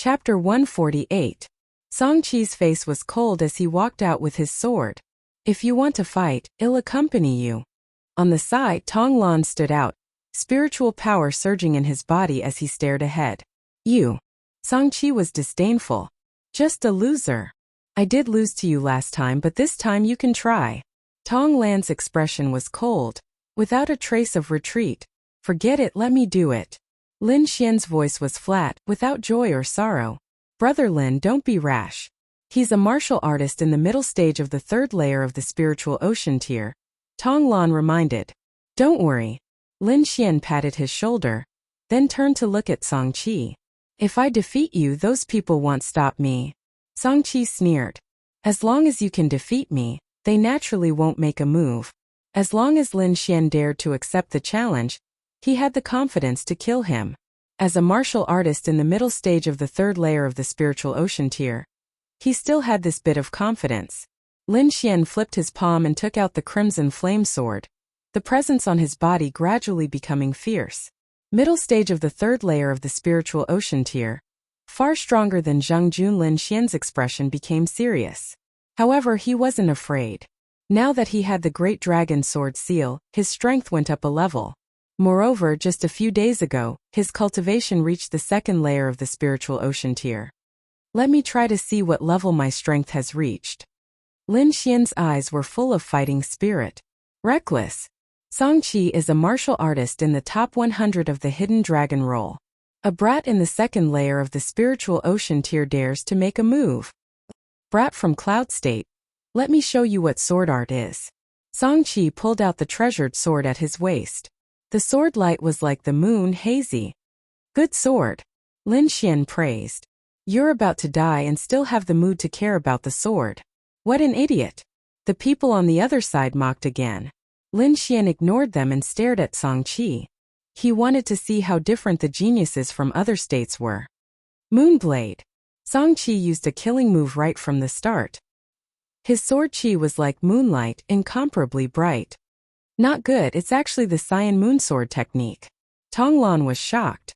Chapter 148. Song Qi's face was cold as he walked out with his sword. If you want to fight, I'll accompany you. On the side, Tong Lan stood out, spiritual power surging in his body as he stared ahead. You. Song Qi was disdainful. Just a loser. I did lose to you last time, but this time you can try. Tong Lan's expression was cold, without a trace of retreat. Forget it, let me do it. Lin Xian's voice was flat, without joy or sorrow. Brother Lin, don't be rash. He's a martial artist in the middle stage of the third layer of the spiritual ocean tier. Tong Lan reminded. Don't worry. Lin Xian patted his shoulder, then turned to look at Song Qi. If I defeat you, those people won't stop me. Song Qi sneered. As long as you can defeat me, they naturally won't make a move. As long as Lin Xian dared to accept the challenge, he had the confidence to kill him. As a martial artist in the middle stage of the third layer of the spiritual ocean tier, he still had this bit of confidence. Lin Xian flipped his palm and took out the crimson flame sword, the presence on his body gradually becoming fierce. Middle stage of the third layer of the spiritual ocean tier, far stronger than Zhang Jun. Lin Xian's expression became serious. However, he wasn't afraid. Now that he had the Great Dragon Sword seal, his strength went up a level. Moreover, just a few days ago, his cultivation reached the second layer of the spiritual ocean tier. Let me try to see what level my strength has reached. Lin Xian's eyes were full of fighting spirit. Reckless. Song Qi is a martial artist in the top 100 of the hidden dragon role. A brat in the second layer of the spiritual ocean tier dares to make a move. Brat from Cloud State. Let me show you what sword art is. Song Qi pulled out the treasured sword at his waist. The sword light was like the moon, hazy. Good sword. Lin Xian praised. You're about to die and still have the mood to care about the sword. What an idiot. The people on the other side mocked again. Lin Xian ignored them and stared at Song Qi. He wanted to see how different the geniuses from other states were. Moonblade. Song Qi used a killing move right from the start. His sword Qi was like moonlight, incomparably bright. Not good, it's actually the Cyan Moonsword technique. Tong Lan was shocked.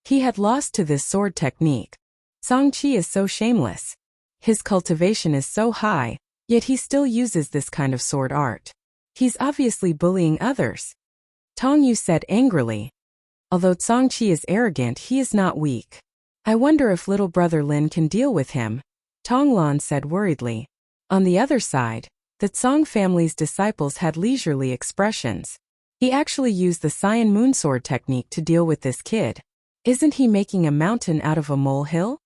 He had lost to this sword technique. Song Qi is so shameless. His cultivation is so high, yet he still uses this kind of sword art. He's obviously bullying others. Tong Yu said angrily. Although Song Qi is arrogant, he is not weak. I wonder if little brother Lin can deal with him, Tong Lan said worriedly. On the other side, the Tsong family's disciples had leisurely expressions. He actually used the Cyan Moonsword technique to deal with this kid. Isn't he making a mountain out of a molehill?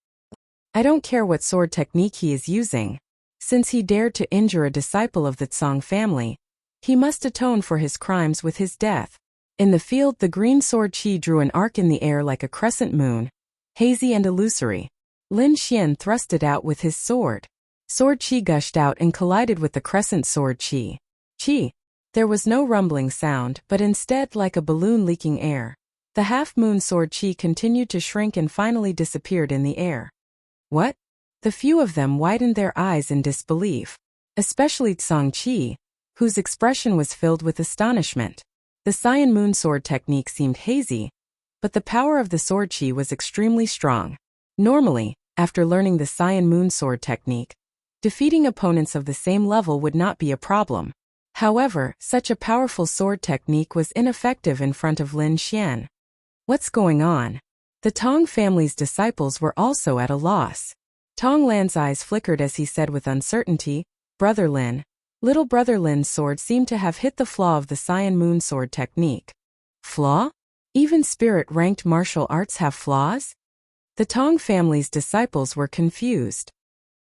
I don't care what sword technique he is using. Since he dared to injure a disciple of the Tsong family, he must atone for his crimes with his death. In the field, the green sword Qi drew an arc in the air like a crescent moon, hazy and illusory. Lin Xian thrust it out with his sword. Sword Qi gushed out and collided with the crescent sword Qi. Qi. There was no rumbling sound, but instead like a balloon leaking air. The half-moon sword Qi continued to shrink and finally disappeared in the air. What? The few of them widened their eyes in disbelief. Especially Song Qi, whose expression was filled with astonishment. The Cyan Moonsword technique seemed hazy, but the power of the sword Qi was extremely strong. Normally, after learning the Cyan Moonsword technique, defeating opponents of the same level would not be a problem. However, such a powerful sword technique was ineffective in front of Lin Xian. What's going on? The Tong family's disciples were also at a loss. Tong Lan's eyes flickered as he said with uncertainty, Brother Lin. Little brother Lin's sword seemed to have hit the flaw of the Cyan Moonsword technique. Flaw? Even spirit-ranked martial arts have flaws? The Tong family's disciples were confused.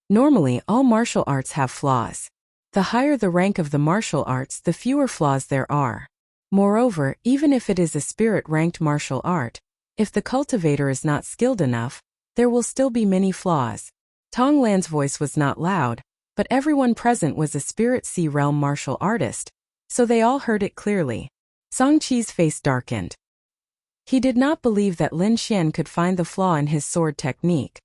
Normally, all martial arts have flaws. The higher the rank of the martial arts, the fewer flaws there are. Moreover, even if it is a spirit-ranked martial art, if the cultivator is not skilled enough, there will still be many flaws. Tong Lan's voice was not loud, but everyone present was a Spirit Sea Realm martial artist, so they all heard it clearly. Song Qi's face darkened. He did not believe that Lin Xian could find the flaw in his sword technique.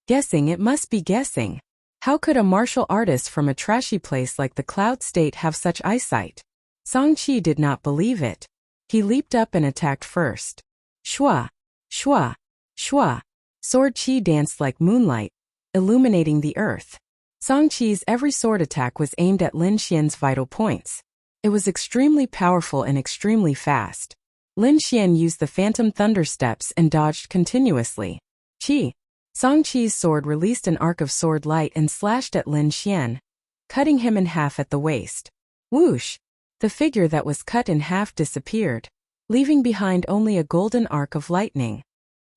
Guessing, it must be guessing. How could a martial artist from a trashy place like the Cloud State have such eyesight? Song Qi did not believe it. He leaped up and attacked first. Shua! Shua! Shua! Sword chi danced like moonlight, illuminating the earth. Song Qi's every sword attack was aimed at Lin Xian's vital points. It was extremely powerful and extremely fast. Lin Xian used the phantom thunder steps and dodged continuously. Qi. Song Qi's sword released an arc of sword light and slashed at Lin Xian, cutting him in half at the waist. Whoosh! The figure that was cut in half disappeared, leaving behind only a golden arc of lightning.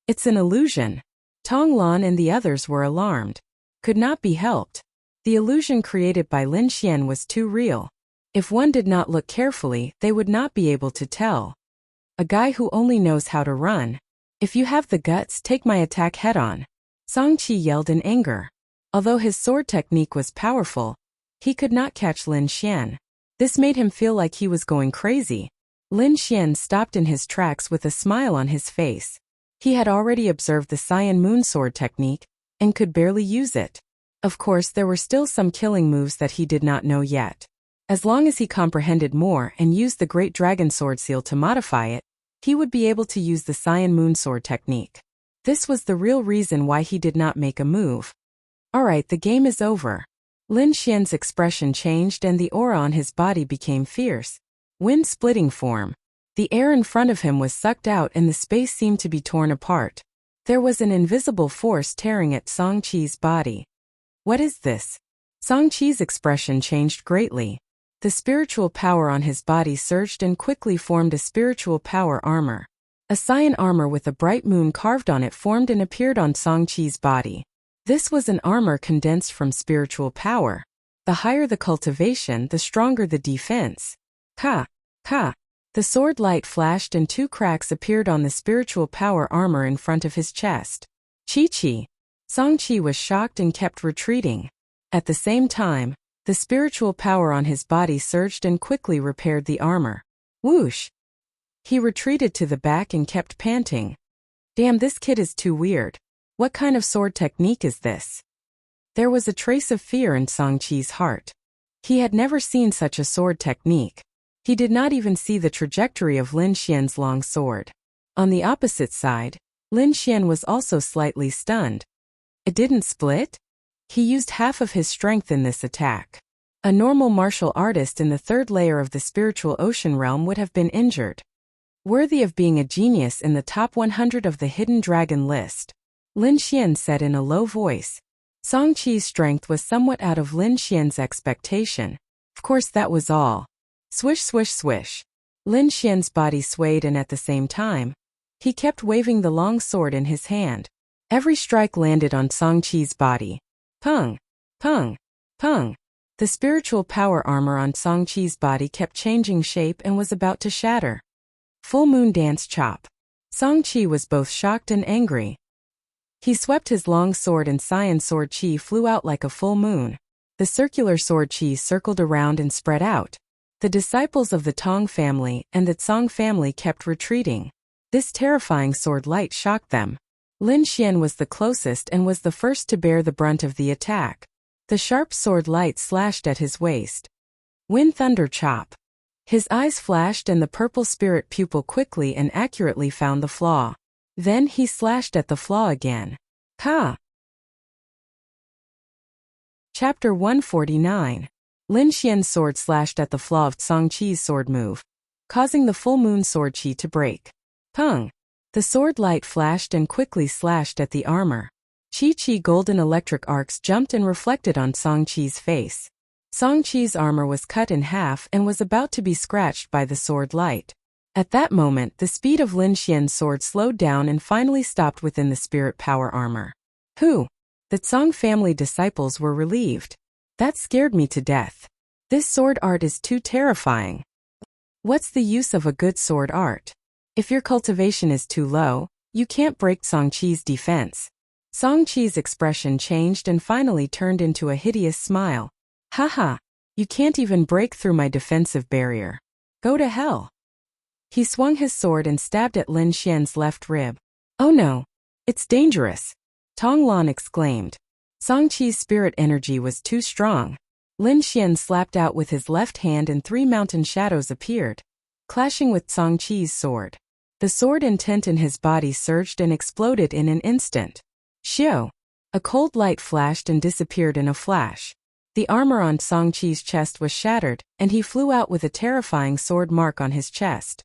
It's an illusion. Tong Lan and the others were alarmed. Could not be helped. The illusion created by Lin Xian was too real. If one did not look carefully, they would not be able to tell. A guy who only knows how to run. If you have the guts, take my attack head-on. Song Qi yelled in anger. Although his sword technique was powerful, he could not catch Lin Xian. This made him feel like he was going crazy. Lin Xian stopped in his tracks with a smile on his face. He had already observed the Cyan Moon sword technique, and could barely use it. Of course, there were still some killing moves that he did not know yet. As long as he comprehended more and used the Great Dragon Sword Seal to modify it, he would be able to use the Cyan Moon sword technique. This was the real reason why he did not make a move. Alright, the game is over. Lin Xian's expression changed and the aura on his body became fierce. Wind-splitting form. The air in front of him was sucked out and the space seemed to be torn apart. There was an invisible force tearing at Song Qi's body. What is this? Song Qi's expression changed greatly. The spiritual power on his body surged and quickly formed a spiritual power armor. A cyan armor with a bright moon carved on it formed and appeared on Song Qi's body. This was an armor condensed from spiritual power. The higher the cultivation, the stronger the defense. Ka! Ka! The sword light flashed and two cracks appeared on the spiritual power armor in front of his chest. Chi! Song Qi was shocked and kept retreating. At the same time, the spiritual power on his body surged and quickly repaired the armor. Whoosh! He retreated to the back and kept panting. Damn, this kid is too weird. What kind of sword technique is this? There was a trace of fear in Song Qi's heart. He had never seen such a sword technique. He did not even see the trajectory of Lin Xian's long sword. On the opposite side, Lin Xian was also slightly stunned. It didn't split? He used half of his strength in this attack. A normal martial artist in the third layer of the spiritual ocean realm would have been injured. Worthy of being a genius in the top 100 of the hidden dragon list. Lin Xian said in a low voice. Song Qi's strength was somewhat out of Lin Xian's expectation. Of course, that was all. Swish, swish, swish. Lin Xian's body swayed and at the same time, he kept waving the long sword in his hand. Every strike landed on Song Qi's body. Pung! Pung! Pung! The spiritual power armor on Song Qi's body kept changing shape and was about to shatter. Full moon dance chop. Song Qi was both shocked and angry. He swept his long sword and cyan sword chi flew out like a full moon. The circular sword chi circled around and spread out. The disciples of the Tong family and the Tsong family kept retreating. This terrifying sword light shocked them. Lin Xian was the closest and was the first to bear the brunt of the attack. The sharp sword light slashed at his waist. Wind thunder chop. His eyes flashed and the purple spirit pupil quickly and accurately found the flaw. Then he slashed at the flaw again. Ka! Chapter 149. Lin Xian's sword slashed at the flaw of Song Qi's sword move, causing the full moon sword chi to break. Pung! The sword light flashed and quickly slashed at the armor. Chi golden electric arcs jumped and reflected on Song Qi's face. Song Qi's armor was cut in half and was about to be scratched by the sword light. At that moment, the speed of Lin Xian's sword slowed down and finally stopped within the spirit power armor. Who? The Tsong family disciples were relieved. That scared me to death. This sword art is too terrifying. What's the use of a good sword art? If your cultivation is too low, you can't break Song Qi's defense. Song Qi's expression changed and finally turned into a hideous smile. Haha, you can't even break through my defensive barrier. Go to hell. He swung his sword and stabbed at Lin Xian's left rib. Oh no, it's dangerous. Tong Lan exclaimed. Song Qi's spirit energy was too strong. Lin Xian slapped out with his left hand and 3 mountain shadows appeared, clashing with Song Qi's sword. The sword intent in his body surged and exploded in an instant. Xiao. A cold light flashed and disappeared in a flash. The armor on Song Qi's chest was shattered, and he flew out with a terrifying sword mark on his chest.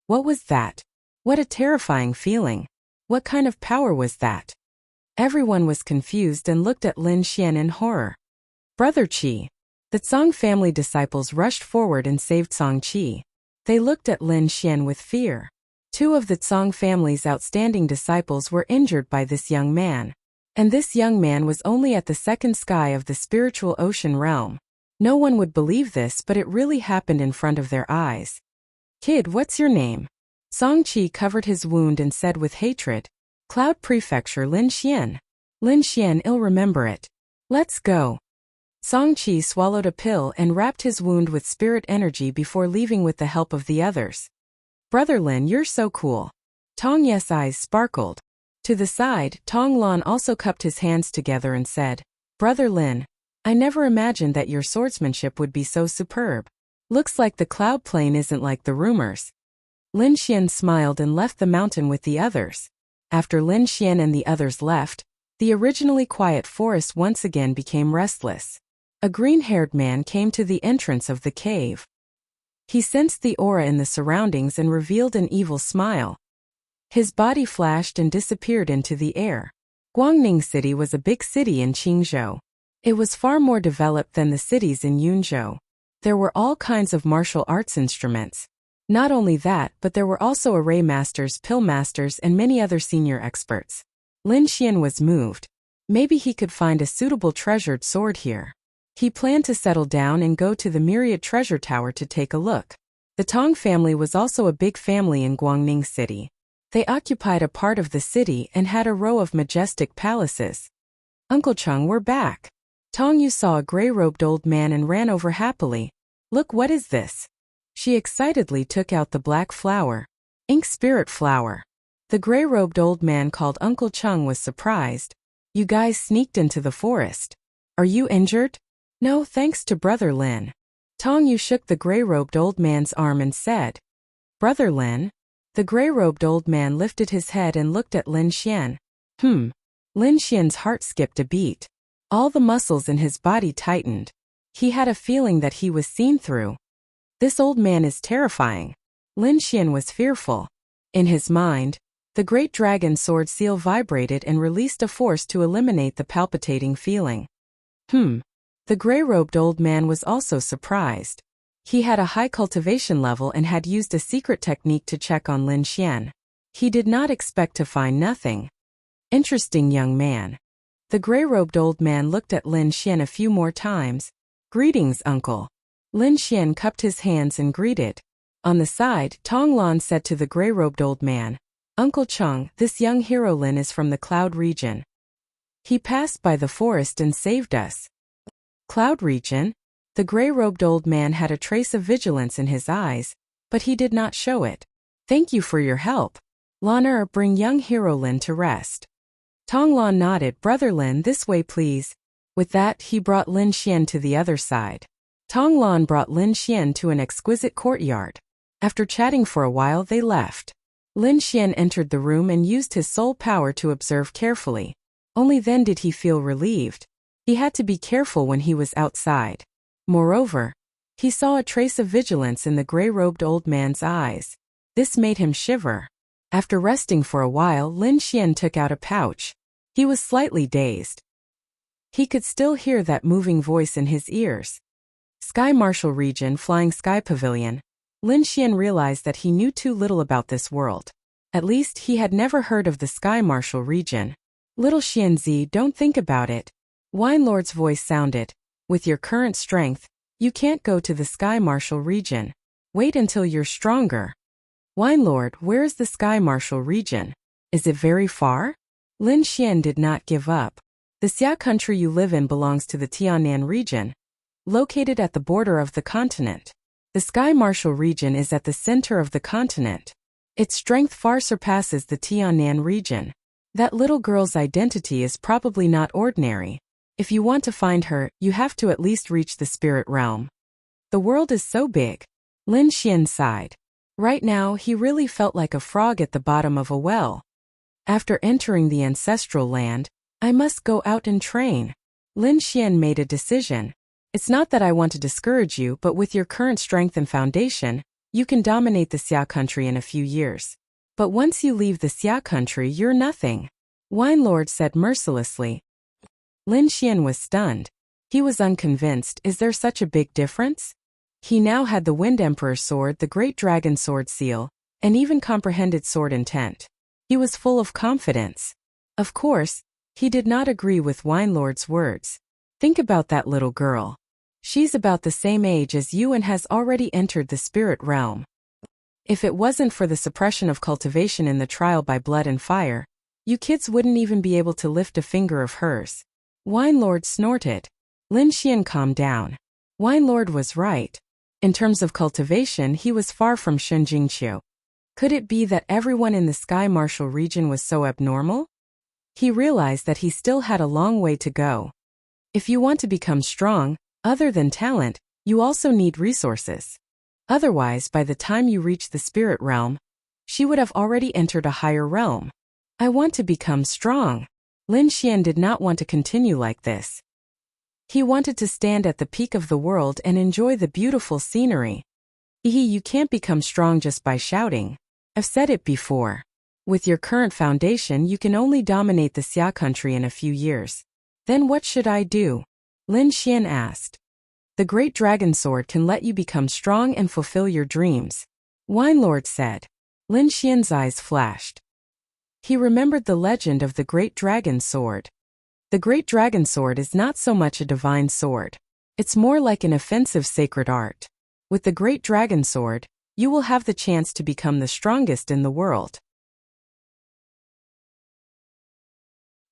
What was that? What a terrifying feeling. What kind of power was that? Everyone was confused and looked at Lin Xian in horror. Brother Qi. The Song family disciples rushed forward and saved Song Qi. They looked at Lin Xian with fear. Two of the Song family's outstanding disciples were injured by this young man. And this young man was only at the second sky of the spiritual ocean realm. No one would believe this, but it really happened in front of their eyes. Kid, what's your name? Song Qi covered his wound and said with hatred. Cloud Prefecture Lin Xian. Lin Xian, I'll remember it. Let's go. Song Qi swallowed a pill and wrapped his wound with spirit energy before leaving with the help of the others. Brother Lin, you're so cool. Tong Ye's eyes sparkled. To the side, Tong Lan also cupped his hands together and said, Brother Lin, I never imagined that your swordsmanship would be so superb. Looks like the cloud plane isn't like the rumors. Lin Xian smiled and left the mountain with the others. After Lin Xian and the others left, the originally quiet forest once again became restless. A green-haired man came to the entrance of the cave. He sensed the aura in the surroundings and revealed an evil smile. His body flashed and disappeared into the air. Guangning City was a big city in Qingzhou. It was far more developed than the cities in Yunzhou. There were all kinds of martial arts instruments. Not only that, but there were also array masters, pill masters, and many other senior experts. Lin Xian was moved. Maybe he could find a suitable treasured sword here. He planned to settle down and go to the Myriad Treasure Tower to take a look. The Tong family was also a big family in Guangning City. They occupied a part of the city and had a row of majestic palaces. Uncle Chung, we're back. Tong Yu saw a gray-robed old man and ran over happily. Look, what is this? She excitedly took out the black flower. Ink spirit flower. The gray-robed old man called Uncle Chung was surprised. You guys sneaked into the forest. Are you injured? No, thanks to Brother Lin. Tong Yu shook the gray-robed old man's arm and said, Brother Lin? The gray-robed old man lifted his head and looked at Lin Xian. Lin Xian's heart skipped a beat. All the muscles in his body tightened. He had a feeling that he was seen through. This old man is terrifying. Lin Xian was fearful. In his mind, the great dragon sword seal vibrated and released a force to eliminate the palpitating feeling. The gray-robed old man was also surprised. He had a high cultivation level and had used a secret technique to check on Lin Xian. He did not expect to find nothing. Interesting young man. The gray-robed old man looked at Lin Xian a few more times. Greetings, uncle. Lin Xian cupped his hands and greeted. On the side, Tong Lan said to the gray-robed old man, Uncle Chung, this young hero Lin is from the Cloud region. He passed by the forest and saved us. Cloud region? The gray-robed old man had a trace of vigilance in his eyes, but he did not show it. Thank you for your help. Lan bring young hero Lin to rest. Tong Lan nodded. Brother Lin, this way please. With that, he brought Lin Xian to the other side. Tong Lan brought Lin Xian to an exquisite courtyard. After chatting for a while, they left. Lin Xian entered the room and used his soul power to observe carefully. Only then did he feel relieved. He had to be careful when he was outside. Moreover, he saw a trace of vigilance in the gray-robed old man's eyes. This made him shiver. After resting for a while, Lin Xian took out a pouch. He was slightly dazed. He could still hear that moving voice in his ears. Sky Martial Region, Flying Sky Pavilion. Lin Xian realized that he knew too little about this world. At least he had never heard of the Sky Martial Region. Little Xianzi, don't think about it. Wine Lord's voice sounded. With your current strength, you can't go to the Sky Martial Region. Wait until you're stronger. Wine Lord, where is the Sky Martial Region? Is it very far? Lin Xian did not give up. The Xia country you live in belongs to the Tiannan region, located at the border of the continent. The Sky Martial region is at the center of the continent. Its strength far surpasses the Tiannan region. That little girl's identity is probably not ordinary. If you want to find her, you have to at least reach the spirit realm. The world is so big. Lin Xian sighed. Right now, he really felt like a frog at the bottom of a well. After entering the ancestral land, I must go out and train. Lin Xian made a decision. It's not that I want to discourage you, but with your current strength and foundation, you can dominate the Xia country in a few years. But once you leave the Xia country, you're nothing. Wine Lord said mercilessly. Lin Xian was stunned. He was unconvinced. Is there such a big difference? He now had the Wind Emperor sword, the Great Dragon sword seal, and even comprehended sword intent. He was full of confidence. Of course, he did not agree with Wine Lord's words. Think about that little girl. She's about the same age as you and has already entered the spirit realm. If it wasn't for the suppression of cultivation in the trial by blood and fire, you kids wouldn't even be able to lift a finger of hers. Wine Lord snorted. Lin Xian calmed down. Wine Lord was right. In terms of cultivation, he was far from Shunjingqiu. Could it be that everyone in the Sky Martial region was so abnormal? He realized that he still had a long way to go. If you want to become strong, other than talent, you also need resources. Otherwise, by the time you reach the spirit realm, she would have already entered a higher realm. I want to become strong. Lin Xian did not want to continue like this. He wanted to stand at the peak of the world and enjoy the beautiful scenery. You can't become strong just by shouting. I've said it before. With your current foundation, you can only dominate the Xia country in a few years. Then what should I do? Lin Xian asked. The Great Dragon Sword can let you become strong and fulfill your dreams. Wine Lord said. Lin Xian's eyes flashed. He remembered the legend of the Great Dragon Sword. The Great Dragon Sword is not so much a divine sword. It's more like an offensive sacred art. With the Great Dragon Sword, you will have the chance to become the strongest in the world.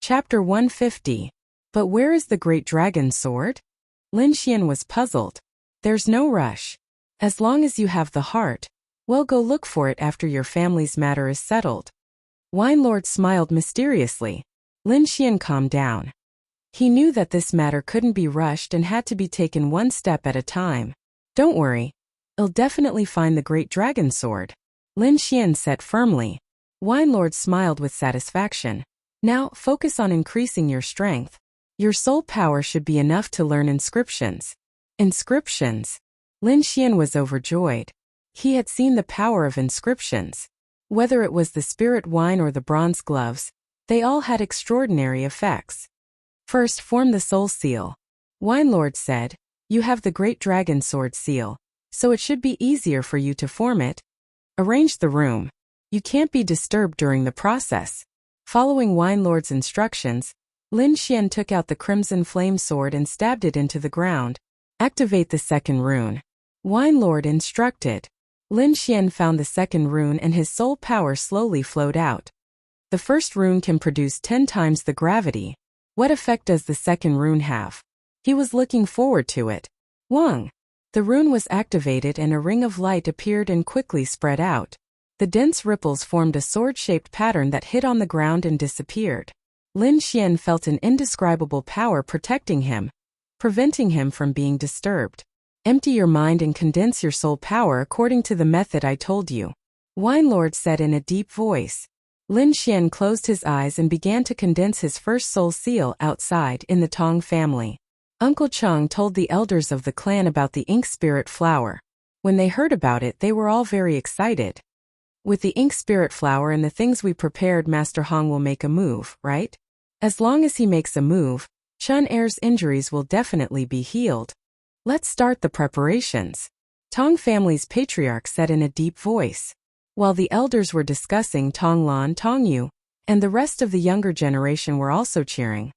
Chapter 150. But where is the Great Dragon Sword? Lin Xian was puzzled. There's no rush. As long as you have the heart, well, go look for it after your family's matter is settled. Wine Lord smiled mysteriously. Lin Xian calmed down. He knew that this matter couldn't be rushed and had to be taken one step at a time. Don't worry. I'll definitely find the Great Dragon Sword. Lin Xian said firmly. Wine Lord smiled with satisfaction. Now, focus on increasing your strength. Your soul power should be enough to learn inscriptions. Inscriptions? Lin Xian was overjoyed. He had seen the power of inscriptions. Whether it was the spirit wine or the bronze gloves, they all had extraordinary effects. First, form the soul seal. Wine Lord said, you have the Great Dragon Sword seal, so it should be easier for you to form it. Arrange the room. You can't be disturbed during the process. Following Wine Lord's instructions, Lin Xian took out the Crimson Flame Sword and stabbed it into the ground. Activate the second rune. Wine Lord instructed. Lin Xian found the second rune and his soul power slowly flowed out. The first rune can produce 10 times the gravity. What effect does the second rune have? He was looking forward to it. Wang. The rune was activated and a ring of light appeared and quickly spread out. The dense ripples formed a sword-shaped pattern that hit on the ground and disappeared. Lin Xian felt an indescribable power protecting him, preventing him from being disturbed. Empty your mind and condense your soul power according to the method I told you. Wine Lord said in a deep voice. Lin Xian closed his eyes and began to condense his first soul seal outside in the Tong family. Uncle Cheng told the elders of the clan about the ink spirit flower. When they heard about it, they were all very excited. With the ink spirit flower and the things we prepared, Master Hong will make a move, right? As long as he makes a move, Chun Er's injuries will definitely be healed. Let's start the preparations. Tong family's patriarch said in a deep voice. While the elders were discussing, Tong Lan, Tong Yu, and the rest of the younger generation were also cheering.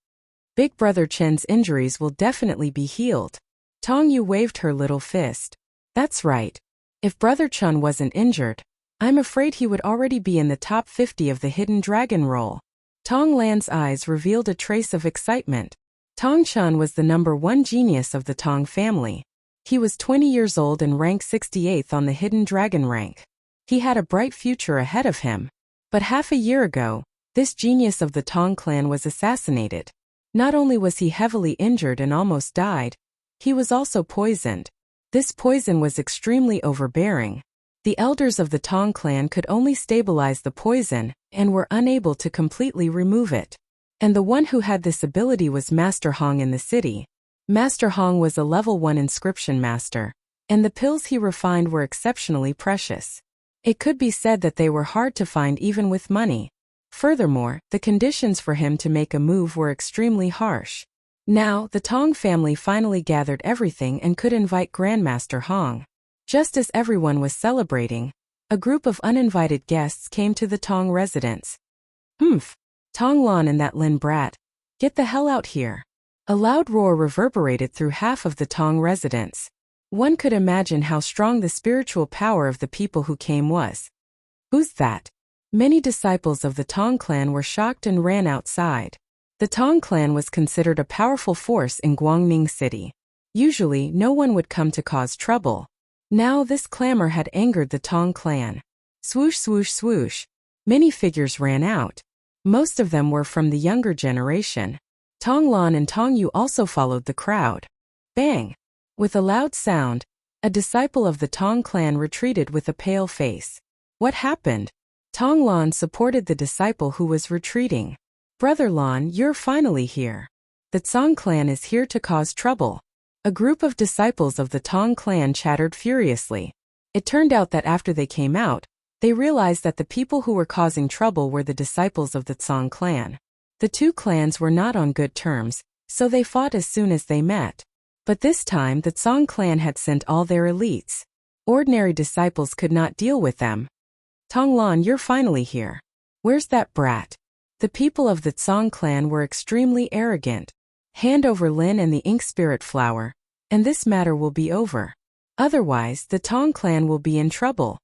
Big brother Chen's injuries will definitely be healed. Tong Yu waved her little fist. That's right. If brother Chun wasn't injured, I'm afraid he would already be in the top 50 of the hidden dragon roll. Tong Lan's eyes revealed a trace of excitement. Tong Chun was the #1 genius of the Tong family. He was 20 years old and ranked 68th on the hidden dragon rank. He had a bright future ahead of him. But half a year ago, this genius of the Tong clan was assassinated. Not only was he heavily injured and almost died, he was also poisoned. This poison was extremely overbearing. The elders of the Tong clan could only stabilize the poison and were unable to completely remove it. And the one who had this ability was Master Hong in the city. Master Hong was a level 1 inscription master, and the pills he refined were exceptionally precious. It could be said that they were hard to find even with money. Furthermore, the conditions for him to make a move were extremely harsh. Now, the Tong family finally gathered everything and could invite Grandmaster Hong. Just as everyone was celebrating, a group of uninvited guests came to the Tong residence. "Humph! Tong Lon and that Lin brat. Get the hell out here." A loud roar reverberated through half of the Tong residence. One could imagine how strong the spiritual power of the people who came was. "Who's that?" Many disciples of the Tong clan were shocked and ran outside. The Tong clan was considered a powerful force in Guangming City. Usually, no one would come to cause trouble. Now this clamor had angered the Tong clan. Swoosh, swoosh, swoosh. Many figures ran out. Most of them were from the younger generation. Tong Lon and Tong Yu also followed the crowd. Bang! With a loud sound, a disciple of the Tong clan retreated with a pale face. What happened? Tong Lon supported the disciple who was retreating. "Brother Lon, you're finally here. The Tsong clan is here to cause trouble." A group of disciples of the Tong clan chattered furiously. It turned out that after they came out, they realized that the people who were causing trouble were the disciples of the Tsong clan. The two clans were not on good terms, so they fought as soon as they met. But this time the Tsong clan had sent all their elites. Ordinary disciples could not deal with them. "Tong Lon, you're finally here. Where's that brat?" The people of the Tsong clan were extremely arrogant. "Hand over Lin and the ink spirit flower, and this matter will be over. Otherwise, the Tong clan will be in trouble."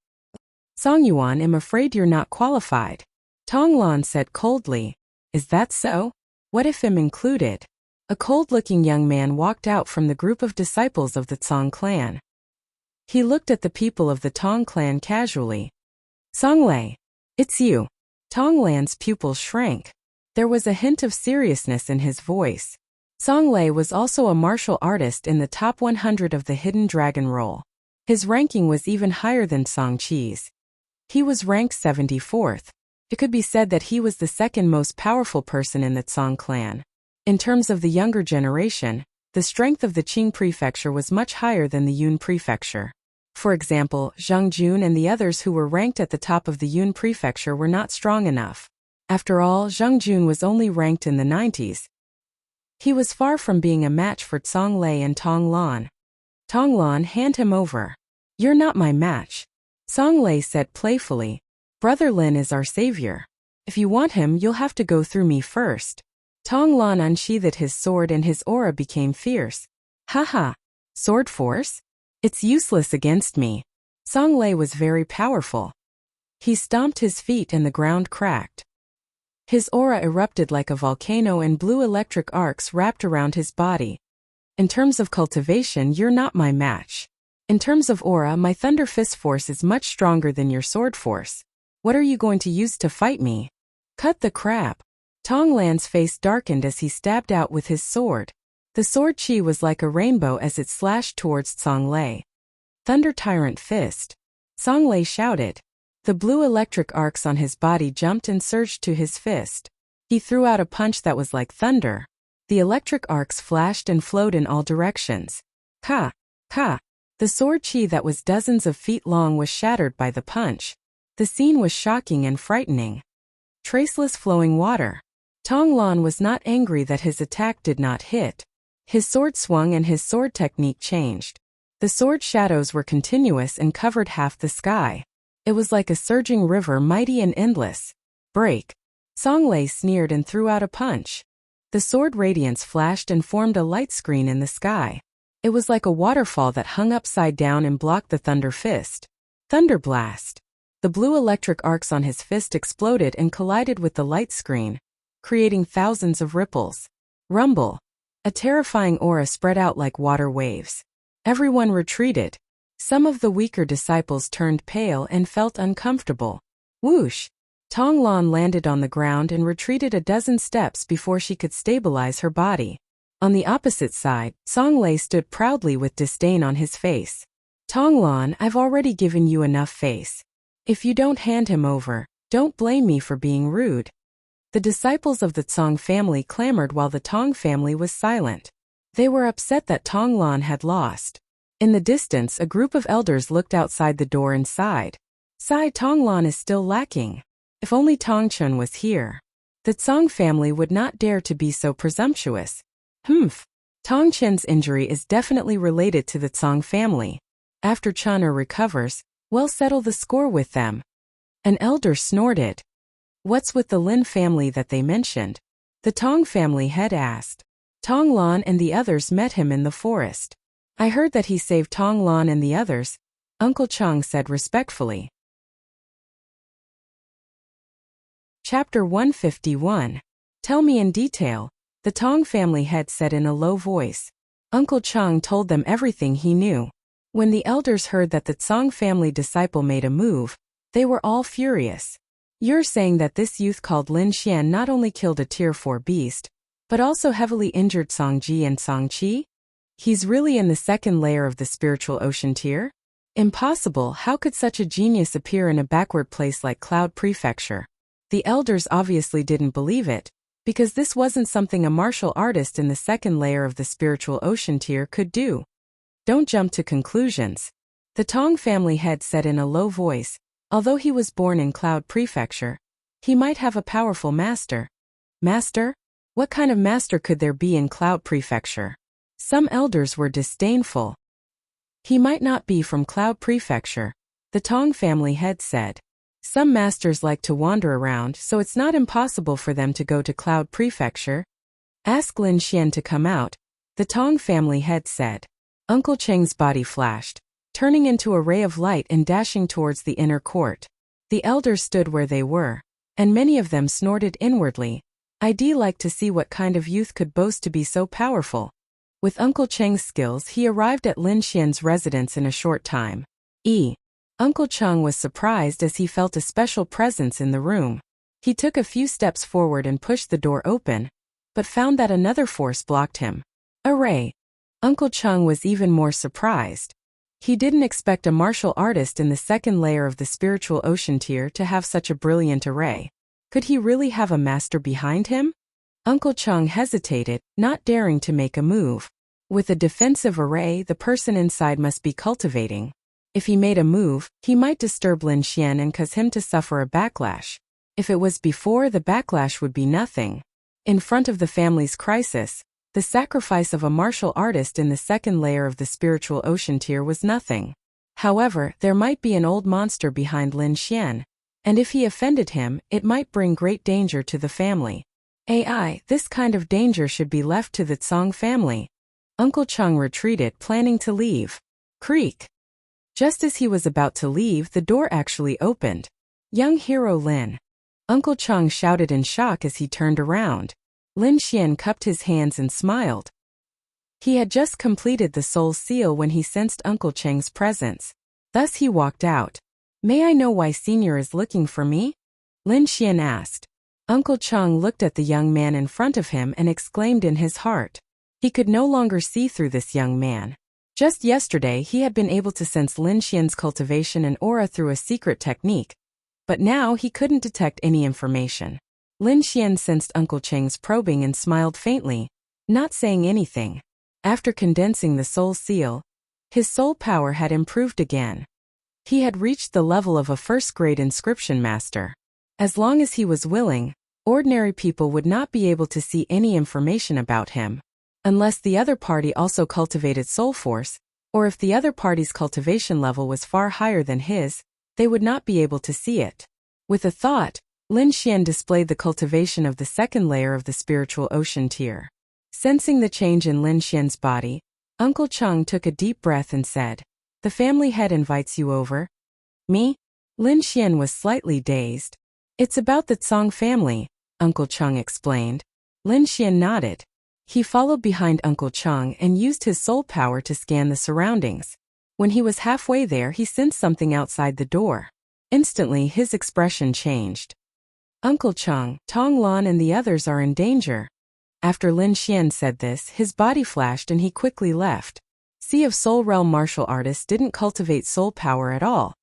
"Song Yuan, I'm afraid you're not qualified," Tong Lon said coldly. "Is that so? What if I'm included?" A cold-looking young man walked out from the group of disciples of the Tsong clan. He looked at the people of the Tong clan casually. "Song Lei, it's you." Tong Lan's pupils shrank. There was a hint of seriousness in his voice. Song Lei was also a martial artist in the top 100 of the Hidden Dragon role. His ranking was even higher than Song Qi's. He was ranked 74th. It could be said that he was the second most powerful person in the Tsong clan. In terms of the younger generation, the strength of the Qing prefecture was much higher than the Yun prefecture. For example, Zhang Jun and the others who were ranked at the top of the Yun prefecture were not strong enough. After all, Zhang Jun was only ranked in the 90s. He was far from being a match for Tsong Lei and Tong Lon. "Tong Lon, hand him over." "You're not my match," Song Lei said playfully. "Brother Lin is our savior. If you want him, you'll have to go through me first." Tong Lon unsheathed his sword and his aura became fierce. "Haha! Sword force? It's useless against me." Song Lei was very powerful. He stomped his feet and the ground cracked. His aura erupted like a volcano and blue electric arcs wrapped around his body. "In terms of cultivation, you're not my match. In terms of aura, my Thunder Fist force is much stronger than your sword force. What are you going to use to fight me?" "Cut the crap." Tong Lan's face darkened as he stabbed out with his sword. The sword chi was like a rainbow as it slashed towards Song Lei. "Thunder Tyrant Fist!" Song Lei shouted. The blue electric arcs on his body jumped and surged to his fist. He threw out a punch that was like thunder. The electric arcs flashed and flowed in all directions. Ka! Ka! The sword chi that was dozens of feet long was shattered by the punch. The scene was shocking and frightening. Traceless flowing water. Tong Lon was not angry that his attack did not hit. His sword swung and his sword technique changed. The sword shadows were continuous and covered half the sky. It was like a surging river, mighty and endless. "Break!" Song Lei sneered and threw out a punch. The sword radiance flashed and formed a light screen in the sky. It was like a waterfall that hung upside down and blocked the Thunder Fist. Thunder Blast! The blue electric arcs on his fist exploded and collided with the light screen, creating thousands of ripples. Rumble! A terrifying aura spread out like water waves. Everyone retreated. Some of the weaker disciples turned pale and felt uncomfortable. Whoosh! Tong Lon landed on the ground and retreated a dozen steps before she could stabilize her body. On the opposite side, Song Lei stood proudly with disdain on his face. "Tong Lon, I've already given you enough face. If you don't hand him over, don't blame me for being rude." The disciples of the Tsang family clamored while the Tong family was silent. They were upset that Tonglan had lost. In the distance, a group of elders looked outside the door and sighed. Sigh, Tonglan is still lacking. If only Tongchun was here. The Tsang family would not dare to be so presumptuous. Tongchen's injury is definitely related to the Tsang family. After Chun'er recovers, we'll settle the score with them. An elder snorted. What's with the Lin family that they mentioned? The Tong family head asked. Tonglan and the others met him in the forest. I heard that he saved Tonglan and the others, Uncle Chang said respectfully. Chapter 151. Tell me in detail, the Tong family head said in a low voice. Uncle Chang told them everything he knew. When the elders heard that the Tsang family disciple made a move, they were all furious. You're saying that this youth called Lin Xian not only killed a tier 4 beast, but also heavily injured Songji and Songqi? He's really in the second layer of the spiritual ocean tier? Impossible. How could such a genius appear in a backward place like Cloud Prefecture? The elders obviously didn't believe it, because this wasn't something a martial artist in the second layer of the spiritual ocean tier could do. Don't jump to conclusions. The Tong family head said in a low voice, although he was born in Cloud Prefecture, he might have a powerful master. Master? What kind of master could there be in Cloud Prefecture? Some elders were disdainful. He might not be from Cloud Prefecture, the Tong family head said. Some masters like to wander around, so it's not impossible for them to go to Cloud Prefecture. Ask Lin Xian to come out, the Tong family head said. Uncle Cheng's body flashed, turning into a ray of light and dashing towards the inner court. The elders stood where they were, and many of them snorted inwardly. I'd like to see what kind of youth could boast to be so powerful. With Uncle Cheng's skills, he arrived at Lin Xian's residence in a short time. Uncle Cheng was surprised as he felt a special presence in the room. He took a few steps forward and pushed the door open, but found that another force blocked him. Array. Uncle Cheng was even more surprised. He didn't expect a martial artist in the second layer of the spiritual ocean tier to have such a brilliant array. Could he really have a master behind him? Uncle Cheng hesitated, not daring to make a move. With a defensive array, the person inside must be cultivating. If he made a move, he might disturb Lin Xian and cause him to suffer a backlash. If it was before, the backlash would be nothing. In front of the family's crisis, the sacrifice of a martial artist in the second layer of the spiritual ocean tier was nothing. However, there might be an old monster behind Lin Xian, and if he offended him, it might bring great danger to the family. This kind of danger should be left to the Tsang family. Uncle Cheng retreated, planning to leave. Creak. Just as he was about to leave, the door actually opened. Young hero Lin. Uncle Cheng shouted in shock as he turned around. Lin Xian cupped his hands and smiled. He had just completed the soul seal when he sensed Uncle Cheng's presence. Thus he walked out. May I know why Senior is looking for me? Lin Xian asked. Uncle Cheng looked at the young man in front of him and exclaimed in his heart. He could no longer see through this young man. Just yesterday he had been able to sense Lin Xian's cultivation and aura through a secret technique, but now he couldn't detect any information. Lin Xian sensed Uncle Cheng's probing and smiled faintly, not saying anything. After condensing the soul seal, his soul power had improved again. He had reached the level of a first-grade inscription master. As long as he was willing, ordinary people would not be able to see any information about him. Unless the other party also cultivated soul force, or if the other party's cultivation level was far higher than his, they would not be able to see it. With a thought, Lin Xian displayed the cultivation of the second layer of the spiritual ocean tier. Sensing the change in Lin Xian's body, Uncle Cheng took a deep breath and said, "The family head invites you over." Me? Lin Xian was slightly dazed. It's about the Tsang family, Uncle Cheng explained. Lin Xian nodded. He followed behind Uncle Cheng and used his soul power to scan the surroundings. When he was halfway there, he sensed something outside the door. Instantly, his expression changed. Uncle Cheng, Tong Lan and the others are in danger. After Lin Xian said this, his body flashed and he quickly left. Sea of Soul Realm martial artists didn't cultivate soul power at all.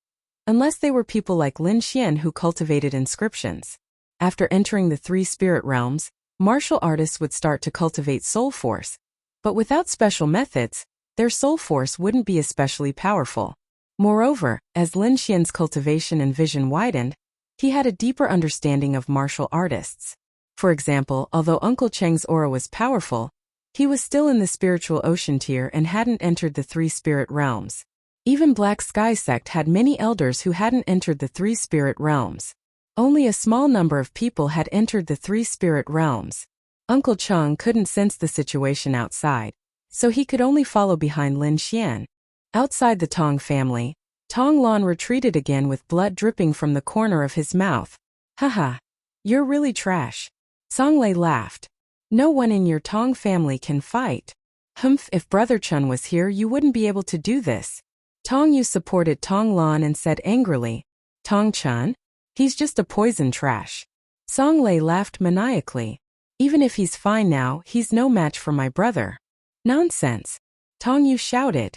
Unless they were people like Lin Xian who cultivated inscriptions. After entering the three spirit realms, martial artists would start to cultivate soul force. But without special methods, their soul force wouldn't be especially powerful. Moreover, as Lin Xian's cultivation and vision widened, he had a deeper understanding of martial artists. For example, although Uncle Cheng's aura was powerful, he was still in the spiritual ocean tier and hadn't entered the three spirit realms. Even Black Sky Sect had many elders who hadn't entered the three spirit realms. Only a small number of people had entered the three spirit realms. Uncle Cheng couldn't sense the situation outside, so he could only follow behind Lin Xian. Outside the Tong family, Tong Lan retreated again with blood dripping from the corner of his mouth. Haha, you're really trash. Song Lei laughed. No one in your Tong family can fight. Humph, if Brother Chun was here you wouldn't be able to do this. Tong Yu supported Tong Lan and said angrily, Tong Chun? He's just a poison trash. Song Lei laughed maniacally. Even if he's fine now, he's no match for my brother. Nonsense. Tong Yu shouted.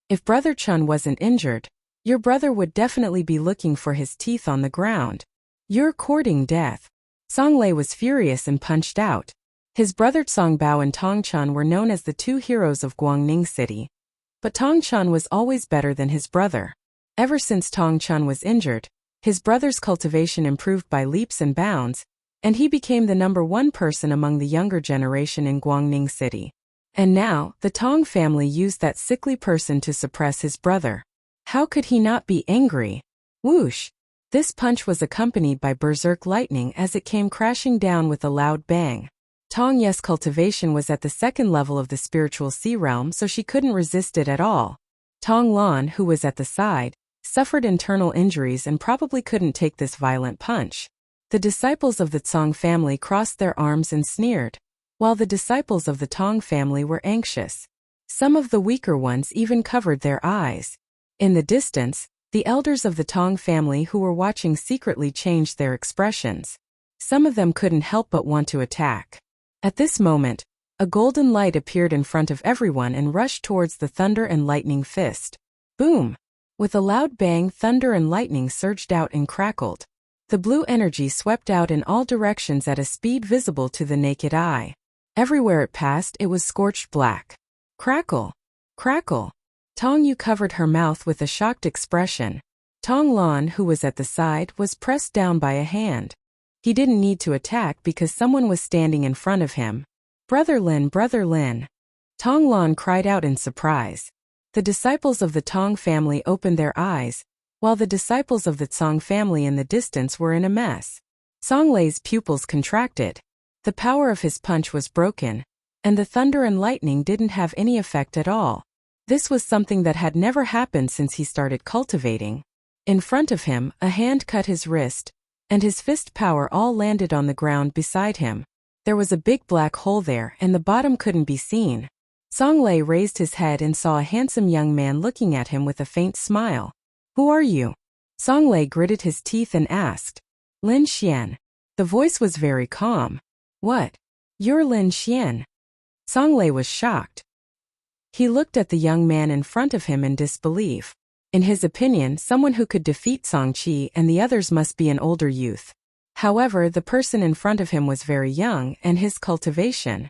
If Brother Chun wasn't injured, your brother would definitely be looking for his teeth on the ground. You're courting death. Song Lei was furious and punched out. His brother Song Bao and Tong Chun were known as the two heroes of Guangning City. But Tong Chun was always better than his brother. Ever since Tong Chun was injured, his brother's cultivation improved by leaps and bounds, and he became the #1 person among the younger generation in Guangning City. And now, the Tong family used that sickly person to suppress his brother. How could he not be angry? Whoosh! This punch was accompanied by berserk lightning as it came crashing down with a loud bang. Tong Ye's cultivation was at the second level of the spiritual sea realm, so she couldn't resist it at all. Tong Lan, who was at the side, suffered internal injuries and probably couldn't take this violent punch. The disciples of the Tsong family crossed their arms and sneered, while the disciples of the Tong family were anxious. Some of the weaker ones even covered their eyes. In the distance, the elders of the Tong family who were watching secretly changed their expressions. Some of them couldn't help but want to attack. At this moment, a golden light appeared in front of everyone and rushed towards the thunder and lightning fist. Boom! With a loud bang, thunder and lightning surged out and crackled. The blue energy swept out in all directions at a speed visible to the naked eye. Everywhere it passed, it was scorched black. Crackle! Crackle! Tong Yu covered her mouth with a shocked expression. Tong Lan, who was at the side, was pressed down by a hand. He didn't need to attack because someone was standing in front of him. Brother Lin, Brother Lin! Tong Lan cried out in surprise. The disciples of the Tong family opened their eyes, while the disciples of the Tsong family in the distance were in a mess. Song Lei's pupils contracted. The power of his punch was broken, and the thunder and lightning didn't have any effect at all. This was something that had never happened since he started cultivating. In front of him, a hand cut his wrist, and his fist power all landed on the ground beside him. There was a big black hole there, and the bottom couldn't be seen. Song Lei raised his head and saw a handsome young man looking at him with a faint smile. Who are you? Song Lei gritted his teeth and asked. Lin Xian. The voice was very calm. What? You're Lin Xian? Song Lei was shocked. He looked at the young man in front of him in disbelief. In his opinion, someone who could defeat Song Qi and the others must be an older youth. However, the person in front of him was very young, and his cultivation.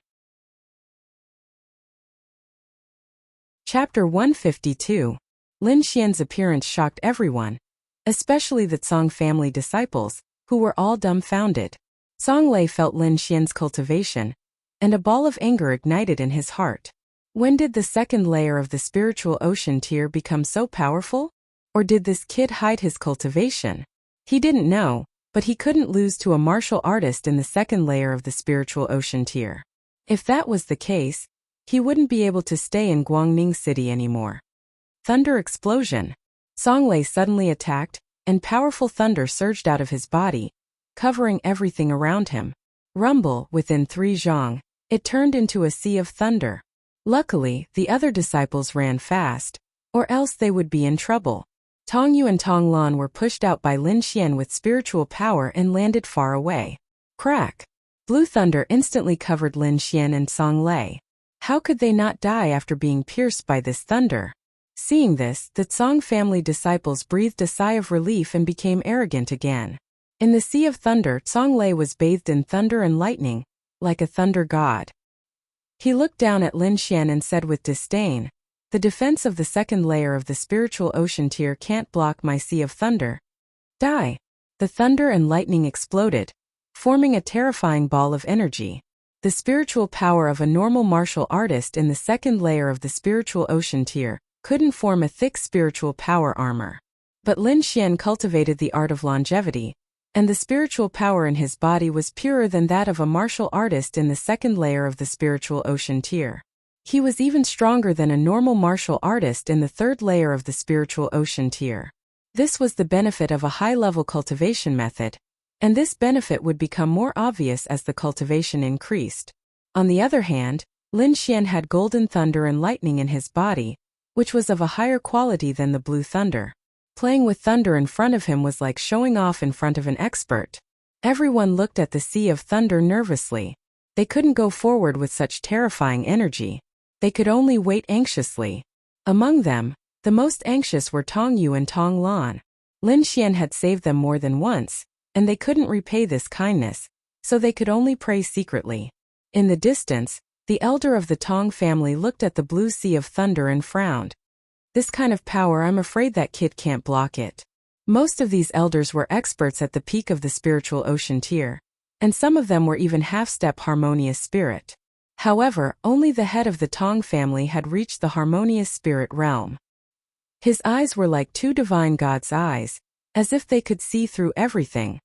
Chapter 152. Lin Xian's appearance shocked everyone, especially the Tsong family disciples, who were all dumbfounded. Song Lei felt Lin Xian's cultivation, and a ball of anger ignited in his heart. When did the second layer of the spiritual ocean tier become so powerful? Or did this kid hide his cultivation? He didn't know, but he couldn't lose to a martial artist in the second layer of the spiritual ocean tier. If that was the case, he wouldn't be able to stay in Guangning City anymore. Thunder explosion. Song Lei suddenly attacked, and powerful thunder surged out of his body, covering everything around him. Rumble, within 3 zhang, it turned into a sea of thunder. Luckily, the other disciples ran fast, or else they would be in trouble. Tong Yu and Tong Lan were pushed out by Lin Xian with spiritual power and landed far away. Crack! Blue thunder instantly covered Lin Xian and Song Lei. How could they not die after being pierced by this thunder? Seeing this, the Tsong family disciples breathed a sigh of relief and became arrogant again. In the Sea of Thunder, Songlei was bathed in thunder and lightning, like a thunder god. He looked down at Lin Xian and said with disdain, "The defense of the second layer of the spiritual ocean tier can't block my Sea of Thunder. Die." The thunder and lightning exploded, forming a terrifying ball of energy. The spiritual power of a normal martial artist in the second layer of the spiritual ocean tier couldn't form a thick spiritual power armor. But Lin Xian cultivated the art of longevity, and the spiritual power in his body was purer than that of a martial artist in the second layer of the spiritual ocean tier. He was even stronger than a normal martial artist in the third layer of the spiritual ocean tier. This was the benefit of a high-level cultivation method, and this benefit would become more obvious as the cultivation increased. On the other hand, Lin Xian had golden thunder and lightning in his body, which was of a higher quality than the blue thunder. Playing with thunder in front of him was like showing off in front of an expert. Everyone looked at the Sea of Thunder nervously. They couldn't go forward with such terrifying energy. They could only wait anxiously. Among them, the most anxious were Tong Yu and Tong Lan. Lin Xian had saved them more than once, and they couldn't repay this kindness, so they could only pray secretly. In the distance, the elder of the Tong family looked at the blue Sea of Thunder and frowned. "This kind of power, I'm afraid that kid can't block it." Most of these elders were experts at the peak of the spiritual ocean tier, and some of them were even half-step harmonious spirit. However, only the head of the Tong family had reached the harmonious spirit realm. His eyes were like two divine gods' eyes, as if they could see through everything.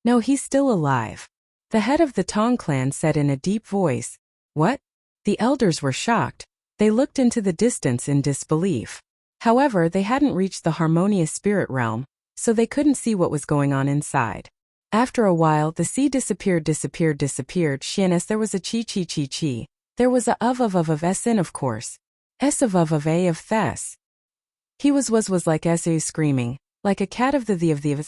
"No, he's still alive," the head of the Tong clan said in a deep voice. "What?" The elders were shocked. They looked into the distance in disbelief. However, they hadn't reached the harmonious spirit realm, so they couldn't see what was going on inside. After a while, the sea disappeared. Xianes, there was a chi. There was a of s in, of course. S of a of thes. He was like s screaming, like a cat of the of the of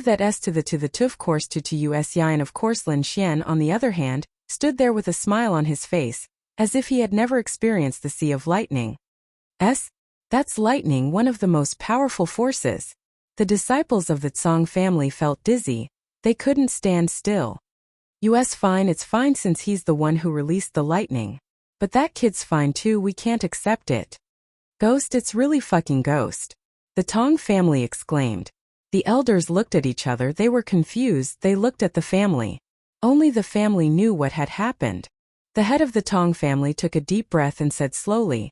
that s to the of course to us and of course. Lin Xian, on the other hand, stood there with a smile on his face, as if he had never experienced the Sea of Lightning. That's lightning, one of the most powerful forces. The disciples of the Tsang family felt dizzy. They couldn't stand still. Fine, it's fine since he's the one who released the lightning. But that kid's fine too, we can't accept it. Ghost, it's really fucking Ghost. The Tong family exclaimed. The elders looked at each other, they were confused, they looked at the family. Only the family knew what had happened. The head of the Tong family took a deep breath and said slowly,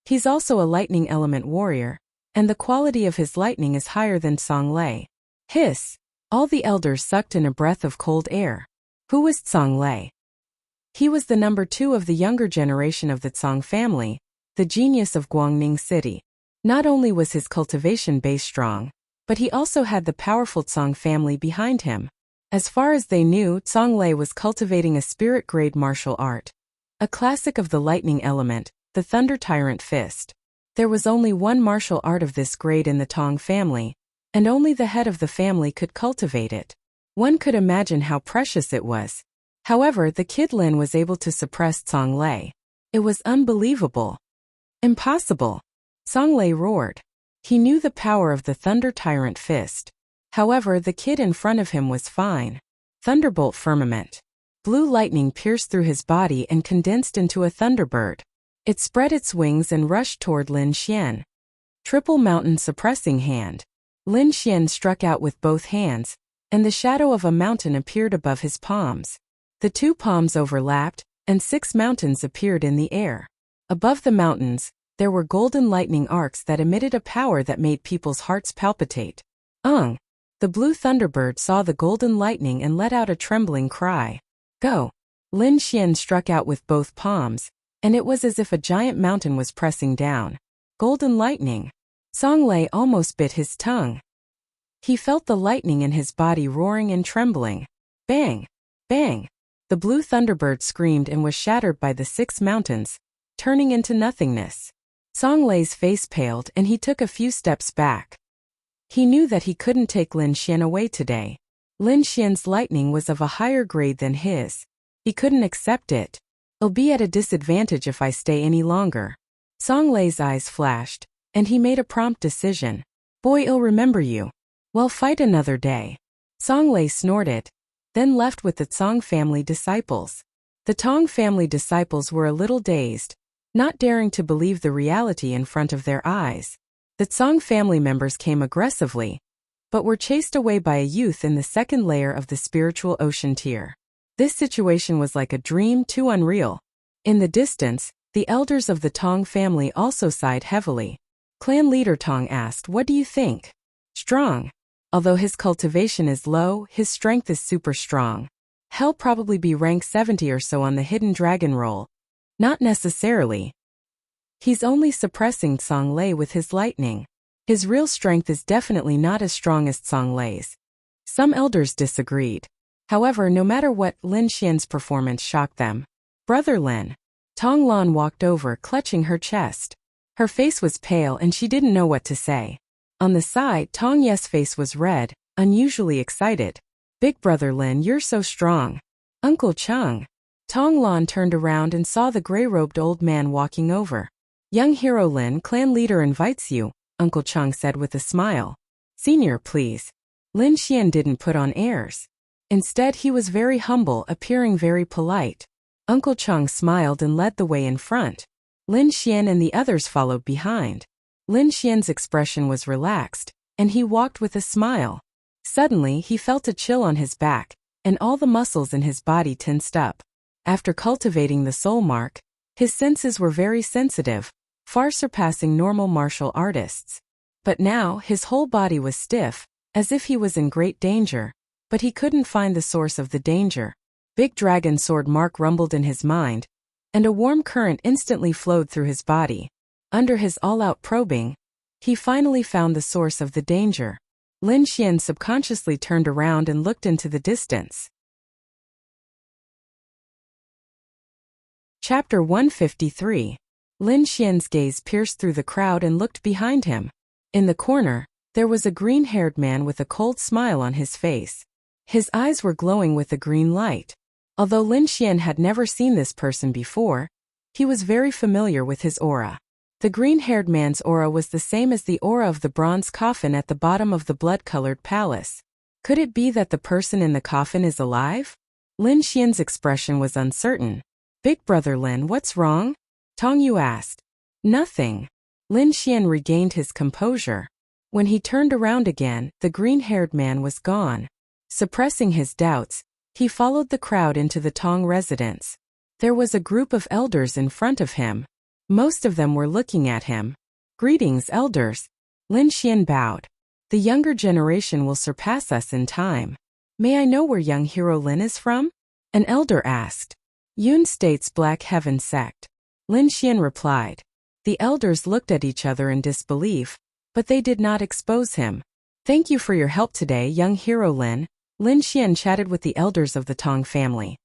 "He's also a lightning element warrior, and the quality of his lightning is higher than Songlei." Hiss! All the elders sucked in a breath of cold air. Who was Songlei? He was the number 2 of the younger generation of the Tsang family, the genius of Guangning City. Not only was his cultivation base strong, but he also had the powerful Tsang family behind him. As far as they knew, Songlei was cultivating a spirit-grade martial art. A classic of the lightning element, the Thunder Tyrant Fist. There was only one martial art of this grade in the Tong family, and only the head of the family could cultivate it. One could imagine how precious it was. However, the kid Lin was able to suppress Songlei. It was unbelievable. Impossible! Songlei roared. He knew the power of the Thunder Tyrant Fist. However, the kid in front of him was fine. Thunderbolt Firmament. Blue lightning pierced through his body and condensed into a thunderbird. It spread its wings and rushed toward Lin Xian. Triple Mountain Suppressing Hand. Lin Xian struck out with both hands, and the shadow of a mountain appeared above his palms. The 2 palms overlapped, and 6 mountains appeared in the air. Above the mountains, there were golden lightning arcs that emitted a power that made people's hearts palpitate. Ung! The blue thunderbird saw the golden lightning and let out a trembling cry. Go! Lin Xian struck out with both palms, and it was as if a giant mountain was pressing down. Golden lightning. Songlei almost bit his tongue. He felt the lightning in his body roaring and trembling. Bang! Bang! The blue thunderbird screamed and was shattered by the 6 mountains, turning into nothingness. Songlei's face paled and he took a few steps back. He knew that he couldn't take Lin Xian away today. Lin Xian's lightning was of a higher grade than his. He couldn't accept it. I'll be at a disadvantage if I stay any longer. Songlei's eyes flashed, and he made a prompt decision. Boy, I'll remember you. Well, fight another day. Song Lei snorted, then left with the Tsang family disciples. The Tong family disciples were a little dazed, not daring to believe the reality in front of their eyes. The Tsang family members came aggressively, but were chased away by a youth in the second layer of the spiritual ocean tier. This situation was like a dream too unreal. In the distance, the elders of the Tong family also sighed heavily. Clan leader Tong asked, "What do you think?" "Strong. Although his cultivation is low, his strength is super strong. He'll probably be rank 70 or so on the hidden dragon roll." "Not necessarily. He's only suppressing Song Lei with his lightning. His real strength is definitely not as strong as Song Lei's." Some elders disagreed. However, no matter what, Lin Xian's performance shocked them. "Brother Lin." Tong Lan walked over, clutching her chest. Her face was pale and she didn't know what to say. On the side, Tong Ye's face was red, unusually excited. "Big brother Lin, you're so strong." "Uncle Chung." Tong Lan turned around and saw the gray-robed old man walking over. "Young hero Lin, clan leader invites you," Uncle Chung said with a smile. "Senior, please." Lin Xian didn't put on airs. Instead, he was very humble, appearing very polite. Uncle Chung smiled and led the way in front. Lin Xian and the others followed behind. Lin Xian's expression was relaxed, and he walked with a smile. Suddenly, he felt a chill on his back, and all the muscles in his body tensed up. After cultivating the soul mark, his senses were very sensitive, far surpassing normal martial artists. But now, his whole body was stiff, as if he was in great danger, but he couldn't find the source of the danger. Big dragon sword mark rumbled in his mind, and a warm current instantly flowed through his body. Under his all-out probing, he finally found the source of the danger. Lin Xian subconsciously turned around and looked into the distance. Chapter 153. Lin Xian's gaze pierced through the crowd and looked behind him. In the corner, there was a green-haired man with a cold smile on his face. His eyes were glowing with a green light. Although Lin Xian had never seen this person before, he was very familiar with his aura. The green-haired man's aura was the same as the aura of the bronze coffin at the bottom of the blood-colored palace. Could it be that the person in the coffin is alive? Lin Xian's expression was uncertain. "Big brother Lin, what's wrong?" Tong Yu asked. "Nothing." Lin Xian regained his composure. When he turned around again, the green-haired man was gone. Suppressing his doubts, he followed the crowd into the Tong residence. There was a group of elders in front of him. Most of them were looking at him. "Greetings, elders." Lin Xian bowed. "The younger generation will surpass us in time. May I know where young hero Lin is from?" An elder asked. "Yun State's Black Heaven sect." Lin Xian replied. The elders looked at each other in disbelief, but they did not expose him. "Thank you for your help today, young hero Lin." Lin Xian chatted with the elders of the Tong family.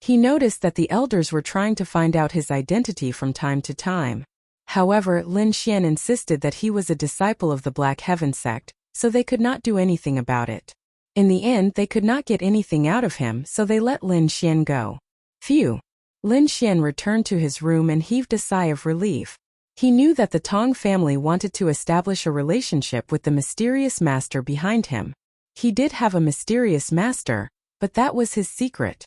He noticed that the elders were trying to find out his identity from time to time. However, Lin Xian insisted that he was a disciple of the Black Heaven sect, so they could not do anything about it. In the end, they could not get anything out of him, so they let Lin Xian go. Phew! Lin Xian returned to his room and heaved a sigh of relief. He knew that the Tong family wanted to establish a relationship with the mysterious master behind him. He did have a mysterious master, but that was his secret.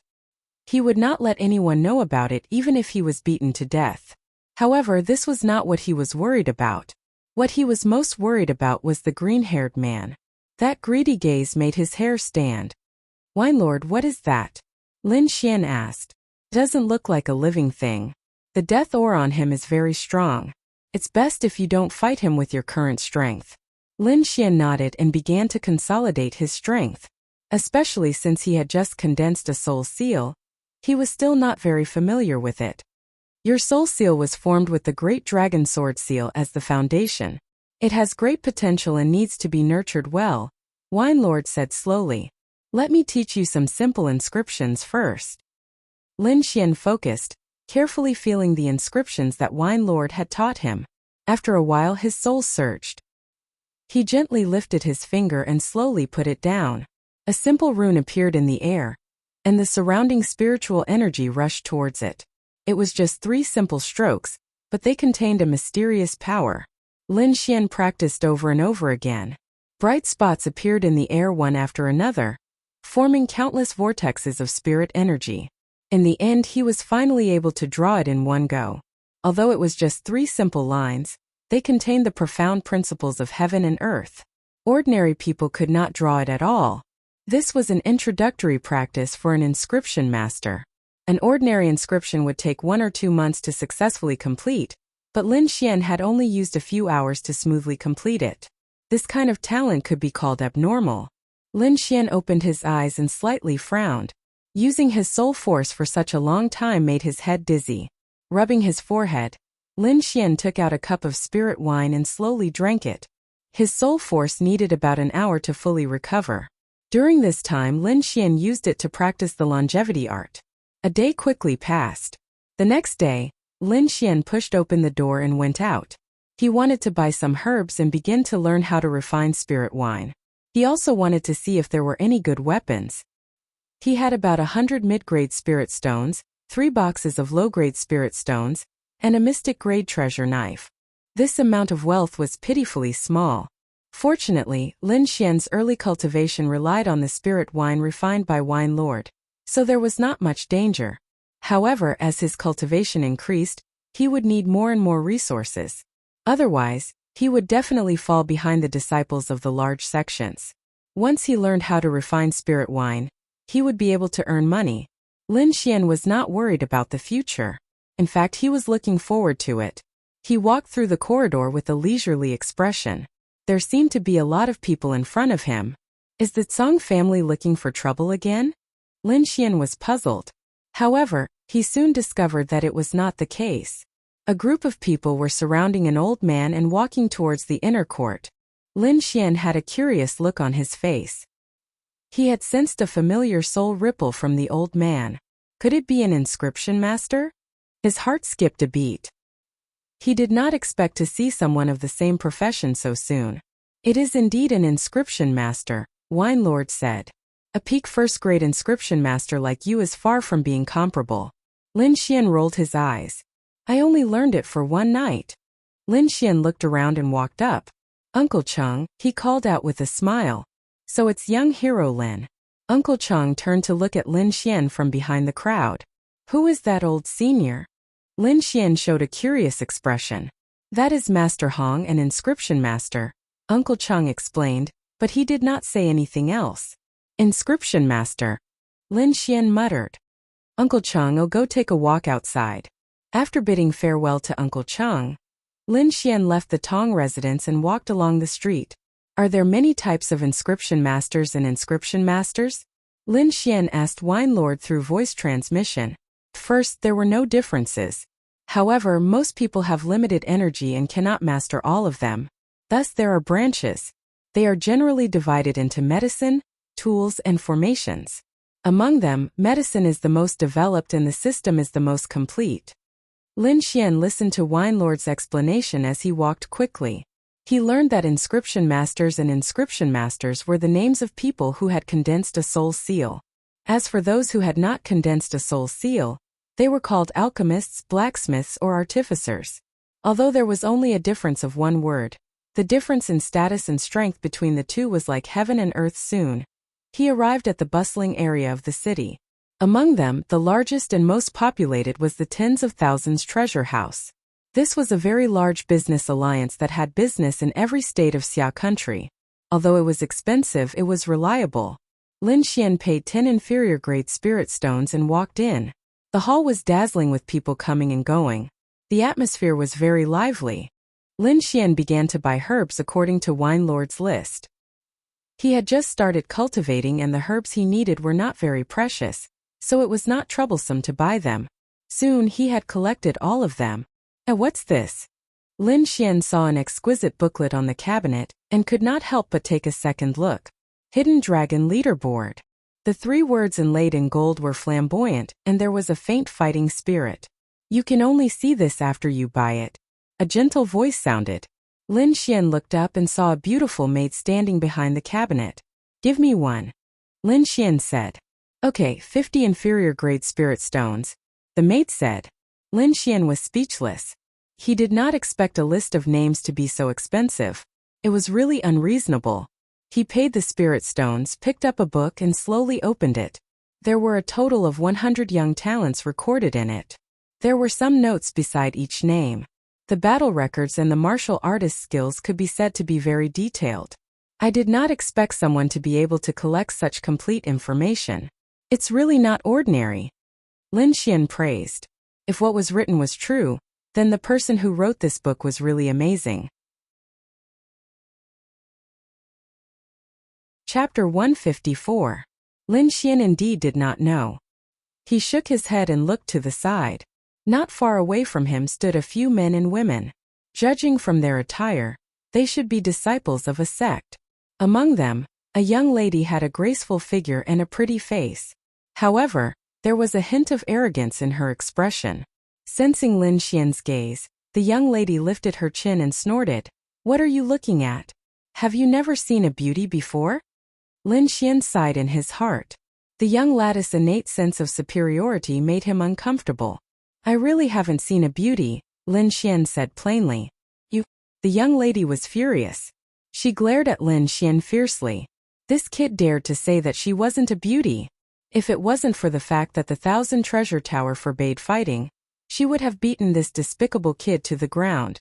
He would not let anyone know about it even if he was beaten to death. However, this was not what he was worried about. What he was most worried about was the green-haired man. That greedy gaze made his hair stand. "Winelord, what is that?" Lin Xian asked. "Doesn't look like a living thing. The death aura on him is very strong. It's best if you don't fight him with your current strength." Lin Xian nodded and began to consolidate his strength. Especially since he had just condensed a soul seal, he was still not very familiar with it. "Your soul seal was formed with the great dragon sword seal as the foundation. It has great potential and needs to be nurtured well," Winelord said slowly. "Let me teach you some simple inscriptions first." Lin Xian focused, carefully feeling the inscriptions that Winelord had taught him. After a while his soul surged. He gently lifted his finger and slowly put it down. A simple rune appeared in the air, and the surrounding spiritual energy rushed towards it. It was just 3 simple strokes, but they contained a mysterious power. Lin Xian practiced over and over again. Bright spots appeared in the air one after another, forming countless vortexes of spirit energy. In the end, he was finally able to draw it in one go. Although it was just 3 simple lines, they contained the profound principles of heaven and earth. Ordinary people could not draw it at all. This was an introductory practice for an inscription master. An ordinary inscription would take 1 or 2 months to successfully complete, but Lin Xian had only used a few hours to smoothly complete it. This kind of talent could be called abnormal. Lin Xian opened his eyes and slightly frowned. Using his soul force for such a long time made his head dizzy. Rubbing his forehead, Lin Xian took out a cup of spirit wine and slowly drank it. His soul force needed about an hour to fully recover. During this time, Lin Xian used it to practice the longevity art. A day quickly passed. The next day, Lin Xian pushed open the door and went out. He wanted to buy some herbs and begin to learn how to refine spirit wine. He also wanted to see if there were any good weapons. He had about 100 mid-grade spirit stones, 3 boxes of low-grade spirit stones, and a mystic-grade treasure knife. This amount of wealth was pitifully small. Fortunately, Lin Xian's early cultivation relied on the spirit wine refined by Wine Lord, so there was not much danger. However, as his cultivation increased, he would need more and more resources. Otherwise, he would definitely fall behind the disciples of the large sections. Once he learned how to refine spirit wine, he would be able to earn money. Lin Xian was not worried about the future. In fact, he was looking forward to it. He walked through the corridor with a leisurely expression. There seemed to be a lot of people in front of him. Is the Tsang family looking for trouble again? Lin Xian was puzzled. However, he soon discovered that it was not the case. A group of people were surrounding an old man and walking towards the inner court. Lin Xian had a curious look on his face. He had sensed a familiar soul ripple from the old man. Could it be an inscription master? His heart skipped a beat. He did not expect to see someone of the same profession so soon. It is indeed an inscription master, Wine Lord said. A peak first-grade inscription master like you is far from being comparable. Lin Xian rolled his eyes. I only learned it for 1 night. Lin Xian looked around and walked up. Uncle Cheng, he called out with a smile. So it's young hero Lin. Uncle Cheng turned to look at Lin Xian from behind the crowd. Who is that old senior? Lin Xian showed a curious expression. That is Master Hong, an inscription master, Uncle Cheng explained, but he did not say anything else. Inscription master. Lin Xian muttered. Uncle Cheng, oh, go take a walk outside. After bidding farewell to Uncle Cheng, Lin Xian left the Tong residence and walked along the street. Are there many types of inscription masters and inscription masters? Lin Xian asked Wine Lord through voice transmission. First, there were no differences. However, most people have limited energy and cannot master all of them. Thus there are branches. They are generally divided into medicine, tools, and formations. Among them, medicine is the most developed and the system is the most complete. Lin Xian listened to Wine Lord's explanation as he walked quickly. He learned that inscription masters and inscription masters were the names of people who had condensed a soul seal. As for those who had not condensed a soul seal, they were called alchemists, blacksmiths, or artificers. Although there was only a difference of 1 word, the difference in status and strength between the two was like heaven and earth soon. He arrived at the bustling area of the city. Among them, the largest and most populated was the Tens of Thousands Treasure House. This was a very large business alliance that had business in every state of Xia country. Although it was expensive, it was reliable. Lin Xian paid 10 inferior-grade spirit stones and walked in. The hall was dazzling with people coming and going. The atmosphere was very lively. Lin Xian began to buy herbs according to Wine Lord's list. He had just started cultivating and the herbs he needed were not very precious, so it was not troublesome to buy them. Soon he had collected all of them. What's this? Lin Xian saw an exquisite booklet on the cabinet and could not help but take a second look. Hidden Dragon Leaderboard. The 3 words inlaid in gold were flamboyant, and there was a faint fighting spirit. You can only see this after you buy it. A gentle voice sounded. Lin Xian looked up and saw a beautiful maid standing behind the cabinet. Give me one. Lin Xian said. Okay, 50 inferior-grade spirit stones. The maid said. Lin Xian was speechless. He did not expect a list of names to be so expensive. It was really unreasonable. He paid the spirit stones, picked up a book and slowly opened it. There were a total of 100 young talents recorded in it. There were some notes beside each name. The battle records and the martial artist's skills could be said to be very detailed. I did not expect someone to be able to collect such complete information. It's really not ordinary. Lin Xian praised. If what was written was true, then the person who wrote this book was really amazing. Chapter 154. Lin Xian indeed did not know. He shook his head and looked to the side. Not far away from him stood a few men and women. Judging from their attire, they should be disciples of a sect. Among them, a young lady had a graceful figure and a pretty face. However, there was a hint of arrogance in her expression. Sensing Lin Xian's gaze, the young lady lifted her chin and snorted. "What are you looking at? Have you never seen a beauty before?" Lin Xian sighed in his heart. The young lad's innate sense of superiority made him uncomfortable. "I really haven't seen a beauty," Lin Xian said plainly. "You..." The young lady was furious. She glared at Lin Xian fiercely. This kid dared to say that she wasn't a beauty. If it wasn't for the fact that the 1,000 Treasure Tower forbade fighting, she would have beaten this despicable kid to the ground.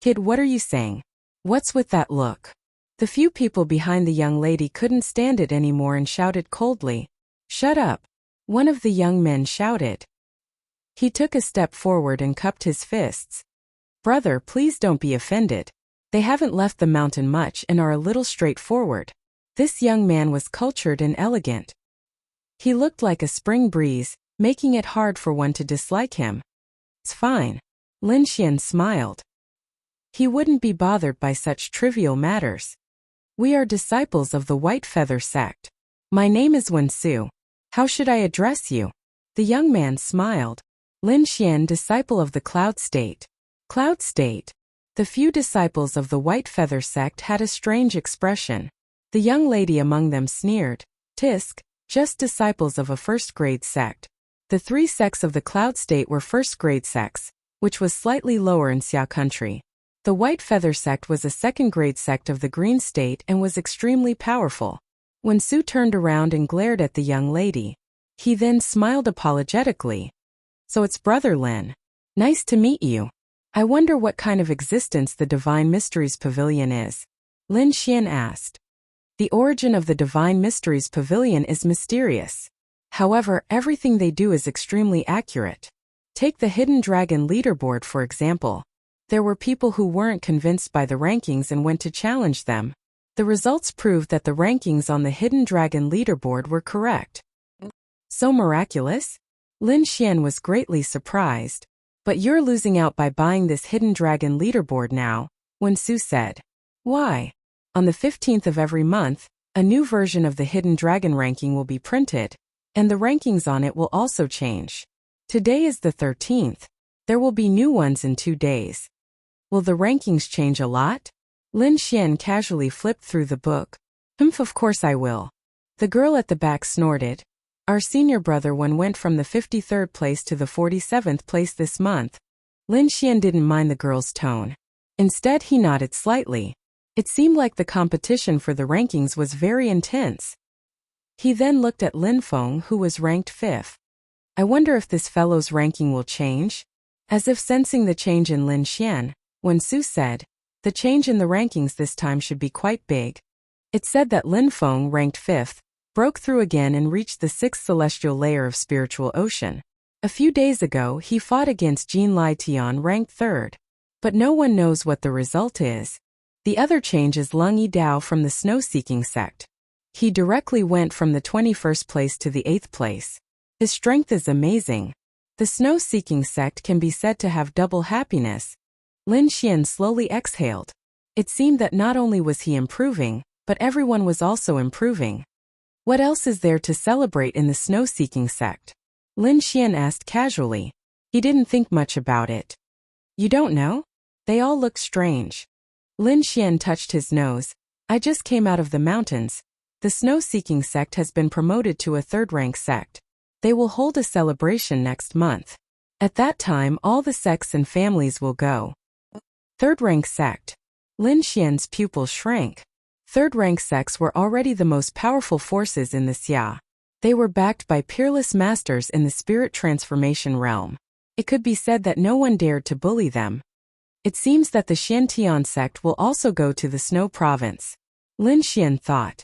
"Kid, what are you saying? What's with that look?" The few people behind the young lady couldn't stand it anymore and shouted coldly. "Shut up!" One of the young men shouted. He took a step forward and cupped his fists. "Brother, please don't be offended. They haven't left the mountain much and are a little straightforward." This young man was cultured and elegant. He looked like a spring breeze, making it hard for one to dislike him. "It's fine." Lin Xian smiled. He wouldn't be bothered by such trivial matters. "We are disciples of the White Feather sect. My name is Wensu. How should I address you?" The young man smiled. Lin Xian, disciple of the Cloud State. Cloud State. The few disciples of the White Feather sect had a strange expression. The young lady among them sneered. "Tisk, just disciples of a first-grade sect." The 3 sects of the Cloud State were first-grade sects, which was slightly lower in Xia country. The White Feather sect was a second-grade sect of the Green State and was extremely powerful. When Su turned around and glared at the young lady, he then smiled apologetically. "So it's Brother Lin. Nice to meet you. I wonder what kind of existence the Divine Mysteries Pavilion is?" Lin Xian asked. The origin of the Divine Mysteries Pavilion is mysterious. However, everything they do is extremely accurate. Take the Hidden Dragon leaderboard for example. There were people who weren't convinced by the rankings and went to challenge them. The results proved that the rankings on the Hidden Dragon leaderboard were correct. So miraculous? Lin Xian was greatly surprised. "But you're losing out by buying this Hidden Dragon leaderboard now," Wensu said. "Why?" "On the 15th of every month, a new version of the Hidden Dragon ranking will be printed, and the rankings on it will also change. Today is the 13th. There will be new ones in 2 days. Will the rankings change a lot?" Lin Xian casually flipped through the book. Of course I will." The girl at the back snorted. "Our senior brother one went from the 53rd place to the 47th place this month." Lin Xian didn't mind the girl's tone. Instead he nodded slightly. It seemed like the competition for the rankings was very intense. He then looked at Lin Feng, who was ranked 5th. "I wonder if this fellow's ranking will change?" As if sensing the change in Lin Xian, Wensu said, "The change in the rankings this time should be quite big." It said that Lin Feng, ranked 5th, broke through again and reached the 6th celestial layer of spiritual ocean. A few days ago he fought against Jin Lai Tian, ranked 3rd. But no one knows what the result is. The other change is Lung Yi Dao from the Snow-Seeking sect. He directly went from the 21st place to the 8th place. His strength is amazing. The Snow-Seeking sect can be said to have double happiness. Lin Xian slowly exhaled. It seemed that not only was he improving, but everyone was also improving. "What else is there to celebrate in the Snow-Seeking sect?" Lin Xian asked casually. He didn't think much about it. "You don't know? They all look strange." Lin Xian touched his nose. "I just came out of the mountains. The Snow-Seeking sect has been promoted to a 3rd-rank sect. They will hold a celebration next month. At that time all the sects and families will go." 3rd-rank sect. Lin Xian's pupil shrank. Third-rank sects were already the most powerful forces in the Xia. They were backed by peerless masters in the spirit transformation realm. It could be said that no one dared to bully them. It seems that the Xiantian sect will also go to the Snow Province. Lin Xian thought.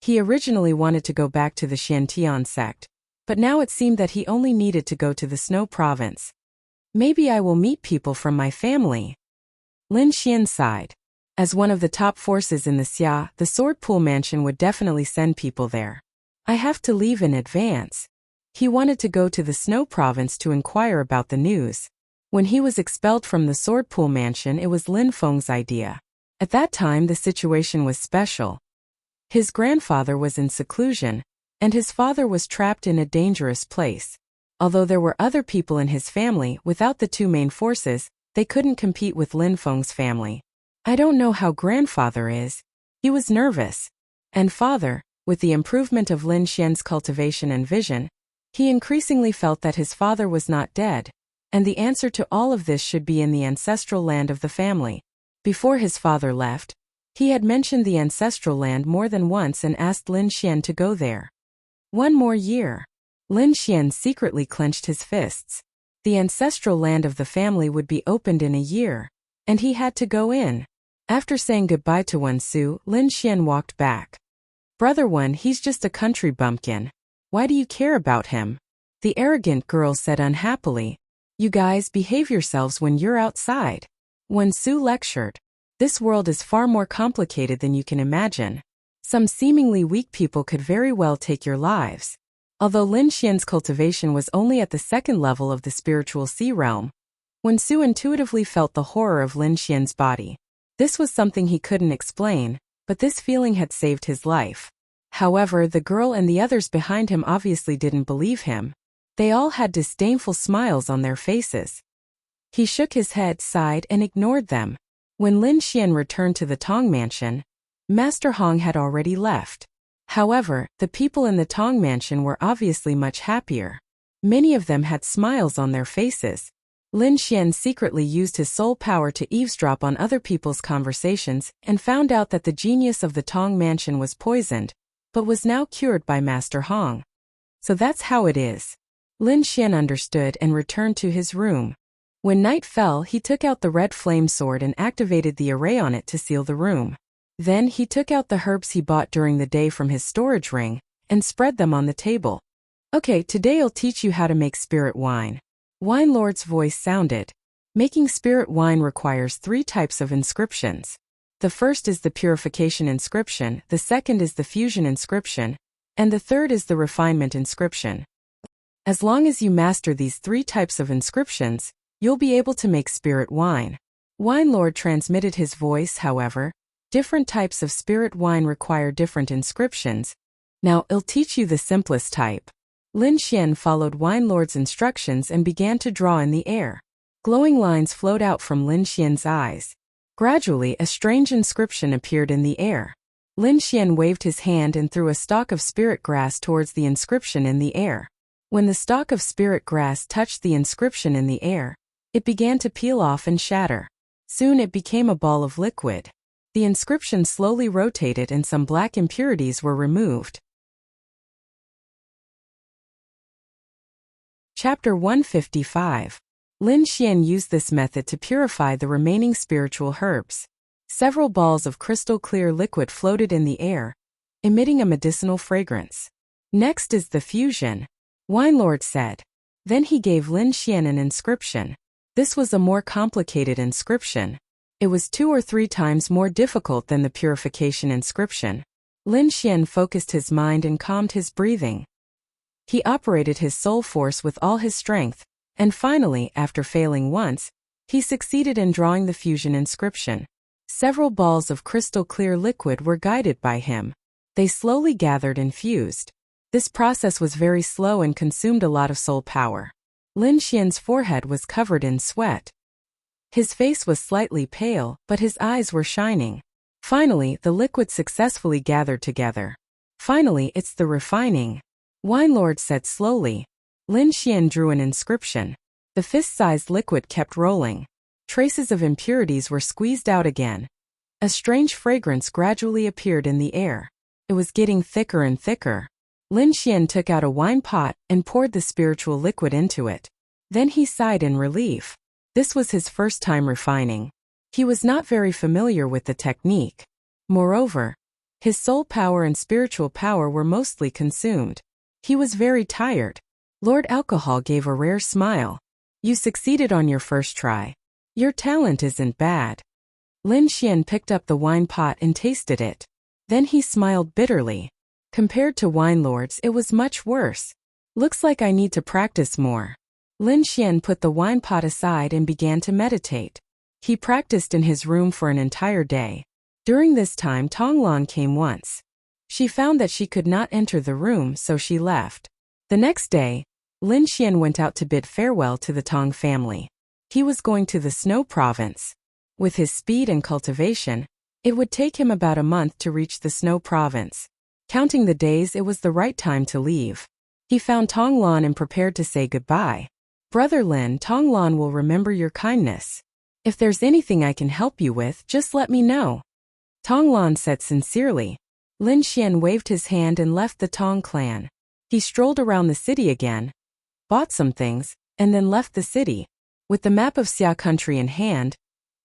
He originally wanted to go back to the Xiantian sect, but now it seemed that he only needed to go to the Snow Province. Maybe I will meet people from my family. Lin Xian sighed. As one of the top forces in the Xia, the Swordpool Mansion would definitely send people there. I have to leave in advance. He wanted to go to the Snow Province to inquire about the news. When he was expelled from the Swordpool Mansion, it was Lin Feng's idea. At that time, the situation was special. His grandfather was in seclusion, and his father was trapped in a dangerous place. Although there were other people in his family, without the two main forces, they couldn't compete with Lin Feng's family. I don't know how grandfather is. He was nervous. And father, with the improvement of Lin Xian's cultivation and vision, he increasingly felt that his father was not dead, and the answer to all of this should be in the ancestral land of the family. Before his father left, he had mentioned the ancestral land more than once and asked Lin Xian to go there. One more year. Lin Xian secretly clenched his fists. The ancestral land of the family would be opened in a year, and he had to go in. After saying goodbye to Wen Su, Lin Xian walked back. Brother Wen, he's just a country bumpkin. Why do you care about him? The arrogant girl said unhappily. You guys behave yourselves when you're outside. Wen Su lectured. This world is far more complicated than you can imagine. Some seemingly weak people could very well take your lives. Although Lin Xian's cultivation was only at the second level of the spiritual sea realm, Wen Su intuitively felt the horror of Lin Xian's body. This was something he couldn't explain, but this feeling had saved his life. However, the girl and the others behind him obviously didn't believe him. They all had disdainful smiles on their faces. He shook his head, sighed, and ignored them. When Lin Xian returned to the Tong Mansion, Master Hong had already left. However, the people in the Tong Mansion were obviously much happier. Many of them had smiles on their faces. Lin Xian secretly used his soul power to eavesdrop on other people's conversations and found out that the genius of the Tong Mansion was poisoned, but was now cured by Master Hong. So that's how it is. Lin Xian understood and returned to his room. When night fell, he took out the red flame sword and activated the array on it to seal the room. Then he took out the herbs he bought during the day from his storage ring and spread them on the table. Okay, today I'll teach you how to make spirit wine. Wine Lord's voice sounded. Making spirit wine requires 3 types of inscriptions. The first is the purification inscription, the second is the fusion inscription, and the third is the refinement inscription. As long as you master these 3 types of inscriptions, you'll be able to make spirit wine. Wine Lord transmitted his voice, however. Different types of spirit wine require different inscriptions. Now, I'll teach you the simplest type. Lin Xian followed Wine Lord's instructions and began to draw in the air. Glowing lines flowed out from Lin Xian's eyes. Gradually, a strange inscription appeared in the air. Lin Xian waved his hand and threw a stalk of spirit grass towards the inscription in the air. When the stalk of spirit grass touched the inscription in the air, it began to peel off and shatter. Soon it became a ball of liquid. The inscription slowly rotated and some black impurities were removed. Chapter 155. Lin Xian used this method to purify the remaining spiritual herbs. Several balls of crystal-clear liquid floated in the air, emitting a medicinal fragrance. Next is the fusion, Wine Lord said. Then he gave Lin Xian an inscription. This was a more complicated inscription. It was 2 or 3 times more difficult than the purification inscription. Lin Xian focused his mind and calmed his breathing. He operated his soul force with all his strength, and finally, after failing once, he succeeded in drawing the fusion inscription. Several balls of crystal-clear liquid were guided by him. They slowly gathered and fused. This process was very slow and consumed a lot of soul power. Lin Xian's forehead was covered in sweat. His face was slightly pale, but his eyes were shining. Finally, the liquid successfully gathered together. Finally, it's the refining, Wine Lord said slowly. Lin Xian drew an inscription. The fist-sized liquid kept rolling. Traces of impurities were squeezed out again. A strange fragrance gradually appeared in the air. It was getting thicker and thicker. Lin Xian took out a wine pot and poured the spiritual liquid into it. Then he sighed in relief. This was his first time refining. He was not very familiar with the technique. Moreover, his soul power and spiritual power were mostly consumed. He was very tired. Lord Alcohol gave a rare smile. You succeeded on your first try. Your talent isn't bad. Lin Xian picked up the wine pot and tasted it. Then he smiled bitterly. Compared to wine lords, it was much worse. Looks like I need to practice more. Lin Xian put the wine pot aside and began to meditate. He practiced in his room for an entire day. During this time, Tonglan came once. She found that she could not enter the room, so she left. The next day, Lin Xian went out to bid farewell to the Tong family. He was going to the Snow Province. With his speed and cultivation, it would take him about a month to reach the Snow Province. Counting the days, it was the right time to leave. He found Tonglan and prepared to say goodbye. Brother Lin, Tonglan will remember your kindness. If there's anything I can help you with, just let me know. Tonglan said sincerely. Lin Xian waved his hand and left the Tong clan. He strolled around the city again, bought some things, and then left the city. With the map of Xia country in hand,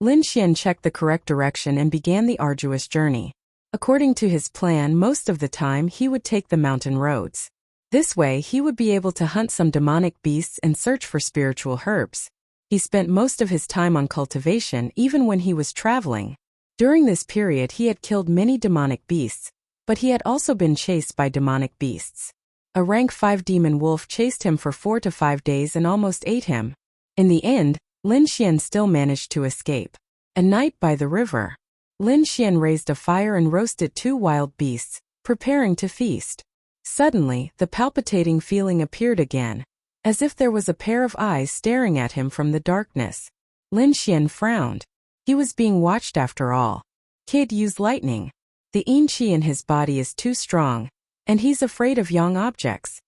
Lin Xian checked the correct direction and began the arduous journey. According to his plan, most of the time he would take the mountain roads. This way he would be able to hunt some demonic beasts and search for spiritual herbs. He spent most of his time on cultivation even when he was traveling. During this period he had killed many demonic beasts, but he had also been chased by demonic beasts. A rank 5 demon wolf chased him for 4 to 5 days and almost ate him. In the end, Lin Xian still managed to escape. At night by the river, Lin Xian raised a fire and roasted 2 wild beasts, preparing to feast. Suddenly, the palpitating feeling appeared again, as if there was a pair of eyes staring at him from the darkness. Lin Xian frowned. He was being watched after all. Kid, use lightning. The yin qi in his body is too strong, and he's afraid of young objects.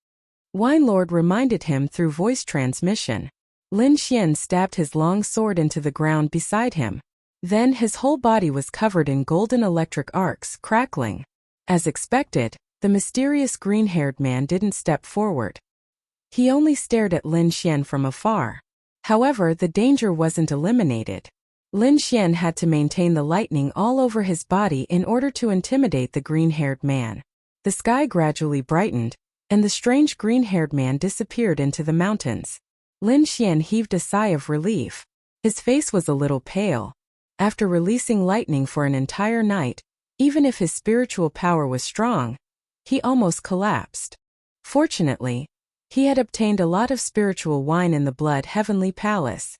Wine Lord reminded him through voice transmission. Lin Xian stabbed his long sword into the ground beside him. Then his whole body was covered in golden electric arcs, crackling. As expected, the mysterious green-haired man didn't step forward. He only stared at Lin Xian from afar. However, the danger wasn't eliminated. Lin Xian had to maintain the lightning all over his body in order to intimidate the green-haired man. The sky gradually brightened, and the strange green-haired man disappeared into the mountains. Lin Xian heaved a sigh of relief. His face was a little pale. After releasing lightning for an entire night, even if his spiritual power was strong, he almost collapsed. Fortunately, he had obtained a lot of spiritual wine in the Blood Heavenly Palace.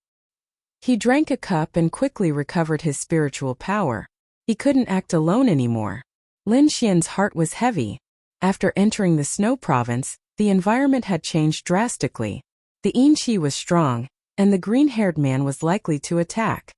He drank a cup and quickly recovered his spiritual power. He couldn't act alone anymore. Lin Xian's heart was heavy. After entering the Snow Province, the environment had changed drastically. The yin qi was strong, and the green-haired man was likely to attack.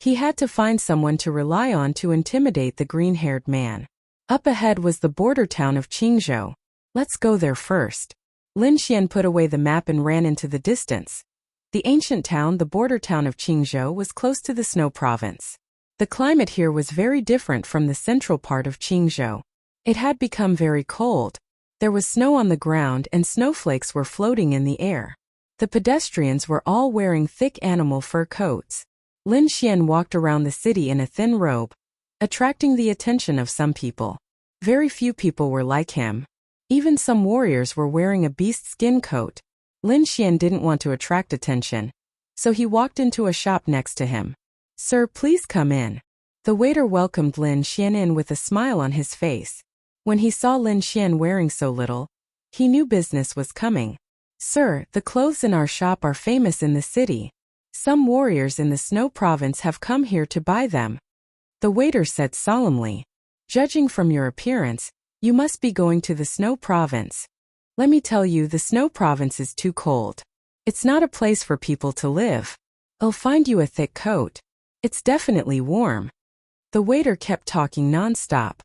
He had to find someone to rely on to intimidate the green-haired man. Up ahead was the border town of Qingzhou. Let's go there first. Lin Xian put away the map and ran into the distance. The ancient town, the border town of Qingzhou, was close to the Snow Province. The climate here was very different from the central part of Qingzhou. It had become very cold. There was snow on the ground and snowflakes were floating in the air. The pedestrians were all wearing thick animal fur coats. Lin Xian walked around the city in a thin robe, attracting the attention of some people. Very few people were like him. Even some warriors were wearing a beast skin coat. Lin Xian didn't want to attract attention, so he walked into a shop next to him. "Sir, please come in." The waiter welcomed Lin Xian in with a smile on his face. When he saw Lin Xian wearing so little, he knew business was coming. "Sir, the clothes in our shop are famous in the city. Some warriors in the Snow Province have come here to buy them," the waiter said solemnly. "Judging from your appearance, you must be going to the Snow Province. Let me tell you, the Snow Province is too cold. It's not a place for people to live. I'll find you a thick coat. It's definitely warm." The waiter kept talking non-stop.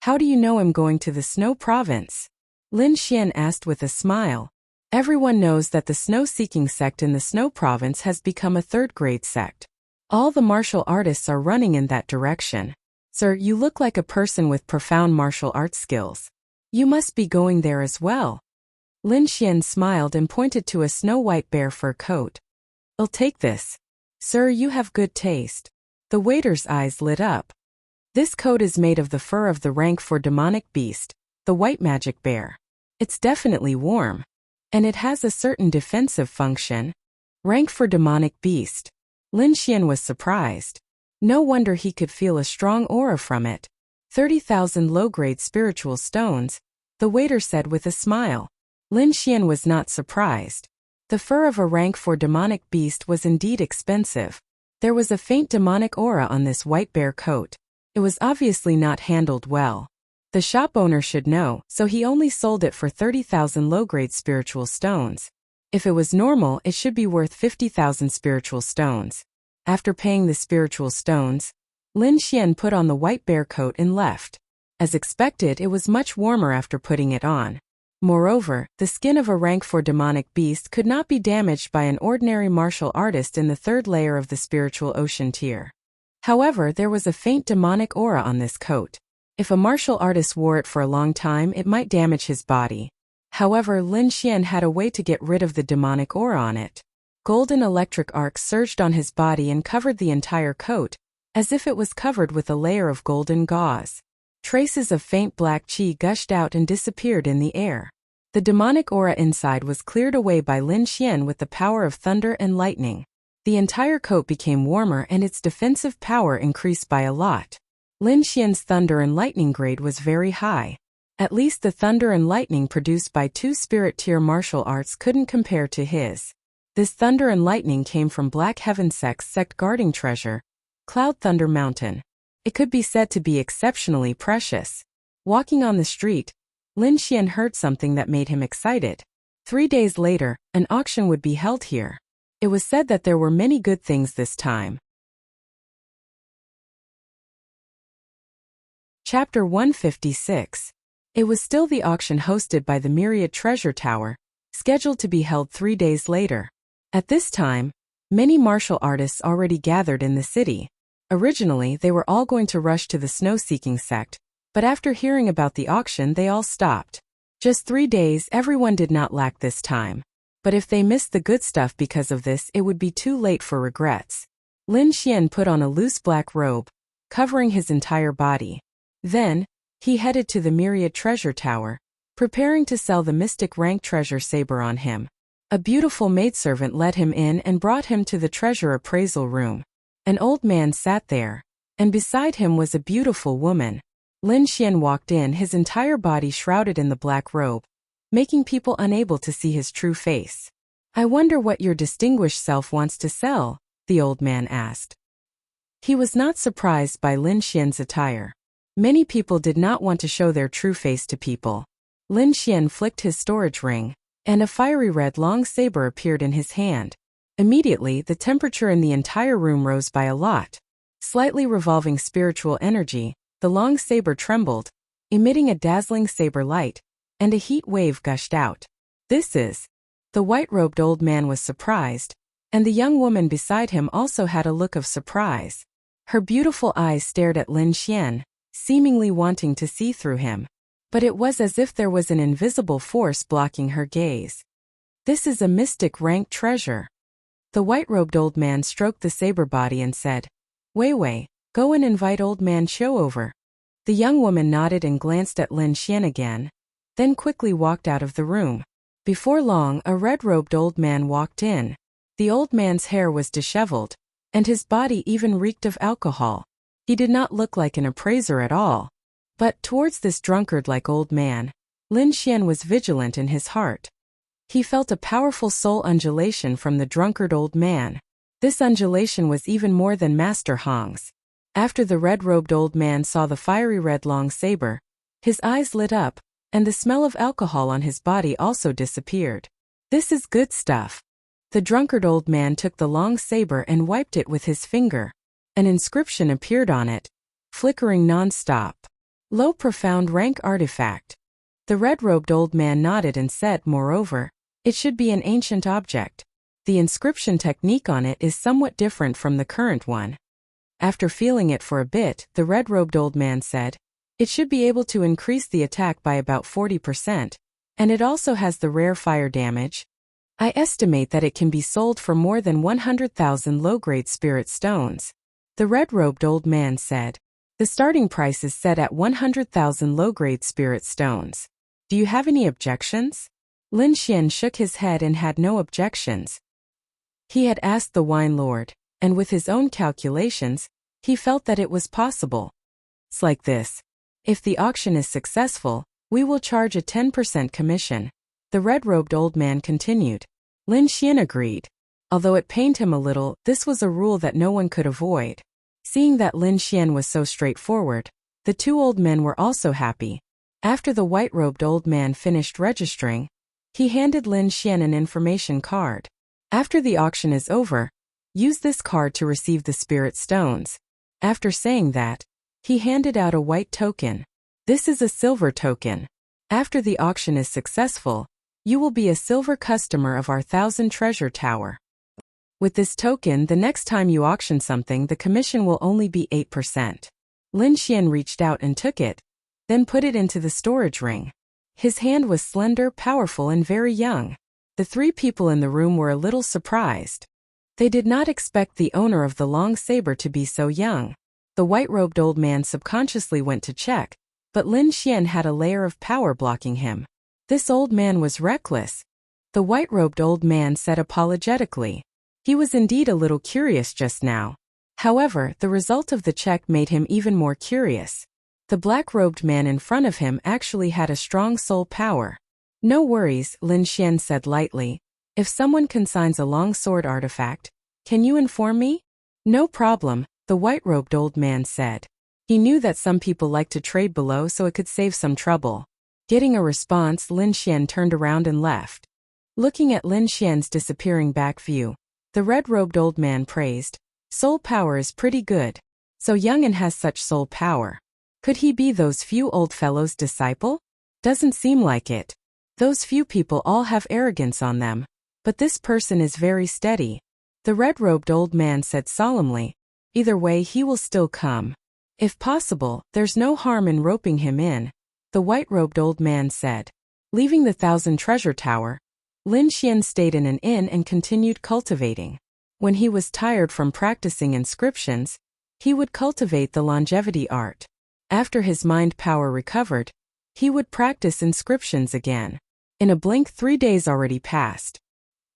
"How do you know I'm going to the Snow Province?" Lin Xian asked with a smile. Everyone knows that the snow-seeking sect in the Snow Province has become a third-grade sect. All the martial artists are running in that direction. Sir, you look like a person with profound martial arts skills. You must be going there as well. Lin Xian smiled and pointed to a snow-white bear fur coat. I'll take this. Sir, you have good taste. The waiter's eyes lit up. This coat is made of the fur of the rank 4 demonic beast, the white magic bear. It's definitely warm. And it has a certain defensive function. Rank 4 demonic beast. Lin Xian was surprised. No wonder he could feel a strong aura from it. 30,000 low-grade spiritual stones, the waiter said with a smile. Lin Xian was not surprised. The fur of a rank 4 demonic beast was indeed expensive. There was a faint demonic aura on this white bear coat. It was obviously not handled well. The shop owner should know, so he only sold it for 30,000 low-grade spiritual stones. If it was normal, it should be worth 50,000 spiritual stones. After paying the spiritual stones, Lin Xian put on the white bear coat and left. As expected, it was much warmer after putting it on. Moreover, the skin of a rank 4 demonic beast could not be damaged by an ordinary martial artist in the 3rd layer of the spiritual ocean tier. However, there was a faint demonic aura on this coat. If a martial artist wore it for a long time, it might damage his body. However, Lin Xian had a way to get rid of the demonic aura on it. Golden electric arcs surged on his body and covered the entire coat, as if it was covered with a layer of golden gauze. Traces of faint black qi gushed out and disappeared in the air. The demonic aura inside was cleared away by Lin Xian with the power of thunder and lightning. The entire coat became warmer and its defensive power increased by a lot. Lin Xian's thunder and lightning grade was very high. At least the thunder and lightning produced by 2 spirit tier martial arts couldn't compare to his. This thunder and lightning came from Black Heaven sect guarding treasure, Cloud Thunder Mountain. It could be said to be exceptionally precious. Walking on the street, Lin Xian heard something that made him excited. 3 days later, an auction would be held here. It was said that there were many good things this time. Chapter 156. It was still the auction hosted by the Myriad Treasure Tower, scheduled to be held 3 days later. At this time, many martial artists already gathered in the city. Originally, they were all going to rush to the snow-seeking sect, but after hearing about the auction, they all stopped. Just 3 days, everyone did not lack this time. But if they missed the good stuff because of this, it would be too late for regrets. Lin Xian put on a loose black robe, covering his entire body. Then, he headed to the Myriad Treasure Tower, preparing to sell the mystic rank treasure saber on him. A beautiful maidservant led him in and brought him to the treasure appraisal room. An old man sat there, and beside him was a beautiful woman. Lin Xian walked in, his entire body shrouded in the black robe, making people unable to see his true face. "I wonder what your distinguished self wants to sell?" the old man asked. He was not surprised by Lin Xian's attire. Many people did not want to show their true face to people. Lin Xian flicked his storage ring, and a fiery red long saber appeared in his hand. Immediately, the temperature in the entire room rose by a lot. Slightly revolving spiritual energy, the long saber trembled, emitting a dazzling saber light, and a heat wave gushed out. "This is..." The white-robed old man was surprised, and the young woman beside him also had a look of surprise. Her beautiful eyes stared at Lin Xian, seemingly wanting to see through him. But it was as if there was an invisible force blocking her gaze. "This is a mystic rank treasure." The white-robed old man stroked the saber body and said, "Wei Wei, go and invite old man Qiu over." The young woman nodded and glanced at Lin Xian again, then quickly walked out of the room. Before long, a red-robed old man walked in. The old man's hair was disheveled, and his body even reeked of alcohol. He did not look like an appraiser at all. But towards this drunkard-like old man, Lin Xian was vigilant in his heart. He felt a powerful soul undulation from the drunkard old man. This undulation was even more than Master Hong's. After the red-robed old man saw the fiery red long saber, his eyes lit up, and the smell of alcohol on his body also disappeared. "This is good stuff." The drunkard old man took the long saber and wiped it with his finger. An inscription appeared on it, flickering non-stop. "Low profound rank artifact." The red-robed old man nodded and said, "Moreover, it should be an ancient object." The inscription technique on it is somewhat different from the current one. After feeling it for a bit, the red-robed old man said, "It should be able to increase the attack by about 40%, and it also has the rare fire damage. I estimate that it can be sold for more than 100,000 low-grade spirit stones." The red-robed old man said, "The starting price is set at 100,000 low-grade spirit stones. Do you have any objections?" Lin Xian shook his head and had no objections. He had asked the wine lord, and with his own calculations, he felt that it was possible. "It's like this. If the auction is successful, we will charge a 10% commission," the red-robed old man continued. Lin Xian agreed. Although it pained him a little, this was a rule that no one could avoid. Seeing that Lin Xian was so straightforward, the two old men were also happy. After the white-robed old man finished registering, he handed Lin Xian an information card. "After the auction is over, use this card to receive the spirit stones." After saying that, he handed out a white token. "This is a silver token. After the auction is successful, you will be a silver customer of our 1,000 treasure tower. With this token, the next time you auction something, the commission will only be 8%. Lin Xian reached out and took it, then put it into the storage ring. His hand was slender, powerful, and very young. The three people in the room were a little surprised. They did not expect the owner of the long saber to be so young. The white-robed old man subconsciously went to check, but Lin Xian had a layer of power blocking him. This old man was reckless. The white-robed old man said apologetically. He was indeed a little curious just now. However, the result of the check made him even more curious. The black-robed man in front of him actually had a strong soul power. "No worries," Lin Xian said lightly. "If someone consigns a long sword artifact, can you inform me?" "No problem," the white-robed old man said. He knew that some people like to trade below, so it could save some trouble. Getting a response, Lin Xian turned around and left. Looking at Lin Xian's disappearing back view, the red-robed old man praised, "Soul power is pretty good. So young and has such soul power. Could he be those few old fellows' disciple? Doesn't seem like it. Those few people all have arrogance on them. But this person is very steady," the red-robed old man said solemnly. "Either way, he will still come. If possible, there's no harm in roping him in," the white-robed old man said. Leaving the 1,000 treasure tower, Lin Xian stayed in an inn and continued cultivating. When he was tired from practicing inscriptions, he would cultivate the longevity art. After his mind power recovered, he would practice inscriptions again. In a blink, 3 days already passed.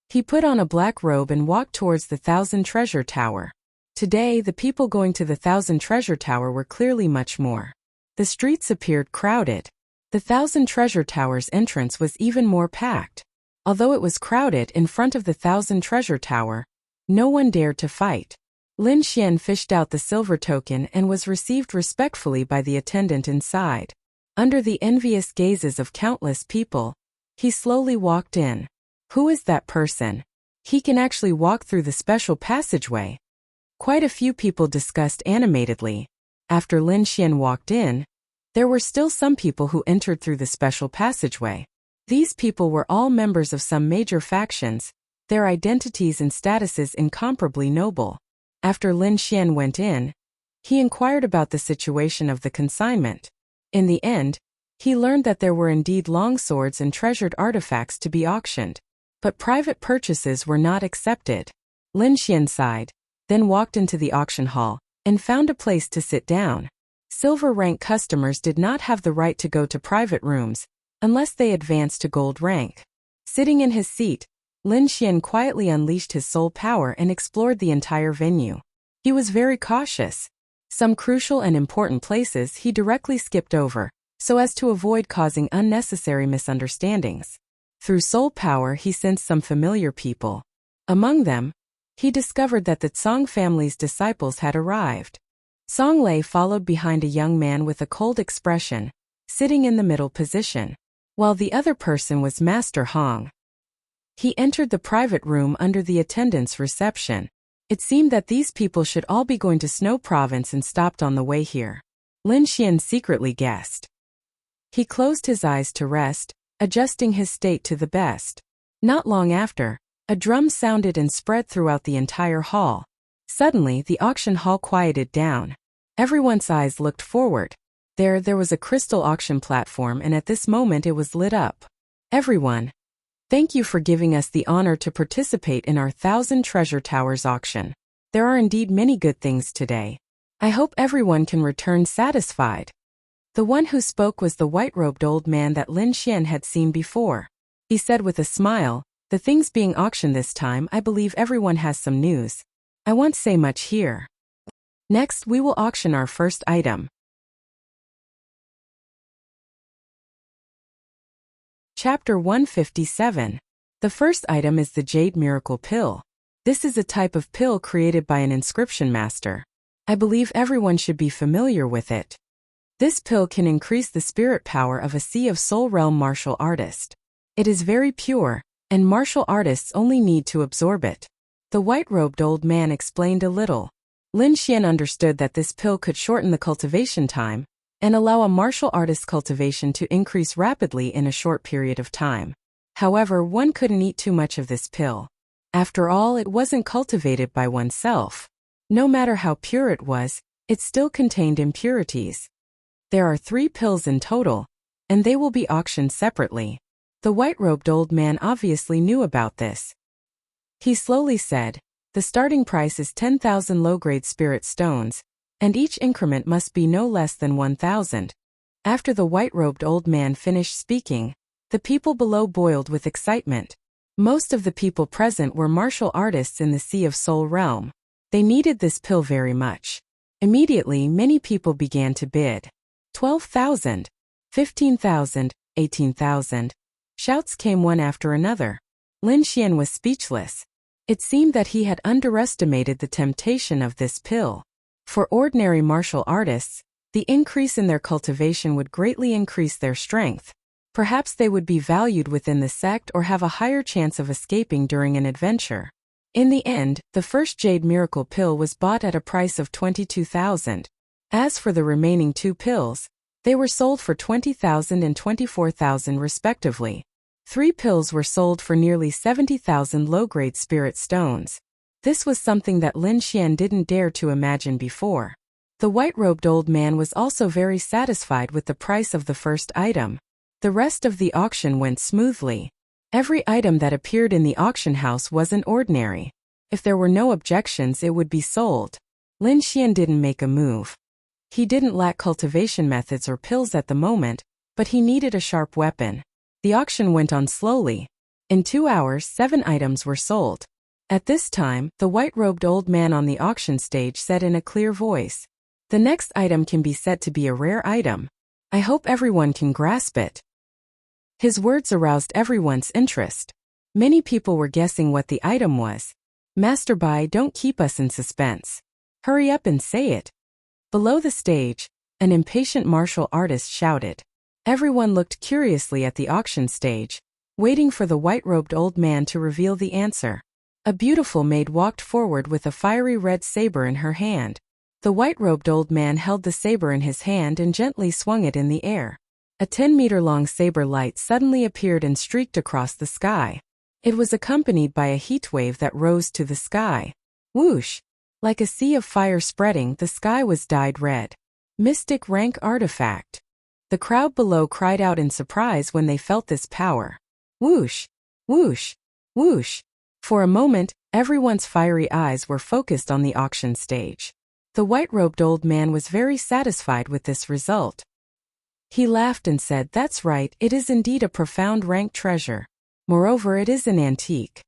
He put on a black robe and walked towards the 1,000 treasure tower. Today, the people going to the 1,000 treasure tower were clearly much more. The streets appeared crowded. The 1,000 treasure tower's entrance was even more packed. Although it was crowded in front of the 1,000 treasure tower, no one dared to fight. Lin Xian fished out the silver token and was received respectfully by the attendant inside. Under the envious gazes of countless people, he slowly walked in. Who is that person? He can actually walk through the special passageway. Quite a few people discussed animatedly. After Lin Xian walked in, there were still some people who entered through the special passageway. These people were all members of some major factions, their identities and statuses incomparably noble. After Lin Xian went in, he inquired about the situation of the consignment. In the end, he learned that there were indeed long swords and treasured artifacts to be auctioned, but private purchases were not accepted. Lin Xian sighed, then walked into the auction hall, and found a place to sit down. Silver rank customers did not have the right to go to private rooms, unless they advanced to gold rank. Sitting in his seat, Lin Xian quietly unleashed his soul power and explored the entire venue. He was very cautious. Some crucial and important places he directly skipped over, so as to avoid causing unnecessary misunderstandings. Through soul power, he sensed some familiar people. Among them, he discovered that the Tsang family's disciples had arrived. Song Lei followed behind a young man with a cold expression, sitting in the middle position, while the other person was Master Hong. He entered the private room under the attendant's reception. It seemed that these people should all be going to Snow Province and stopped on the way here. Lin Xian secretly guessed. He closed his eyes to rest, adjusting his state to the best. Not long after, A drum sounded and spread throughout the entire hall. Suddenly, the auction hall quieted down. Everyone's eyes looked forward. There was a crystal auction platform, and at this moment it was lit up. Everyone, thank you for giving us the honor to participate in our 1,000 Treasure Towers auction. There are indeed many good things today. I hope everyone can return satisfied. The one who spoke was the white-robed old man that Lin Xian had seen before. He said with a smile, "The things being auctioned this time, I believe everyone has some news. I won't say much here. Next, we will auction our first item." Chapter 157. The first item is the Jade Miracle Pill. This is a type of pill created by an inscription master. I believe everyone should be familiar with it. This pill can increase the spirit power of a Sea of Soul Realm martial artist. It is very pure, and martial artists only need to absorb it. The white-robed old man explained a little. Lin Xian understood that this pill could shorten the cultivation time and allow a martial artist's cultivation to increase rapidly in a short period of time. However, one couldn't eat too much of this pill. After all, it wasn't cultivated by oneself. No matter how pure it was, it still contained impurities. There are 3 pills in total, and they will be auctioned separately. The white-robed old man obviously knew about this. He slowly said, "The starting price is 10,000 low-grade spirit stones, and each increment must be no less than 1,000. After the white-robed old man finished speaking, the people below boiled with excitement. Most of the people present were martial artists in the Sea of Soul realm. They needed this pill very much. Immediately, many people began to bid. 12,000, 15,000, 18,000. Shouts came one after another. Lin Xian was speechless. It seemed that he had underestimated the temptation of this pill. For ordinary martial artists, the increase in their cultivation would greatly increase their strength. Perhaps they would be valued within the sect or have a higher chance of escaping during an adventure. In the end, the first Jade Miracle Pill was bought at a price of 22,000. As for the remaining 2 pills, they were sold for 20,000 and 24,000 respectively. 3 pills were sold for nearly 70,000 low-grade spirit stones. This was something that Lin Xian didn't dare to imagine before. The white-robed old man was also very satisfied with the price of the first item. The rest of the auction went smoothly. Every item that appeared in the auction house wasn't ordinary. If there were no objections, it would be sold. Lin Xian didn't make a move. He didn't lack cultivation methods or pills at the moment, but he needed a sharp weapon. The auction went on slowly. In 2 hours, 7 items were sold. At this time, the white-robed old man on the auction stage said in a clear voice, "The next item can be said to be a rare item. I hope everyone can grasp it." His words aroused everyone's interest. Many people were guessing what the item was. "Master Bai, don't keep us in suspense. Hurry up and say it." Below the stage, an impatient martial artist shouted. Everyone looked curiously at the auction stage, waiting for the white-robed old man to reveal the answer. A beautiful maid walked forward with a fiery red saber in her hand. The white-robed old man held the saber in his hand and gently swung it in the air. A 10-meter-long saber light suddenly appeared and streaked across the sky. It was accompanied by a heat wave that rose to the sky. Whoosh! Like a sea of fire spreading, the sky was dyed red. Mystic rank artifact. The crowd below cried out in surprise when they felt this power. Whoosh! Whoosh! Whoosh! For a moment, everyone's fiery eyes were focused on the auction stage. The white-robed old man was very satisfied with this result. He laughed and said, "That's right, it is indeed a profound rank treasure. Moreover, it is an antique.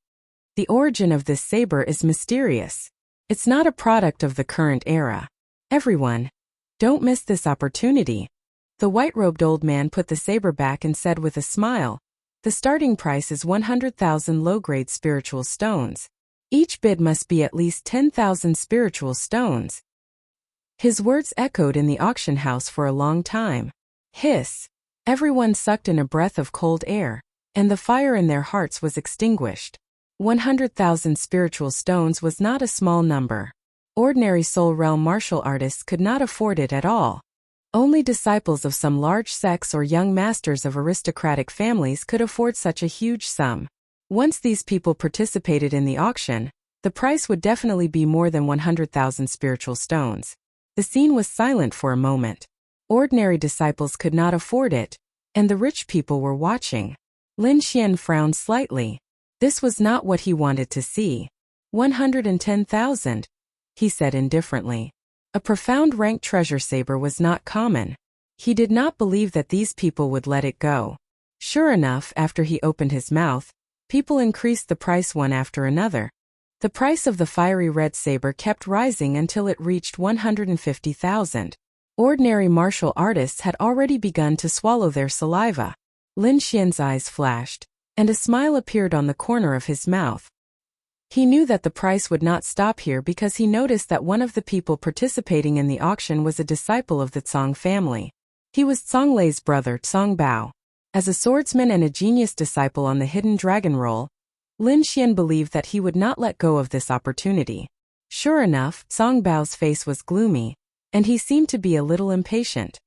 The origin of this saber is mysterious. It's not a product of the current era. Everyone, don't miss this opportunity." The white-robed old man put the saber back and said with a smile, "The starting price is 100,000 low-grade spiritual stones. Each bid must be at least 10,000 spiritual stones." His words echoed in the auction house for a long time. Hiss! Everyone sucked in a breath of cold air, and the fire in their hearts was extinguished. 100,000 spiritual stones was not a small number. Ordinary soul realm martial artists could not afford it at all. Only disciples of some large sects or young masters of aristocratic families could afford such a huge sum. Once these people participated in the auction, the price would definitely be more than 100,000 spiritual stones. The scene was silent for a moment. Ordinary disciples could not afford it, and the rich people were watching. Lin Xian frowned slightly. This was not what he wanted to see. 110,000, he said indifferently. A profound ranked treasure saber was not common. He did not believe that these people would let it go. Sure enough, after he opened his mouth, people increased the price one after another. The price of the fiery red saber kept rising until it reached 150,000. Ordinary martial artists had already begun to swallow their saliva. Lin Xian's eyes flashed, and a smile appeared on the corner of his mouth. He knew that the price would not stop here because he noticed that one of the people participating in the auction was a disciple of the Cong family. He was Cong Lei's brother, Cong Bao. As a swordsman and a genius disciple on the hidden dragon roll, Lin Xian believed that he would not let go of this opportunity. Sure enough, Cong Bao's face was gloomy, and he seemed to be a little impatient.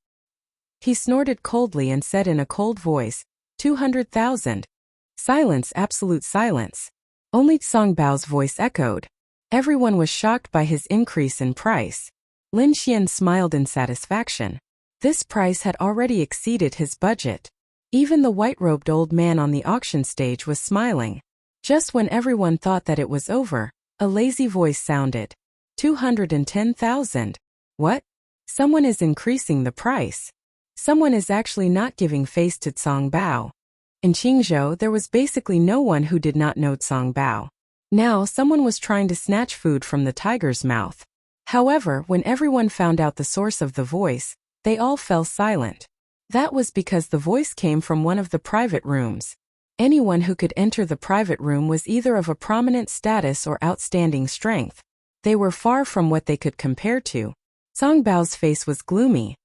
He snorted coldly and said in a cold voice, 200,000. Silence, absolute silence. Only Cong Bao's voice echoed. Everyone was shocked by his increase in price. Lin Xian smiled in satisfaction. This price had already exceeded his budget. Even the white-robed old man on the auction stage was smiling. Just when everyone thought that it was over, a lazy voice sounded. 210,000. What? Someone is increasing the price. Someone is actually not giving face to Cong Bao. In Qingzhou, there was basically no one who did not know Cong Bao. Now someone was trying to snatch food from the tiger's mouth. However, when everyone found out the source of the voice, they all fell silent. That was because the voice came from one of the private rooms. Anyone who could enter the private room was either of a prominent status or outstanding strength. They were far from what they could compare to. Cong Bao's face was gloomy.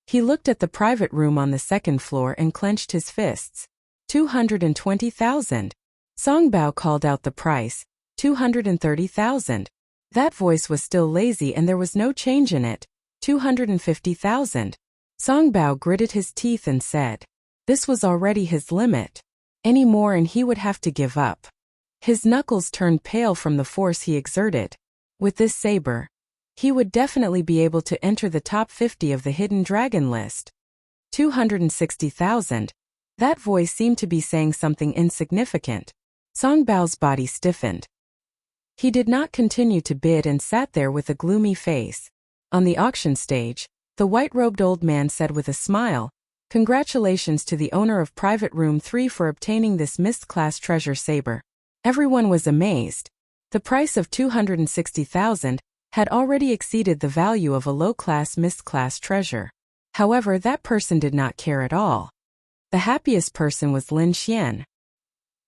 He looked at the private room on the second floor and clenched his fists. 220,000. Cong Bao called out the price. 230,000. That voice was still lazy and there was no change in it. 250,000. Cong Bao gritted his teeth and said. This was already his limit. Any more and he would have to give up. His knuckles turned pale from the force he exerted. With this saber, he would definitely be able to enter the top 50 of the hidden dragon list. 260,000. That voice seemed to be saying something insignificant. Cong Bao's body stiffened. He did not continue to bid and sat there with a gloomy face. On the auction stage, the white-robed old man said with a smile, Congratulations to the owner of Private Room 3 for obtaining this mist-class treasure saber. Everyone was amazed. The price of 260,000 had already exceeded the value of a low-class mist-class treasure. However, that person did not care at all. The happiest person was Lin Xian.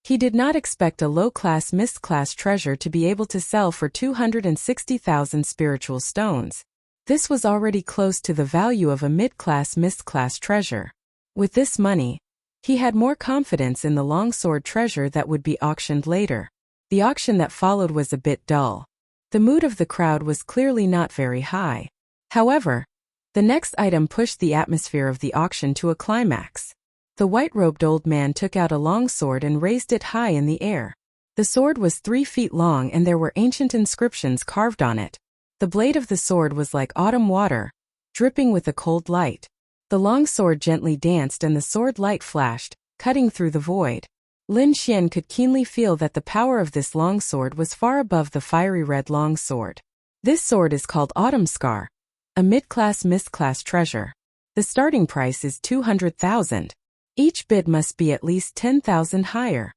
He did not expect a low-class mist-class treasure to be able to sell for 260,000 spiritual stones. This was already close to the value of a mid-class mist-class treasure. With this money, he had more confidence in the longsword treasure that would be auctioned later. The auction that followed was a bit dull. The mood of the crowd was clearly not very high. However, the next item pushed the atmosphere of the auction to a climax. The white-robed old man took out a long sword and raised it high in the air. The sword was 3 feet long and there were ancient inscriptions carved on it. The blade of the sword was like autumn water, dripping with a cold light. The long sword gently danced and the sword light flashed, cutting through the void. Lin Xian could keenly feel that the power of this long sword was far above the fiery red long sword. This sword is called Autumn Scar, a mid-class mist-class treasure. The starting price is 200,000. Each bid must be at least 10,000 higher.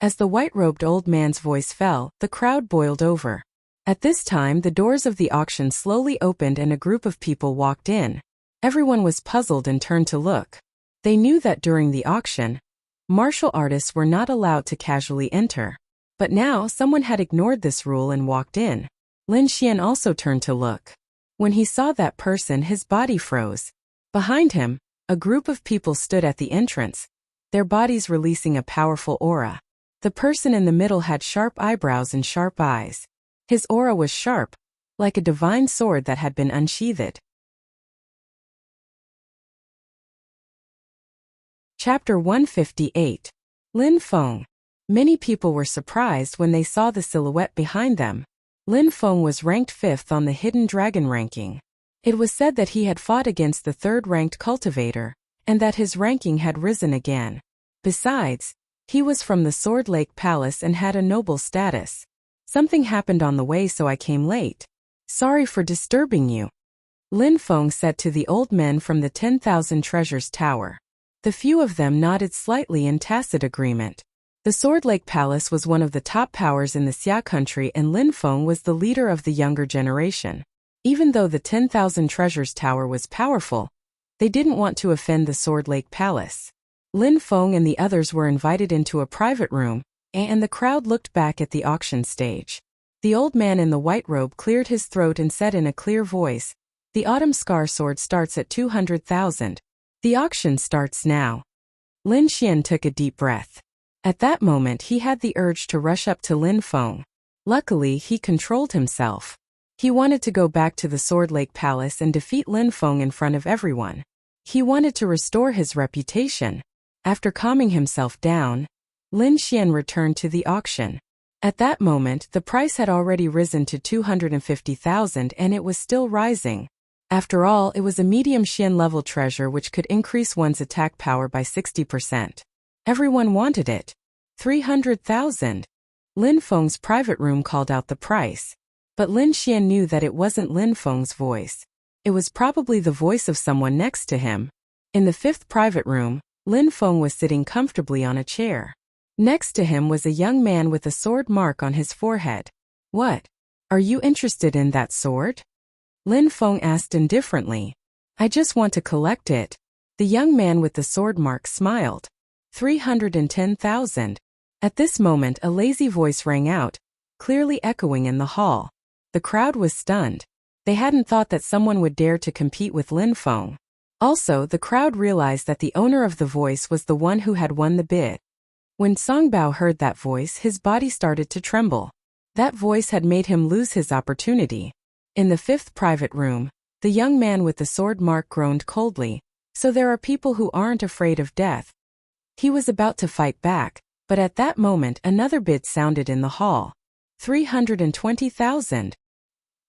As the white-robed old man's voice fell, the crowd boiled over. At this time, the doors of the auction slowly opened and a group of people walked in. Everyone was puzzled and turned to look. They knew that during the auction, martial artists were not allowed to casually enter. But now someone had ignored this rule and walked in. Lin Xian also turned to look. When he saw that person, his body froze. Behind him, a group of people stood at the entrance, their bodies releasing a powerful aura. The person in the middle had sharp eyebrows and sharp eyes. His aura was sharp, like a divine sword that had been unsheathed. Chapter 158. Lin Feng. Many people were surprised when they saw the silhouette behind them. Lin Feng was ranked 5th on the Hidden Dragon ranking. It was said that he had fought against the 3rd-ranked cultivator, and that his ranking had risen again. Besides, he was from the Sword Lake Palace and had a noble status. Something happened on the way, so I came late. Sorry for disturbing you, Lin Feng said to the old men from the 10,000 Treasures Tower. The few of them nodded slightly in tacit agreement. The Sword Lake Palace was one of the top powers in the Xia country, and Lin Feng was the leader of the younger generation. Even though the 10,000 Treasures Tower was powerful, they didn't want to offend the Sword Lake Palace. Lin Feng and the others were invited into a private room, and the crowd looked back at the auction stage. The old man in the white robe cleared his throat and said in a clear voice, "The Autumn Scar Sword starts at 200,000. The auction starts now." Lin Xian took a deep breath. At that moment he had the urge to rush up to Lin Feng. Luckily he controlled himself. He wanted to go back to the Sword Lake Palace and defeat Lin Feng in front of everyone. He wanted to restore his reputation. After calming himself down, Lin Xian returned to the auction. At that moment the price had already risen to 250,000 and it was still rising. After all, it was a medium Xian level treasure which could increase one's attack power by 60%. Everyone wanted it. 300,000. Lin Feng's private room called out the price. But Lin Xian knew that it wasn't Lin Feng's voice. It was probably the voice of someone next to him. In the 5th private room, Lin Feng was sitting comfortably on a chair. Next to him was a young man with a sword mark on his forehead. "What? Are you interested in that sword?" Lin Feng asked indifferently. "I just want to collect it." The young man with the sword mark smiled. 310,000. At this moment a lazy voice rang out, clearly echoing in the hall. The crowd was stunned. They hadn't thought that someone would dare to compete with Lin Feng. Also, the crowd realized that the owner of the voice was the one who had won the bid. When Songbao heard that voice, his body started to tremble. That voice had made him lose his opportunity. In the 5th private room, the young man with the sword mark groaned coldly. "So there are people who aren't afraid of death." He was about to fight back, but at that moment another bid sounded in the hall. 320,000.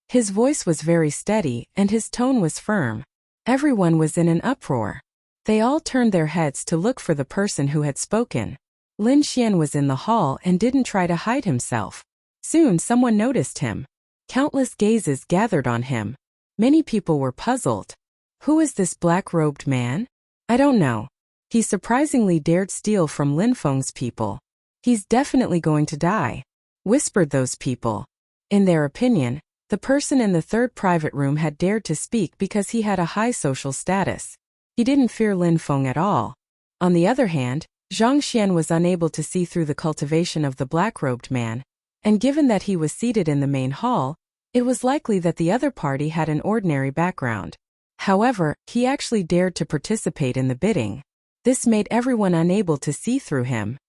His voice was very steady, and his tone was firm. Everyone was in an uproar. They all turned their heads to look for the person who had spoken. Lin Xian was in the hall and didn't try to hide himself. Soon someone noticed him. Countless gazes gathered on him. Many people were puzzled. Who is this black-robed man? I don't know. He surprisingly dared steal from Lin Feng's people. He's definitely going to die, whispered those people. In their opinion, the person in the 3rd private room had dared to speak because he had a high social status. He didn't fear Lin Feng at all. On the other hand, Zhang Xian was unable to see through the cultivation of the black-robed man, and given that he was seated in the main hall, it was likely that the other party had an ordinary background. However, he actually dared to participate in the bidding. This made everyone unable to see through him.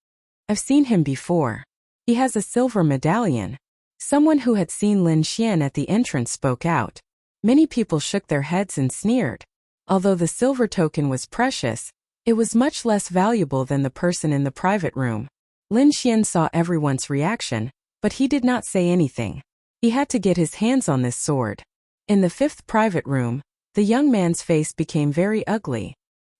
"I've seen him before. He has a silver medallion." Someone who had seen Lin Xian at the entrance spoke out. Many people shook their heads and sneered. Although the silver token was precious, it was much less valuable than the person in the private room. Lin Xian saw everyone's reaction, but he did not say anything. He had to get his hands on this sword. In the 5th private room, the young man's face became very ugly.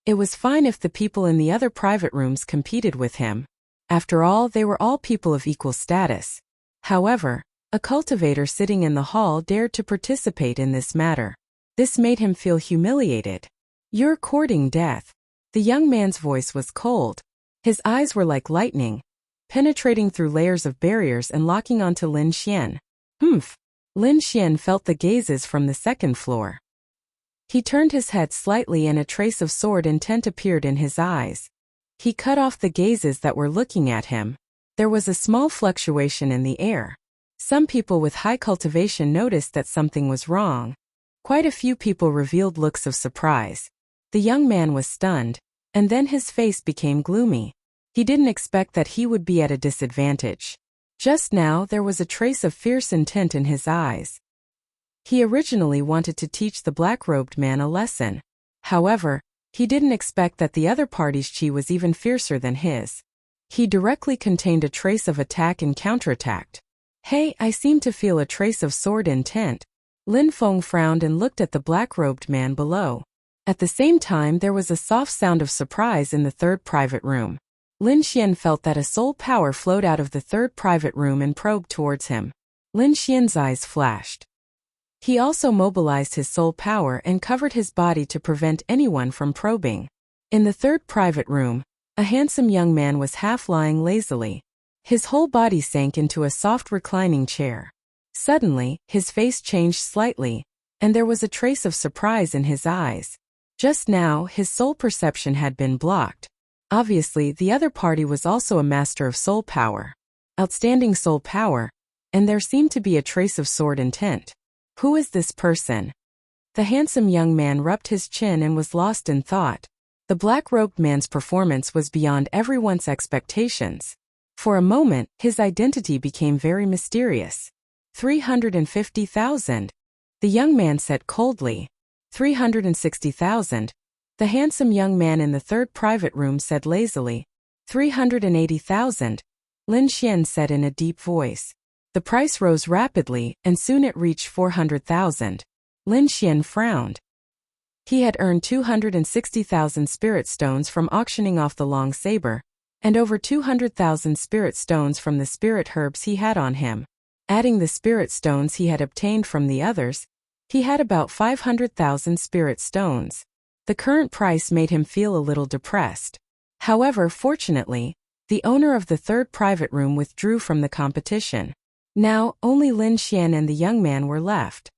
It was fine if the people in the other private rooms competed with him. After all, they were all people of equal status. However, a cultivator sitting in the hall dared to participate in this matter. This made him feel humiliated. "You're courting death." The young man's voice was cold. His eyes were like lightning, penetrating through layers of barriers and locking onto Lin Xian. "Humph." Lin Xian felt the gazes from the 2nd floor. He turned his head slightly and a trace of sword intent appeared in his eyes. He cut off the gazes that were looking at him. There was a small fluctuation in the air. Some people with high cultivation noticed that something was wrong. Quite a few people revealed looks of surprise. The young man was stunned, and then his face became gloomy. He didn't expect that he would be at a disadvantage. Just now there was a trace of fierce intent in his eyes. He originally wanted to teach the black-robed man a lesson. However, he didn't expect that the other party's chi was even fiercer than his. He directly contained a trace of attack and counterattacked. Hey, I seem to feel a trace of sword intent. Lin Feng frowned and looked at the black-robed man below. At the same time, there was a soft sound of surprise in the third private room. Lin Xian felt that a soul power flowed out of the third private room and probed towards him. Lin Xian's eyes flashed. He also mobilized his soul power and covered his body to prevent anyone from probing. In the third private room, a handsome young man was half lying lazily. His whole body sank into a soft reclining chair. Suddenly, his face changed slightly, and there was a trace of surprise in his eyes. Just now, his soul perception had been blocked. Obviously, the other party was also a master of soul power. Outstanding soul power, and there seemed to be a trace of sword intent. Who is this person? The handsome young man rubbed his chin and was lost in thought. The black-robed man's performance was beyond everyone's expectations. For a moment, his identity became very mysterious. 350,000. The young man said coldly. 360,000. The handsome young man in the third private room said lazily. 380,000. Lin Xian said in a deep voice. The price rose rapidly, and soon it reached 400,000. Lin Xian frowned. He had earned 260,000 spirit stones from auctioning off the long saber, and over 200,000 spirit stones from the spirit herbs he had on him. Adding the spirit stones he had obtained from the others, he had about 500,000 spirit stones. The current price made him feel a little depressed. However, fortunately, the owner of the third private room withdrew from the competition. Now, only Lin Xian and the young man were left.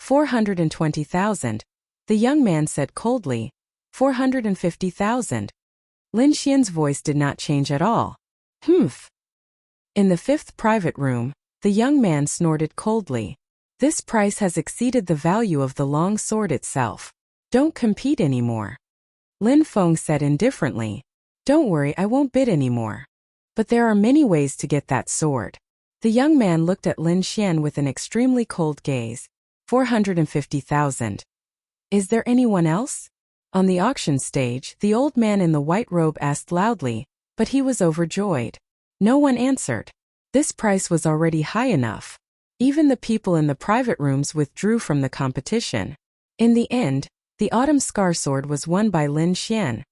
420,000. The young man said coldly. 450,000. Lin Xian's voice did not change at all. Humph. In the fifth private room, the young man snorted coldly. This price has exceeded the value of the long sword itself. Don't compete anymore. Lin Feng said indifferently. Don't worry, I won't bid anymore. But there are many ways to get that sword. The young man looked at Lin Xian with an extremely cold gaze. 450,000. Is there anyone else? On the auction stage, the old man in the white robe asked loudly, but he was overjoyed. No one answered. This price was already high enough. Even the people in the private rooms withdrew from the competition. In the end, the autumn scar sword was won by Lin Xian.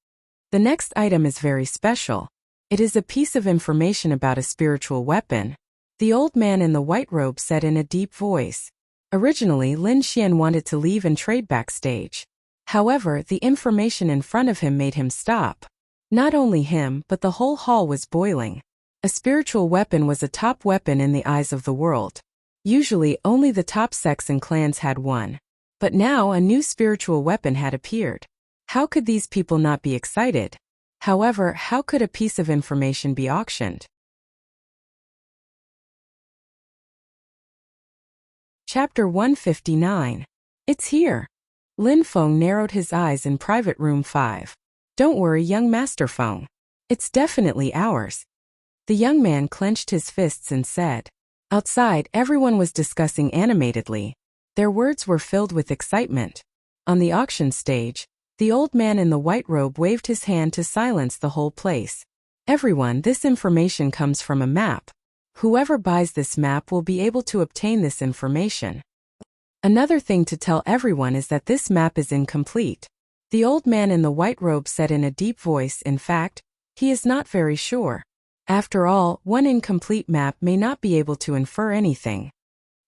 The next item is very special. It is a piece of information about a spiritual weapon. The old man in the white robe said in a deep voice. Originally, Lin Xian wanted to leave and trade backstage. However, the information in front of him made him stop. Not only him, but the whole hall was boiling. A spiritual weapon was a top weapon in the eyes of the world. Usually, only the top sects and clans had one. But now a new spiritual weapon had appeared. How could these people not be excited? However, how could a piece of information be auctioned? Chapter 159. It's here. Lin Feng narrowed his eyes in private room 5. Don't worry, young Master Feng. It's definitely ours. The young man clenched his fists and said. Outside, everyone was discussing animatedly. Their words were filled with excitement. On the auction stage, the old man in the white robe waved his hand to silence the whole place. Everyone, this information comes from a map. Whoever buys this map will be able to obtain this information. Another thing to tell everyone is that this map is incomplete. The old man in the white robe said in a deep voice. In fact, he is not very sure. After all, one incomplete map may not be able to infer anything.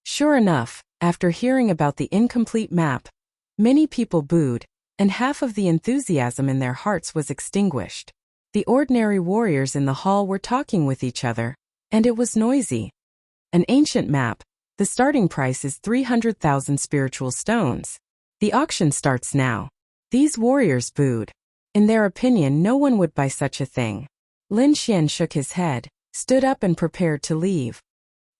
Sure enough, after hearing about the incomplete map, many people booed, and half of the enthusiasm in their hearts was extinguished. The ordinary warriors in the hall were talking with each other, and it was noisy. An ancient map. The starting price is 300,000 spiritual stones. The auction starts now. These warriors booed. In their opinion, no one would buy such a thing. Lin Xian shook his head, stood up and prepared to leave.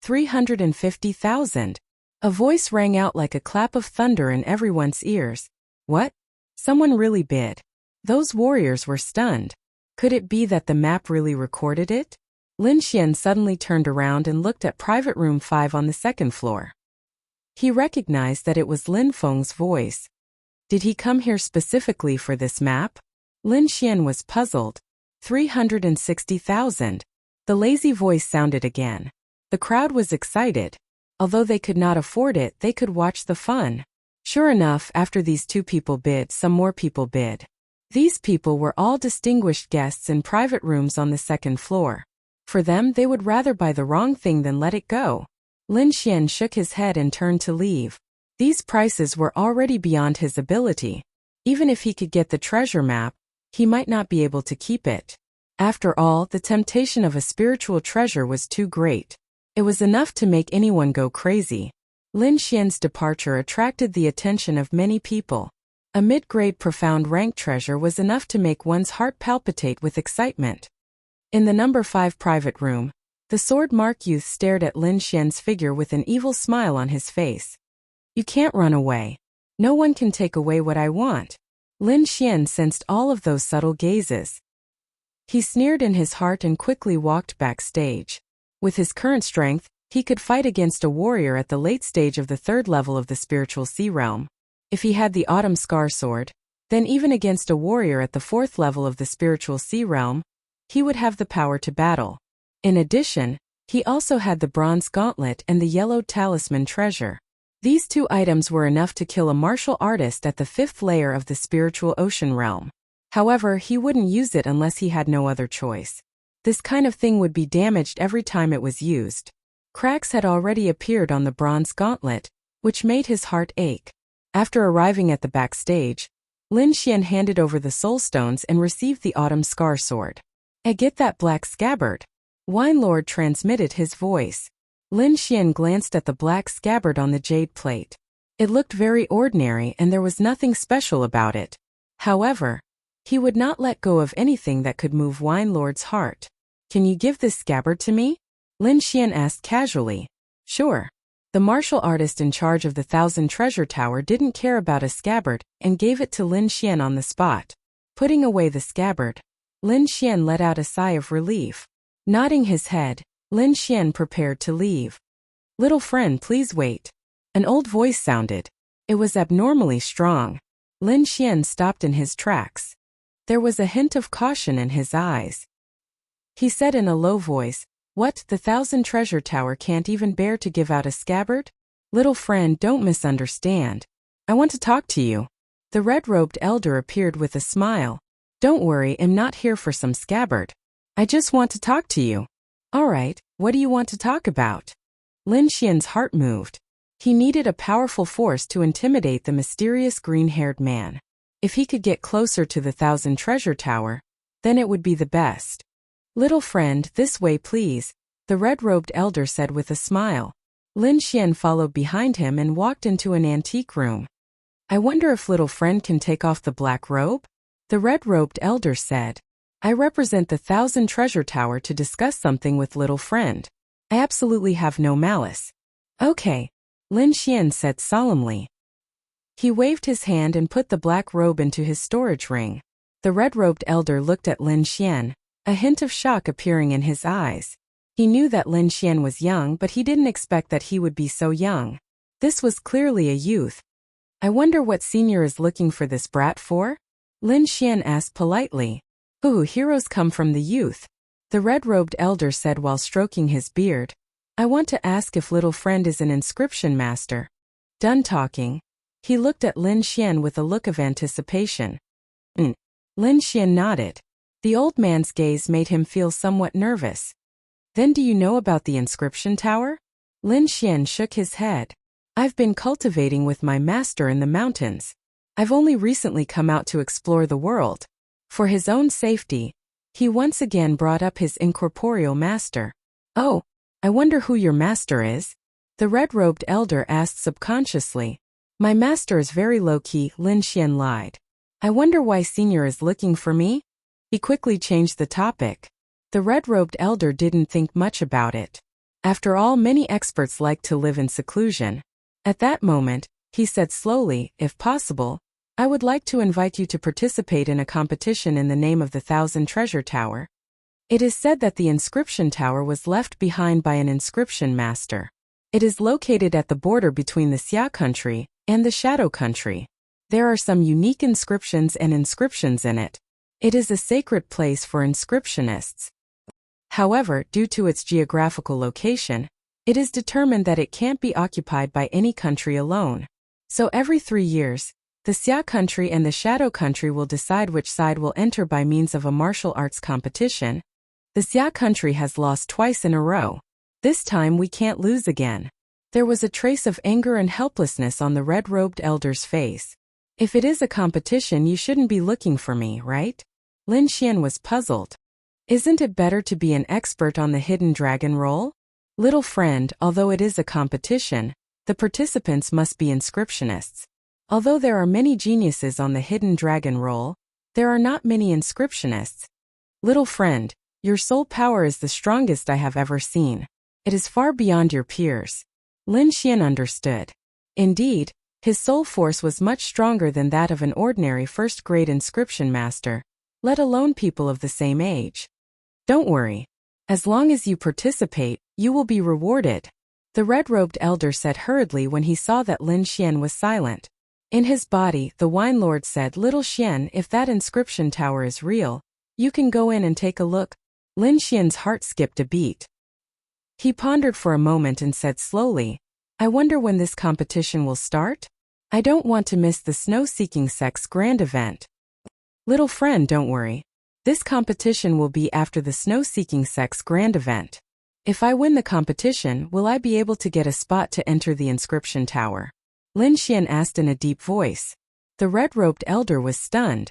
350,000. A voice rang out like a clap of thunder in everyone's ears. What? Someone really bid. Those warriors were stunned. Could it be that the map really recorded it? Lin Xian suddenly turned around and looked at private room 5 on the second floor. He recognized that it was Lin Feng's voice. Did he come here specifically for this map? Lin Xian was puzzled. 360,000. The lazy voice sounded again. The crowd was excited. Although they could not afford it, they could watch the fun. Sure enough, after these two people bid, some more people bid. These people were all distinguished guests in private rooms on the second floor. For them, they would rather buy the wrong thing than let it go. Lin Xian shook his head and turned to leave. These prices were already beyond his ability. Even if he could get the treasure map, he might not be able to keep it. After all, the temptation of a spiritual treasure was too great. It was enough to make anyone go crazy. Lin Xian's departure attracted the attention of many people. A mid-grade profound rank treasure was enough to make one's heart palpitate with excitement. In the number 5 private room, the sword mark youth stared at Lin Xian's figure with an evil smile on his face. You can't run away. No one can take away what I want. Lin Xian sensed all of those subtle gazes. He sneered in his heart and quickly walked backstage. With his current strength, he could fight against a warrior at the late stage of the 3rd level of the spiritual sea realm. If he had the Autumn Scar Sword, then even against a warrior at the 4th level of the spiritual sea realm, he would have the power to battle. In addition, he also had the Bronze Gauntlet and the Yellow Talisman treasure. These 2 items were enough to kill a martial artist at the 5th layer of the spiritual ocean realm. However, he wouldn't use it unless he had no other choice. This kind of thing would be damaged every time it was used. Cracks had already appeared on the Bronze Gauntlet, which made his heart ache. After arriving at the backstage, Lin Xian handed over the soul stones and received the Autumn Scar Sword. Get that black scabbard. Wine Lord transmitted his voice. Lin Xian glanced at the black scabbard on the jade plate. It looked very ordinary and there was nothing special about it. However, he would not let go of anything that could move Wine Lord's heart. Can you give this scabbard to me? Lin Xian asked casually. Sure. The martial artist in charge of the 1,000 Treasure Tower didn't care about a scabbard and gave it to Lin Xian on the spot. Putting away the scabbard, Lin Xian let out a sigh of relief. Nodding his head, Lin Xian prepared to leave. Little friend, please wait. An old voice sounded. It was abnormally strong. Lin Xian stopped in his tracks. There was a hint of caution in his eyes. He said in a low voice, What, the 1,000 Treasure Tower can't even bear to give out a scabbard? Little friend, don't misunderstand. I want to talk to you. The red-robed elder appeared with a smile. Don't worry, I'm not here for some scabbard. I just want to talk to you. All right, what do you want to talk about? Lin Xian's heart moved. He needed a powerful force to intimidate the mysterious green-haired man. If he could get closer to the 1,000 Treasure Tower, then it would be the best. Little friend, this way please, the red-robed elder said with a smile. Lin Xian followed behind him and walked into an antique room. I wonder if little friend can take off the black robe? The red-robed elder said. I represent the 1,000 Treasure Tower to discuss something with little friend. I absolutely have no malice. Okay, Lin Xian said solemnly. He waved his hand and put the black robe into his storage ring. The red-robed elder looked at Lin Xian, a hint of shock appearing in his eyes. He knew that Lin Xian was young, but he didn't expect that he would be so young. This was clearly a youth. I wonder what senior is looking for this brat for? Lin Xian asked politely. Ooh, heroes come from the youth. The red-robed elder said while stroking his beard. I want to ask if little friend is an inscription master. Done talking, he looked at Lin Xian with a look of anticipation. Lin Xian nodded. The old man's gaze made him feel somewhat nervous. Then do you know about the inscription tower? Lin Xian shook his head. I've been cultivating with my master in the mountains. I've only recently come out to explore the world. For his own safety, he once again brought up his incorporeal master. Oh, I wonder who your master is? The red-robed elder asked subconsciously. My master is very low-key, Lin Xian lied. I wonder why senior is looking for me? He quickly changed the topic. The red-robed elder didn't think much about it. After all, many experts like to live in seclusion. At that moment, he said slowly, if possible, I would like to invite you to participate in a competition in the name of the 1,000 Treasure Tower. It is said that the inscription tower was left behind by an inscription master. It is located at the border between the Xia country and the Shadow country. There are some unique inscriptions in it. It is a sacred place for inscriptionists. However, due to its geographical location, it is determined that it can't be occupied by any country alone. So every 3 years, the Xia country and the Shadow country will decide which side will enter by means of a martial arts competition. The Xia country has lost twice in a row. This time we can't lose again. There was a trace of anger and helplessness on the red-robed elder's face. If it is a competition, you shouldn't be looking for me, right? Lin Xian was puzzled. Isn't it better to be an expert on the hidden dragon role? Little friend, although it is a competition, the participants must be inscriptionists. Although there are many geniuses on the hidden dragon role, there are not many inscriptionists. Little friend, your soul power is the strongest I have ever seen. It is far beyond your peers. Lin Xian understood. Indeed, his soul force was much stronger than that of an ordinary first-grade inscription master, let alone people of the same age. Don't worry. As long as you participate, you will be rewarded, the red-robed elder said hurriedly when he saw that Lin Xian was silent. In his body, the wine lord said, Little Xian, if that inscription tower is real, you can go in and take a look. Lin Xian's heart skipped a beat. He pondered for a moment and said slowly, I wonder when this competition will start? I don't want to miss the snow-seeking sect's grand event. Little friend, don't worry. This competition will be after the snow-seeking sect's grand event. If I win the competition, will I be able to get a spot to enter the inscription tower? Lin Xian asked in a deep voice. The red-robed elder was stunned.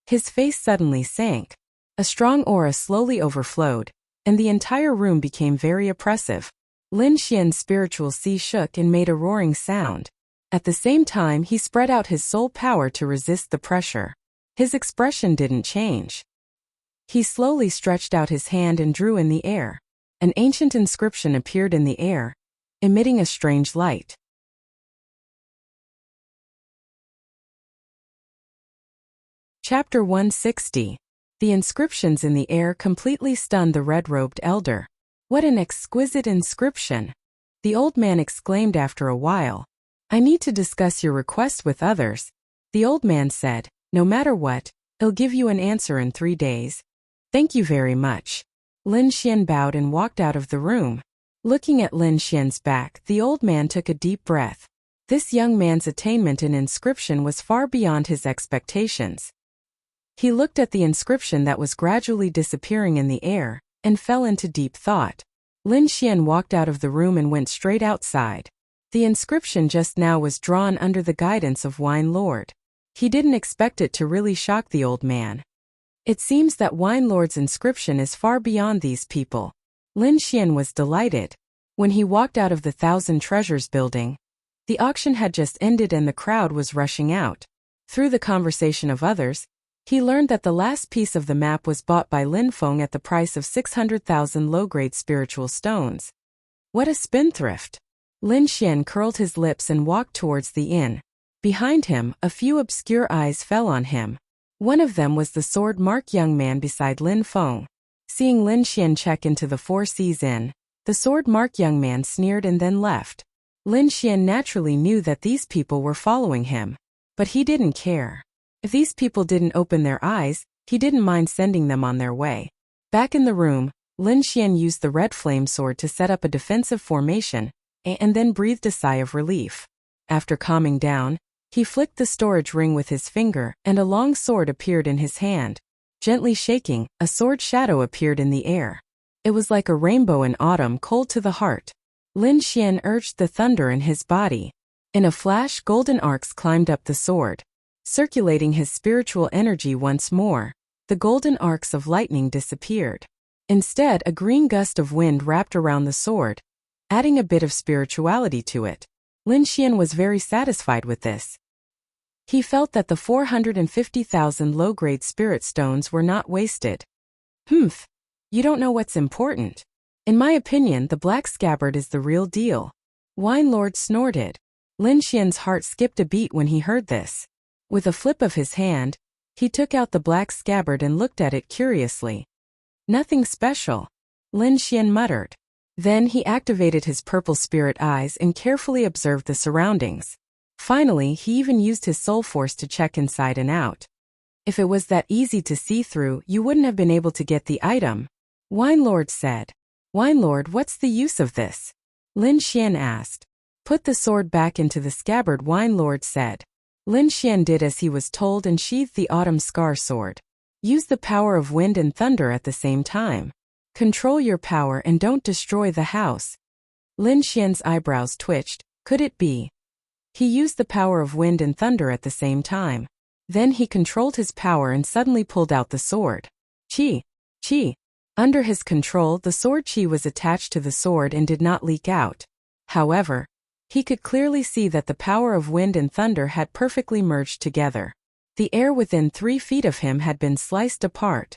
His face suddenly sank. A strong aura slowly overflowed, and the entire room became very oppressive. Lin Xian's spiritual sea shook and made a roaring sound. At the same time, he spread out his soul power to resist the pressure. His expression didn't change. He slowly stretched out his hand and drew in the air. An ancient inscription appeared in the air, emitting a strange light. Chapter 160. The inscriptions in the air completely stunned the red-robed elder. What an exquisite inscription! The old man exclaimed after a while. I need to discuss your request with others. The old man said, no matter what, I'll give you an answer in 3 days. Thank you very much. Lin Xian bowed and walked out of the room. Looking at Lin Xian's back, the old man took a deep breath. This young man's attainment in inscription was far beyond his expectations. He looked at the inscription that was gradually disappearing in the air, and fell into deep thought. Lin Xian walked out of the room and went straight outside. The inscription just now was drawn under the guidance of Wine Lord. He didn't expect it to really shock the old man. It seems that Wine Lord's inscription is far beyond these people. Lin Xian was delighted. When he walked out of the Thousand Treasures building, the auction had just ended and the crowd was rushing out. Through the conversation of others, he learned that the last piece of the map was bought by Lin Feng at the price of 600,000 low-grade spiritual stones. What a spendthrift! Lin Xian curled his lips and walked towards the inn. Behind him, a few obscure eyes fell on him. One of them was the sword-marked young man beside Lin Feng. Seeing Lin Xian check into the Four Seas Inn, the sword-marked young man sneered and then left. Lin Xian naturally knew that these people were following him. But he didn't care. If these people didn't open their eyes, he didn't mind sending them on their way. Back in the room, Lin Xian used the red flame sword to set up a defensive formation, and then breathed a sigh of relief. After calming down, he flicked the storage ring with his finger, and a long sword appeared in his hand. Gently shaking, a sword shadow appeared in the air. It was like a rainbow in autumn, cold to the heart. Lin Xian urged the thunder in his body. In a flash, golden arcs climbed up the sword. Circulating his spiritual energy once more, the golden arcs of lightning disappeared. Instead, a green gust of wind wrapped around the sword, adding a bit of spirituality to it. Lin Xian was very satisfied with this. He felt that the 450,000 low-grade spirit stones were not wasted. Humph! You don't know what's important. In my opinion, the black scabbard is the real deal. Wine Lord snorted. Lin Xian's heart skipped a beat when he heard this. With a flip of his hand, he took out the black scabbard and looked at it curiously. Nothing special, Lin Xian muttered. Then he activated his purple spirit eyes and carefully observed the surroundings. Finally, he even used his soul force to check inside and out. If it was that easy to see through, you wouldn't have been able to get the item. Wine Lord said. Wine Lord, what's the use of this? Lin Xian asked. Put the sword back into the scabbard, Wine Lord said. Lin Xian did as he was told and sheathed the autumn scar sword. Use the power of wind and thunder at the same time. Control your power and don't destroy the house. Lin Xian's eyebrows twitched. Could it be? He used the power of wind and thunder at the same time. Then he controlled his power and suddenly pulled out the sword. Qi. Qi. Under his control, the sword qi was attached to the sword and did not leak out. However, he could clearly see that the power of wind and thunder had perfectly merged together. The air within 3 feet of him had been sliced apart.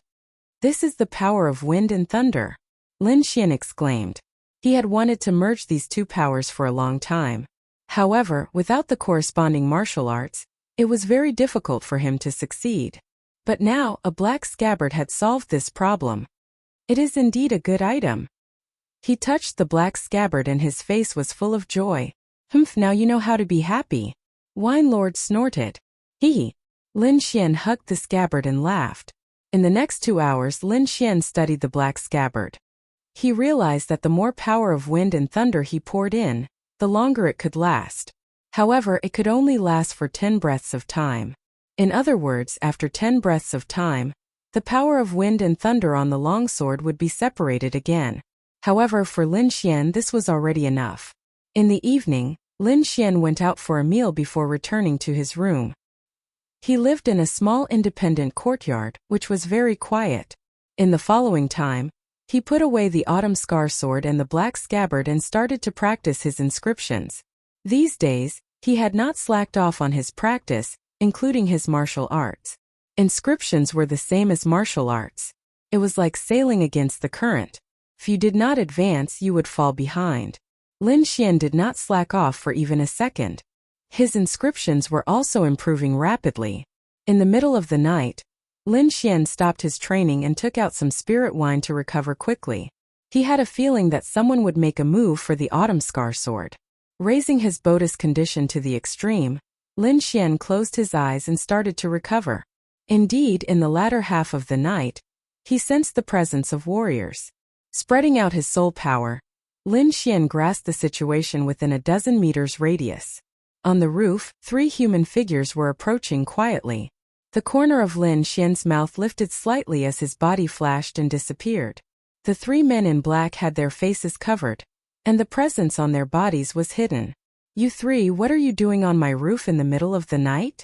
This is the power of wind and thunder, Lin Xian exclaimed. He had wanted to merge these two powers for a long time. However, without the corresponding martial arts, it was very difficult for him to succeed. But now, a black scabbard had solved this problem. It is indeed a good item. He touched the black scabbard and his face was full of joy. Humph, now you know how to be happy. Wine Lord snorted. Hee. Lin Xian hugged the scabbard and laughed. In the next 2 hours, Lin Xian studied the black scabbard. He realized that the more power of wind and thunder he poured in, the longer it could last. However, it could only last for 10 breaths of time. In other words, after 10 breaths of time, the power of wind and thunder on the longsword would be separated again. However, for Lin Xian this was already enough. In the evening, Lin Xian went out for a meal before returning to his room. He lived in a small independent courtyard, which was very quiet. In the following time, he put away the autumn scar sword and the black scabbard and started to practice his inscriptions. These days, he had not slacked off on his practice, including his martial arts. Inscriptions were the same as martial arts. It was like sailing against the current. If you did not advance, you would fall behind. Lin Xian did not slack off for even a second. His inscriptions were also improving rapidly. In the middle of the night, Lin Xian stopped his training and took out some spirit wine to recover quickly. He had a feeling that someone would make a move for the autumn scar sword. Raising his Bodhis condition to the extreme, Lin Xian closed his eyes and started to recover. Indeed, in the latter half of the night, he sensed the presence of warriors. Spreading out his soul power, Lin Xian grasped the situation within a dozen meters radius. On the roof, 3 human figures were approaching quietly. The corner of Lin Xian's mouth lifted slightly as his body flashed and disappeared. The 3 men in black had their faces covered, and the presence on their bodies was hidden. You 3, what are you doing on my roof in the middle of the night?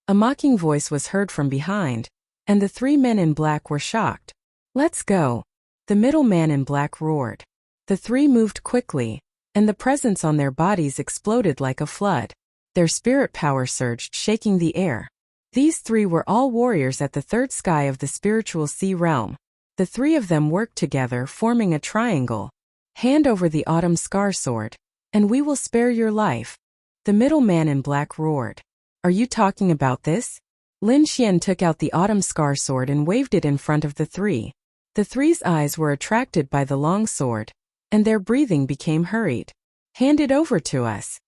A mocking voice was heard from behind, and the 3 men in black were shocked. Let's go, the middle man in black roared. The 3 moved quickly, and the presence on their bodies exploded like a flood. Their spirit power surged, shaking the air. These 3 were all warriors at the 3rd sky of the spiritual sea realm. The 3 of them worked together, forming a triangle. Hand over the autumn scar sword, and we will spare your life. The middle man in black roared. Are you talking about this? Lin Xian took out the autumn scar sword and waved it in front of the 3. The 3's eyes were attracted by the long sword, and their breathing became hurried. Hand it over to us.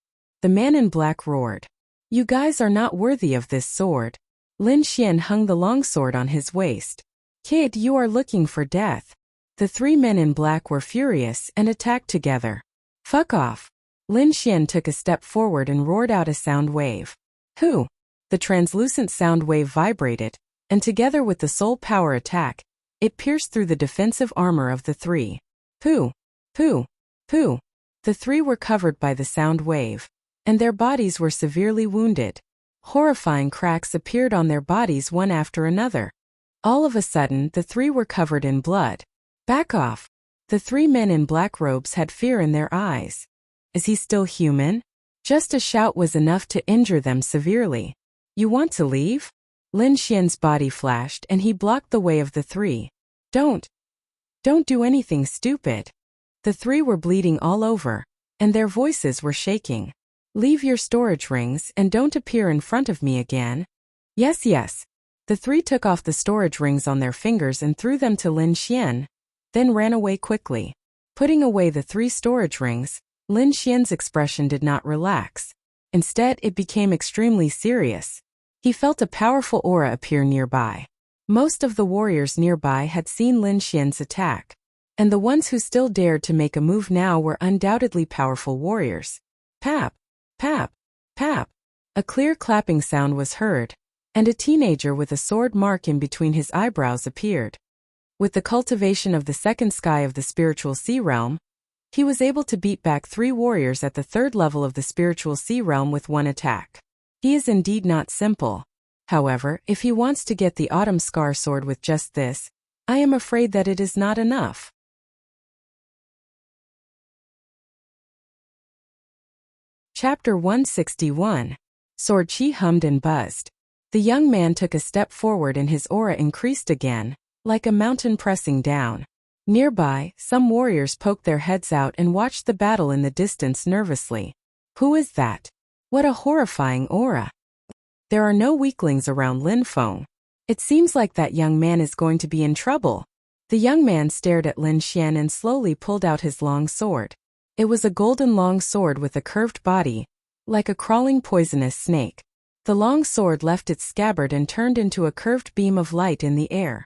The man in black roared. You guys are not worthy of this sword. Lin Xian hung the long sword on his waist. Kid, you are looking for death. The 3 men in black were furious and attacked together. Fuck off. Lin Xian took a step forward and roared out a sound wave. Who? The translucent sound wave vibrated, and together with the soul power attack, it pierced through the defensive armor of the 3. Pooh. Pooh. Pooh. The 3 were covered by the sound wave, and their bodies were severely wounded. Horrifying cracks appeared on their bodies one after another. All of a sudden, the 3 were covered in blood. Back off. The 3 men in black robes had fear in their eyes. Is he still human? Just a shout was enough to injure them severely. You want to leave? Lin Xian's body flashed and he blocked the way of the 3. Don't do anything stupid. The 3 were bleeding all over, and their voices were shaking. Leave your storage rings and don't appear in front of me again. Yes, yes. The 3 took off the storage rings on their fingers and threw them to Lin Xian, then ran away quickly. Putting away the 3 storage rings, Lin Xian's expression did not relax. Instead, it became extremely serious. He felt a powerful aura appear nearby. Most of the warriors nearby had seen Lin Xian's attack, and the ones who still dared to make a move now were undoubtedly powerful warriors. Pap, pap, pap. A clear clapping sound was heard, and a teenager with a sword mark in between his eyebrows appeared. With the cultivation of the second sky of the spiritual sea realm, he was able to beat back 3 warriors at the 3rd level of the spiritual sea realm with one attack. He is indeed not simple. However, if he wants to get the Autumn Scar sword with just this, I am afraid that it is not enough. Chapter 161. Sword Chi hummed and buzzed. The young man took a step forward and his aura increased again, like a mountain pressing down. Nearby, some warriors poked their heads out and watched the battle in the distance nervously. Who is that? What a horrifying aura. There are no weaklings around Lin Feng. It seems like that young man is going to be in trouble. The young man stared at Lin Xian and slowly pulled out his long sword. It was a golden long sword with a curved body, like a crawling poisonous snake. The long sword left its scabbard and turned into a curved beam of light in the air.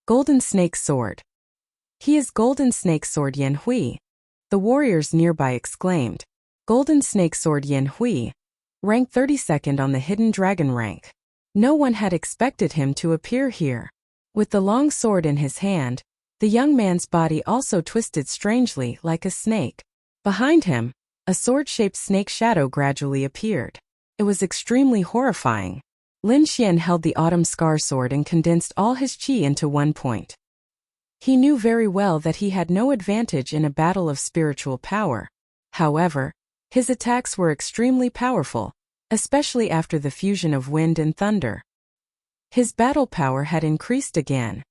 Golden Snake Sword. He is Golden Snake Sword Yan Hui. The warriors nearby exclaimed. Golden Snake Sword Yan Hui. Rank 32nd on the Hidden Dragon rank. No one had expected him to appear here. With the long sword in his hand, the young man's body also twisted strangely like a snake. Behind him, a sword-shaped snake shadow gradually appeared. It was extremely horrifying. Lin Xian held the Autumn Scar sword and condensed all his chi into one point. He knew very well that he had no advantage in a battle of spiritual power. However, his attacks were extremely powerful, especially after the fusion of wind and thunder. His battle power had increased again.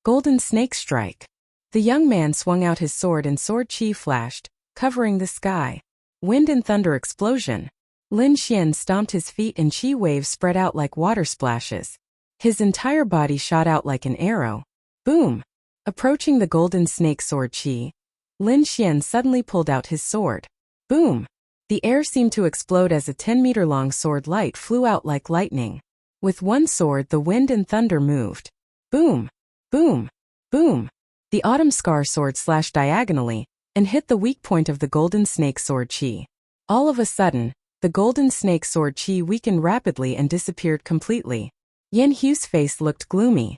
Golden Snake Strike. The young man swung out his sword and sword chi flashed, covering the sky. Wind and thunder explosion. Lin Xian stomped his feet and chi waves spread out like water splashes. His entire body shot out like an arrow. Boom! Approaching the Golden Snake Sword chi, Lin Xian suddenly pulled out his sword. Boom! The air seemed to explode as a 10-meter-long sword light flew out like lightning. With one sword the wind and thunder moved. Boom! Boom! Boom! The Autumn Scar sword slashed diagonally and hit the weak point of the Golden Snake Sword chi. All of a sudden, the Golden Snake Sword chi weakened rapidly and disappeared completely. Yan Hu's face looked gloomy.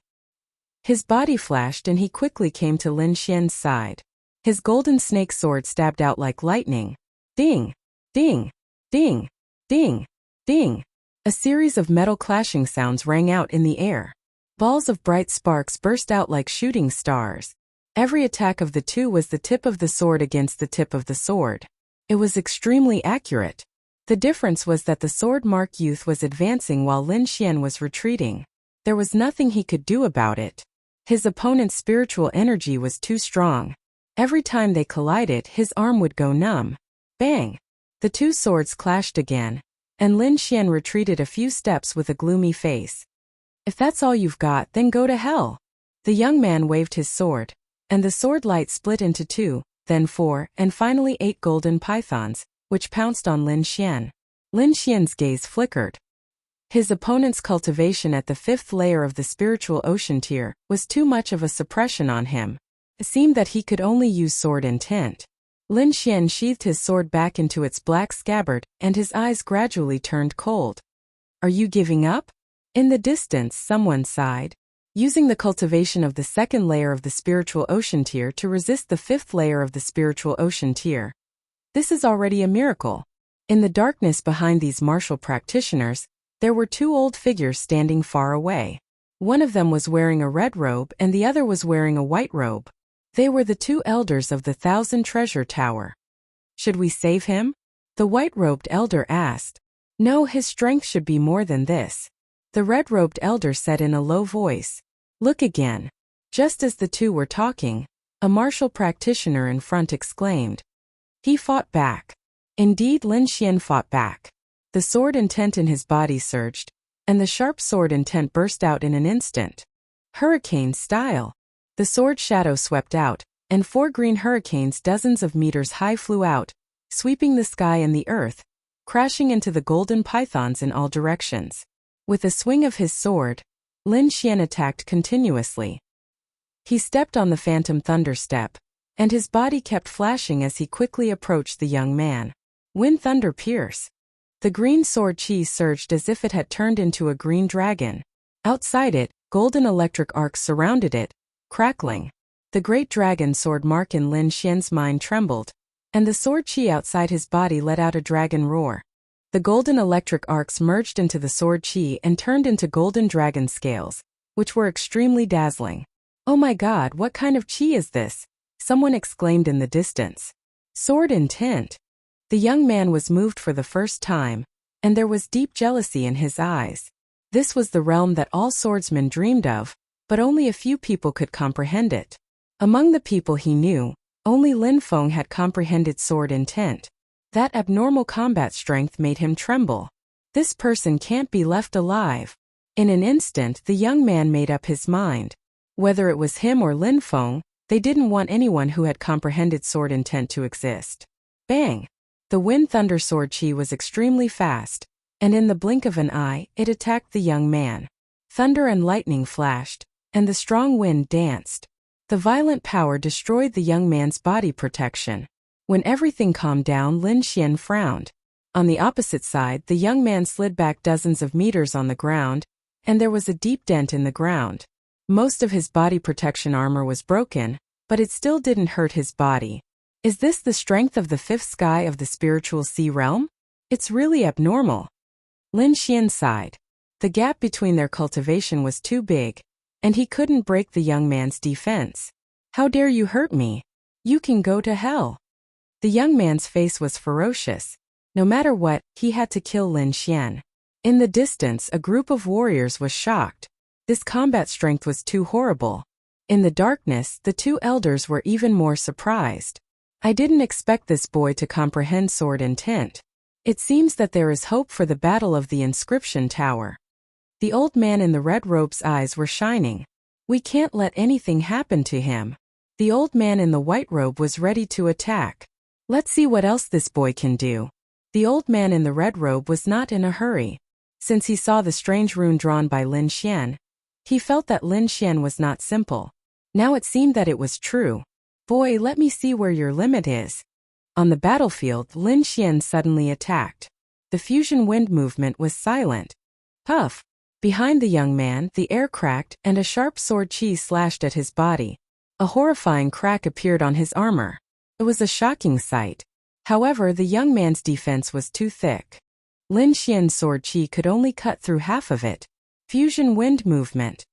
His body flashed and he quickly came to Lin Xian's side. His Golden Snake Sword stabbed out like lightning. Ding! Ding! Ding! Ding! Ding! A series of metal clashing sounds rang out in the air. Balls of bright sparks burst out like shooting stars. Every attack of the two was the tip of the sword against the tip of the sword. It was extremely accurate. The difference was that the sword mark youth was advancing while Lin Xian was retreating. There was nothing he could do about it. His opponent's spiritual energy was too strong. Every time they collided, his arm would go numb. Bang! The two swords clashed again, and Lin Xian retreated a few steps with a gloomy face. If that's all you've got, then go to hell. The young man waved his sword, and the sword light split into 2, then 4, and finally 8 golden pythons, which pounced on Lin Xian. Lin Xian's gaze flickered. His opponent's cultivation at the 5th layer of the spiritual ocean tier was too much of a suppression on him. It seemed that he could only use sword intent. Lin Xian sheathed his sword back into its black scabbard, and his eyes gradually turned cold. Are you giving up? In the distance, someone sighed. Using the cultivation of the 2nd layer of the spiritual ocean tier to resist the 5th layer of the spiritual ocean tier. This is already a miracle. In the darkness behind these martial practitioners, there were 2 old figures standing far away. One of them was wearing a red robe and the other was wearing a white robe. They were the 2 elders of the 1,000 Treasure Tower. Should we save him? The white-robed elder asked. No, his strength should be more than this. The red-robed elder said in a low voice. Look again. Just as the 2 were talking, a martial practitioner in front exclaimed. He fought back. Indeed, Lin Xian fought back. The sword intent in his body surged, and the sharp sword intent burst out in an instant. Hurricane style. The sword shadow swept out, and 4 green hurricanes dozens of meters high flew out, sweeping the sky and the earth, crashing into the golden pythons in all directions. With a swing of his sword, Lin Xian attacked continuously. He stepped on the phantom thunder step, and his body kept flashing as he quickly approached the young man. Wind thunder pierce. The green sword chi surged as if it had turned into a green dragon. Outside it, golden electric arcs surrounded it, crackling. The great dragon sword mark in Lin Xian's mind trembled, and the sword chi outside his body let out a dragon roar. The golden electric arcs merged into the sword chi and turned into golden dragon scales, which were extremely dazzling. "Oh my god, what kind of chi is this?" someone exclaimed in the distance. "Sword intent." The young man was moved for the first time, and there was deep jealousy in his eyes. This was the realm that all swordsmen dreamed of, but only a few people could comprehend it. Among the people he knew, only Lin Feng had comprehended sword intent. That abnormal combat strength made him tremble. This person can't be left alive. In an instant, the young man made up his mind. Whether it was him or Lin Feng, they didn't want anyone who had comprehended sword intent to exist. Bang! The wind thunder sword chi was extremely fast, and in the blink of an eye, it attacked the young man. Thunder and lightning flashed, and the strong wind danced. The violent power destroyed the young man's body protection. When everything calmed down, Lin Xian frowned. On the opposite side, the young man slid back dozens of meters on the ground, and there was a deep dent in the ground. Most of his body protection armor was broken, but it still didn't hurt his body. Is this the strength of the fifth sky of the spiritual sea realm? It's really abnormal. Lin Xian sighed. The gap between their cultivation was too big, and he couldn't break the young man's defense. "How dare you hurt me? You can go to hell." The young man's face was ferocious. No matter what, he had to kill Lin Xian. In the distance, a group of warriors was shocked. This combat strength was too horrible. In the darkness, the two elders were even more surprised. "I didn't expect this boy to comprehend sword intent. It seems that there is hope for the battle of the inscription tower." The old man in the red robe's eyes were shining. "We can't let anything happen to him." The old man in the white robe was ready to attack. "Let's see what else this boy can do." The old man in the red robe was not in a hurry. Since he saw the strange rune drawn by Lin Xian, he felt that Lin Xian was not simple. Now it seemed that it was true. "Boy, let me see where your limit is." On the battlefield, Lin Xian suddenly attacked. The fusion wind movement was silent. Puff! Behind the young man, the air cracked, and a sharp sword chi slashed at his body. A horrifying crack appeared on his armor. It was a shocking sight. However, the young man's defense was too thick. Lin Xian's sword chi could only cut through half of it. Fusion wind movement.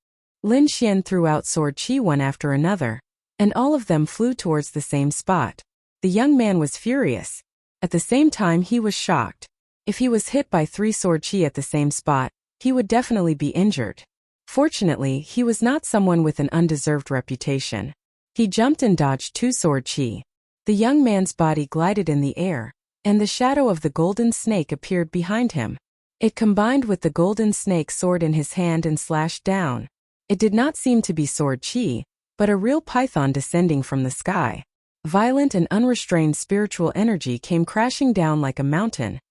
Lin Xian threw out sword chi one after another, and all of them flew towards the same spot. The young man was furious. At the same time, he was shocked. If he was hit by 3 sword chi at the same spot, he would definitely be injured. Fortunately, he was not someone with an undeserved reputation. He jumped and dodged 2 sword chi. The young man's body glided in the air, and the shadow of the golden snake appeared behind him. It combined with the golden snake sword in his hand and slashed down. It did not seem to be sword chi, but a real python descending from the sky. Violent and unrestrained spiritual energy came crashing down like a mountain,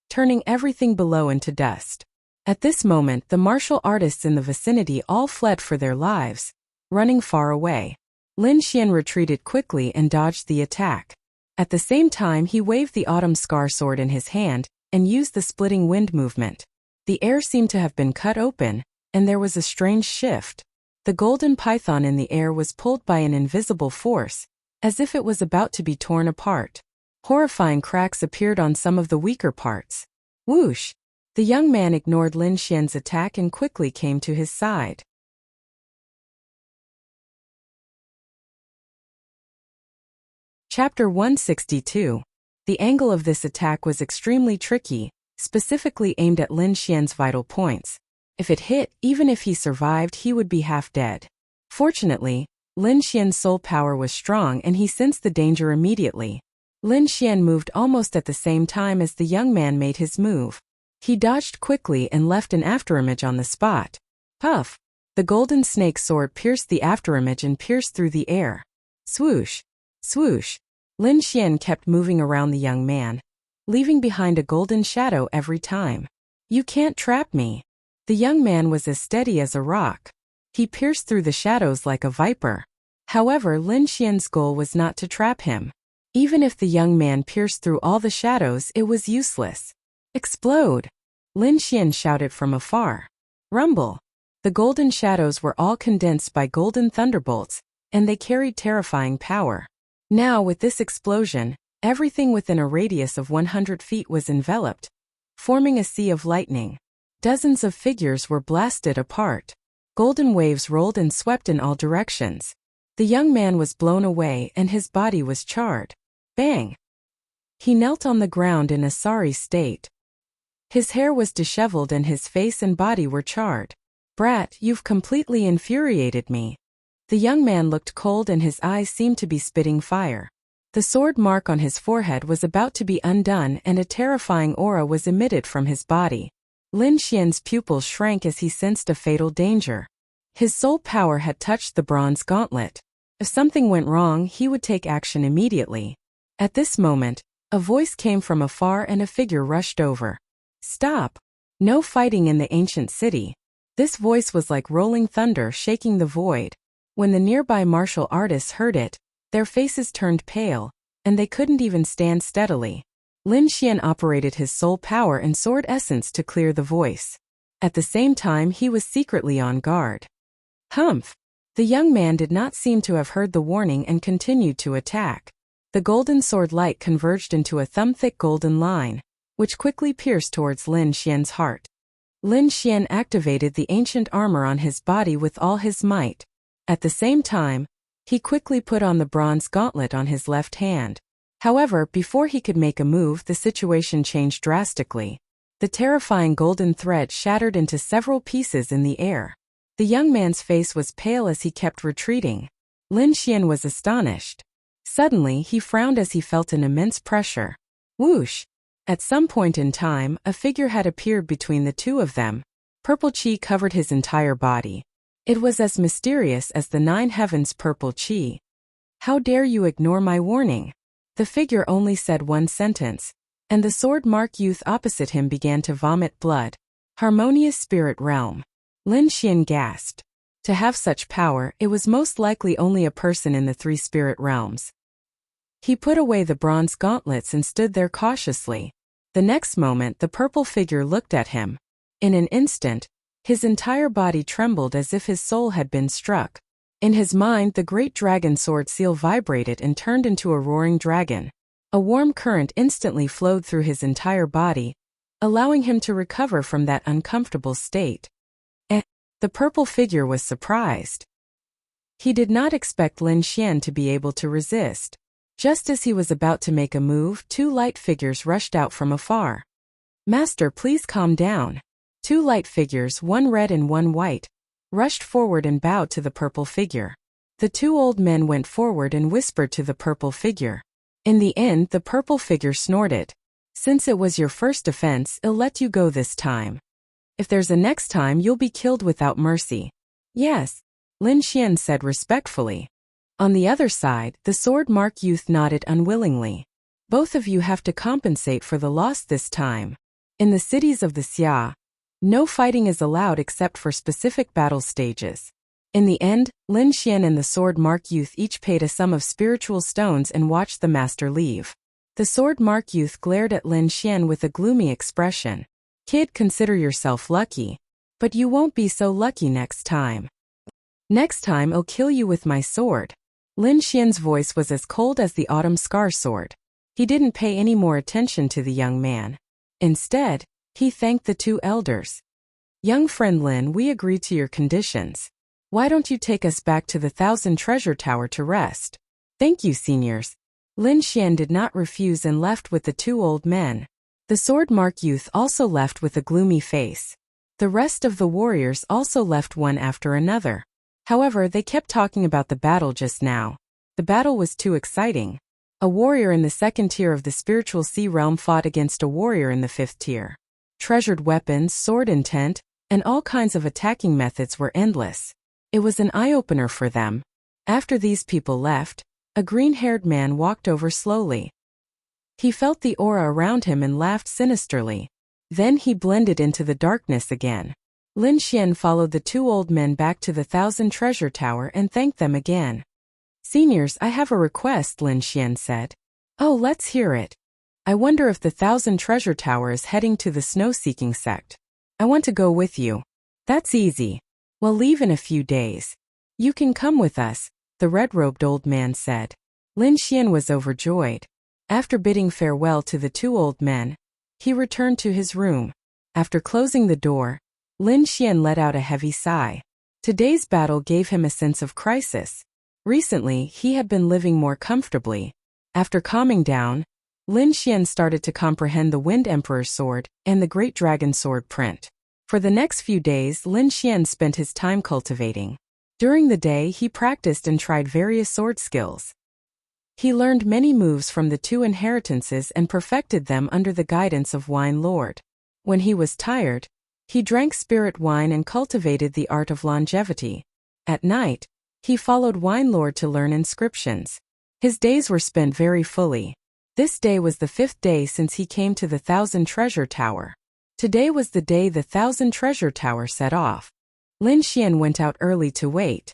turning everything below into dust. At this moment, the martial artists in the vicinity all fled for their lives, running far away. Lin Xian retreated quickly and dodged the attack. At the same time, he waved the autumn scar sword in his hand and used the splitting wind movement. The air seemed to have been cut open, and there was a strange shift. The golden python in the air was pulled by an invisible force, as if it was about to be torn apart. Horrifying cracks appeared on some of the weaker parts. Whoosh! The young man ignored Lin Xian's attack and quickly came to his side. Chapter 162. The angle of this attack was extremely tricky, specifically aimed at Lin Xian's vital points. If it hit, even if he survived, he would be half dead. Fortunately, Lin Xian's soul power was strong and he sensed the danger immediately. Lin Xian moved almost at the same time as the young man made his move. He dodged quickly and left an afterimage on the spot. Puff! The golden snake sword pierced the afterimage and pierced through the air. Swoosh! Swoosh! Lin Xian kept moving around the young man, leaving behind a golden shadow every time. "You can't trap me." The young man was as steady as a rock. He pierced through the shadows like a viper. However, Lin Xian's goal was not to trap him. Even if the young man pierced through all the shadows, it was useless. Explode! Lin Xian shouted from afar. Rumble! The golden shadows were all condensed by golden thunderbolts, and they carried terrifying power. Now, with this explosion, everything within a radius of 100 feet was enveloped, forming a sea of lightning. Dozens of figures were blasted apart. Golden waves rolled and swept in all directions. The young man was blown away and his body was charred. Bang! He knelt on the ground in a sorry state. His hair was disheveled and his face and body were charred. Brat, you've completely infuriated me. The young man looked cold and his eyes seemed to be spitting fire. The sword mark on his forehead was about to be undone and a terrifying aura was emitted from his body. Lin Xian's pupils shrank as he sensed a fatal danger. His soul power had touched the bronze gauntlet. If something went wrong, he would take action immediately. At this moment, a voice came from afar and a figure rushed over. Stop! No fighting in the ancient city. This voice was like rolling thunder shaking the void. When the nearby martial artists heard it, their faces turned pale, and they couldn't even stand steadily. Lin Xian operated his soul power and sword essence to clear the voice. At the same time, he was secretly on guard. Humph! The young man did not seem to have heard the warning and continued to attack. The golden sword light converged into a thumb-thick golden line, which quickly pierced towards Lin Xian's heart. Lin Xian activated the ancient armor on his body with all his might. At the same time, he quickly put on the bronze gauntlet on his left hand. However, before he could make a move, the situation changed drastically. The terrifying golden thread shattered into several pieces in the air. The young man's face was pale as he kept retreating. Lin Xian was astonished. Suddenly, he frowned as he felt an immense pressure. Whoosh! At some point in time, a figure had appeared between the two of them. Purple qi covered his entire body. It was as mysterious as the 9 heavens' purple qi. How dare you ignore my warning? The figure only said one sentence, and the sword mark youth opposite him began to vomit blood. Harmonious spirit realm. Lin Xian gasped. To have such power, it was most likely only a person in the 3 spirit realms. He put away the bronze gauntlets and stood there cautiously. The next moment, the purple figure looked at him. In an instant, his entire body trembled as if his soul had been struck. In his mind, the great dragon sword seal vibrated and turned into a roaring dragon. A warm current instantly flowed through his entire body, allowing him to recover from that uncomfortable state. The purple figure was surprised. He did not expect Lin Xian to be able to resist. Just as he was about to make a move, 2 light figures rushed out from afar. Master, please calm down. 2 light figures, one red and one white, rushed forward and bowed to the purple figure. The 2 old men went forward and whispered to the purple figure. In the end, the purple figure snorted. Since it was your first offense, I'll let you go this time. If there's a next time, you'll be killed without mercy. Yes, Lin Xian said respectfully. On the other side, the sword mark youth nodded unwillingly. Both of you have to compensate for the loss this time. In the cities of the Xia, no fighting is allowed except for specific battle stages. In the end, Lin Xian and the sword mark youth each paid a sum of spiritual stones and watched the master leave. The sword mark youth glared at Lin Xian with a gloomy expression. Kid, consider yourself lucky. But you won't be so lucky next time. Next time I'll kill you with my sword. Lin Xian's voice was as cold as the autumn scar sword. He didn't pay any more attention to the young man. Instead, he thanked the 2 elders. Young friend Lin, we agreed to your conditions. Why don't you take us back to the 1,000 treasure tower to rest? Thank you, seniors. Lin Xian did not refuse and left with the 2 old men. The sword mark youth also left with a gloomy face. The rest of the warriors also left one after another. However, they kept talking about the battle just now. The battle was too exciting. A warrior in the 2nd tier of the spiritual sea realm fought against a warrior in the 5th tier. Treasured weapons, sword intent, and all kinds of attacking methods were endless. It was an eye-opener for them. After these people left, a green-haired man walked over slowly. He felt the aura around him and laughed sinisterly. Then he blended into the darkness again. Lin Xian followed the two old men back to the Thousand Treasure Tower and thanked them again. Seniors, I have a request, Lin Xian said. Oh, let's hear it. I wonder if the Thousand Treasure Tower is heading to the Snow-Seeking sect. I want to go with you. That's easy. We'll leave in a few days. You can come with us, the red-robed old man said. Lin Xian was overjoyed. After bidding farewell to the two old men, he returned to his room. After closing the door, Lin Xian let out a heavy sigh. Today's battle gave him a sense of crisis. Recently, he had been living more comfortably. After calming down, Lin Xian started to comprehend the Wind Emperor's sword and the Great Dragon Sword print. For the next few days, Lin Xian spent his time cultivating. During the day, he practiced and tried various sword skills. He learned many moves from the two inheritances and perfected them under the guidance of Wine Lord. When he was tired, he drank spirit wine and cultivated the art of longevity. At night, he followed Wine Lord to learn inscriptions. His days were spent very fully. This day was the 5th day since he came to the Thousand Treasure Tower. Today was the day the Thousand Treasure Tower set off. Lin Xian went out early to wait.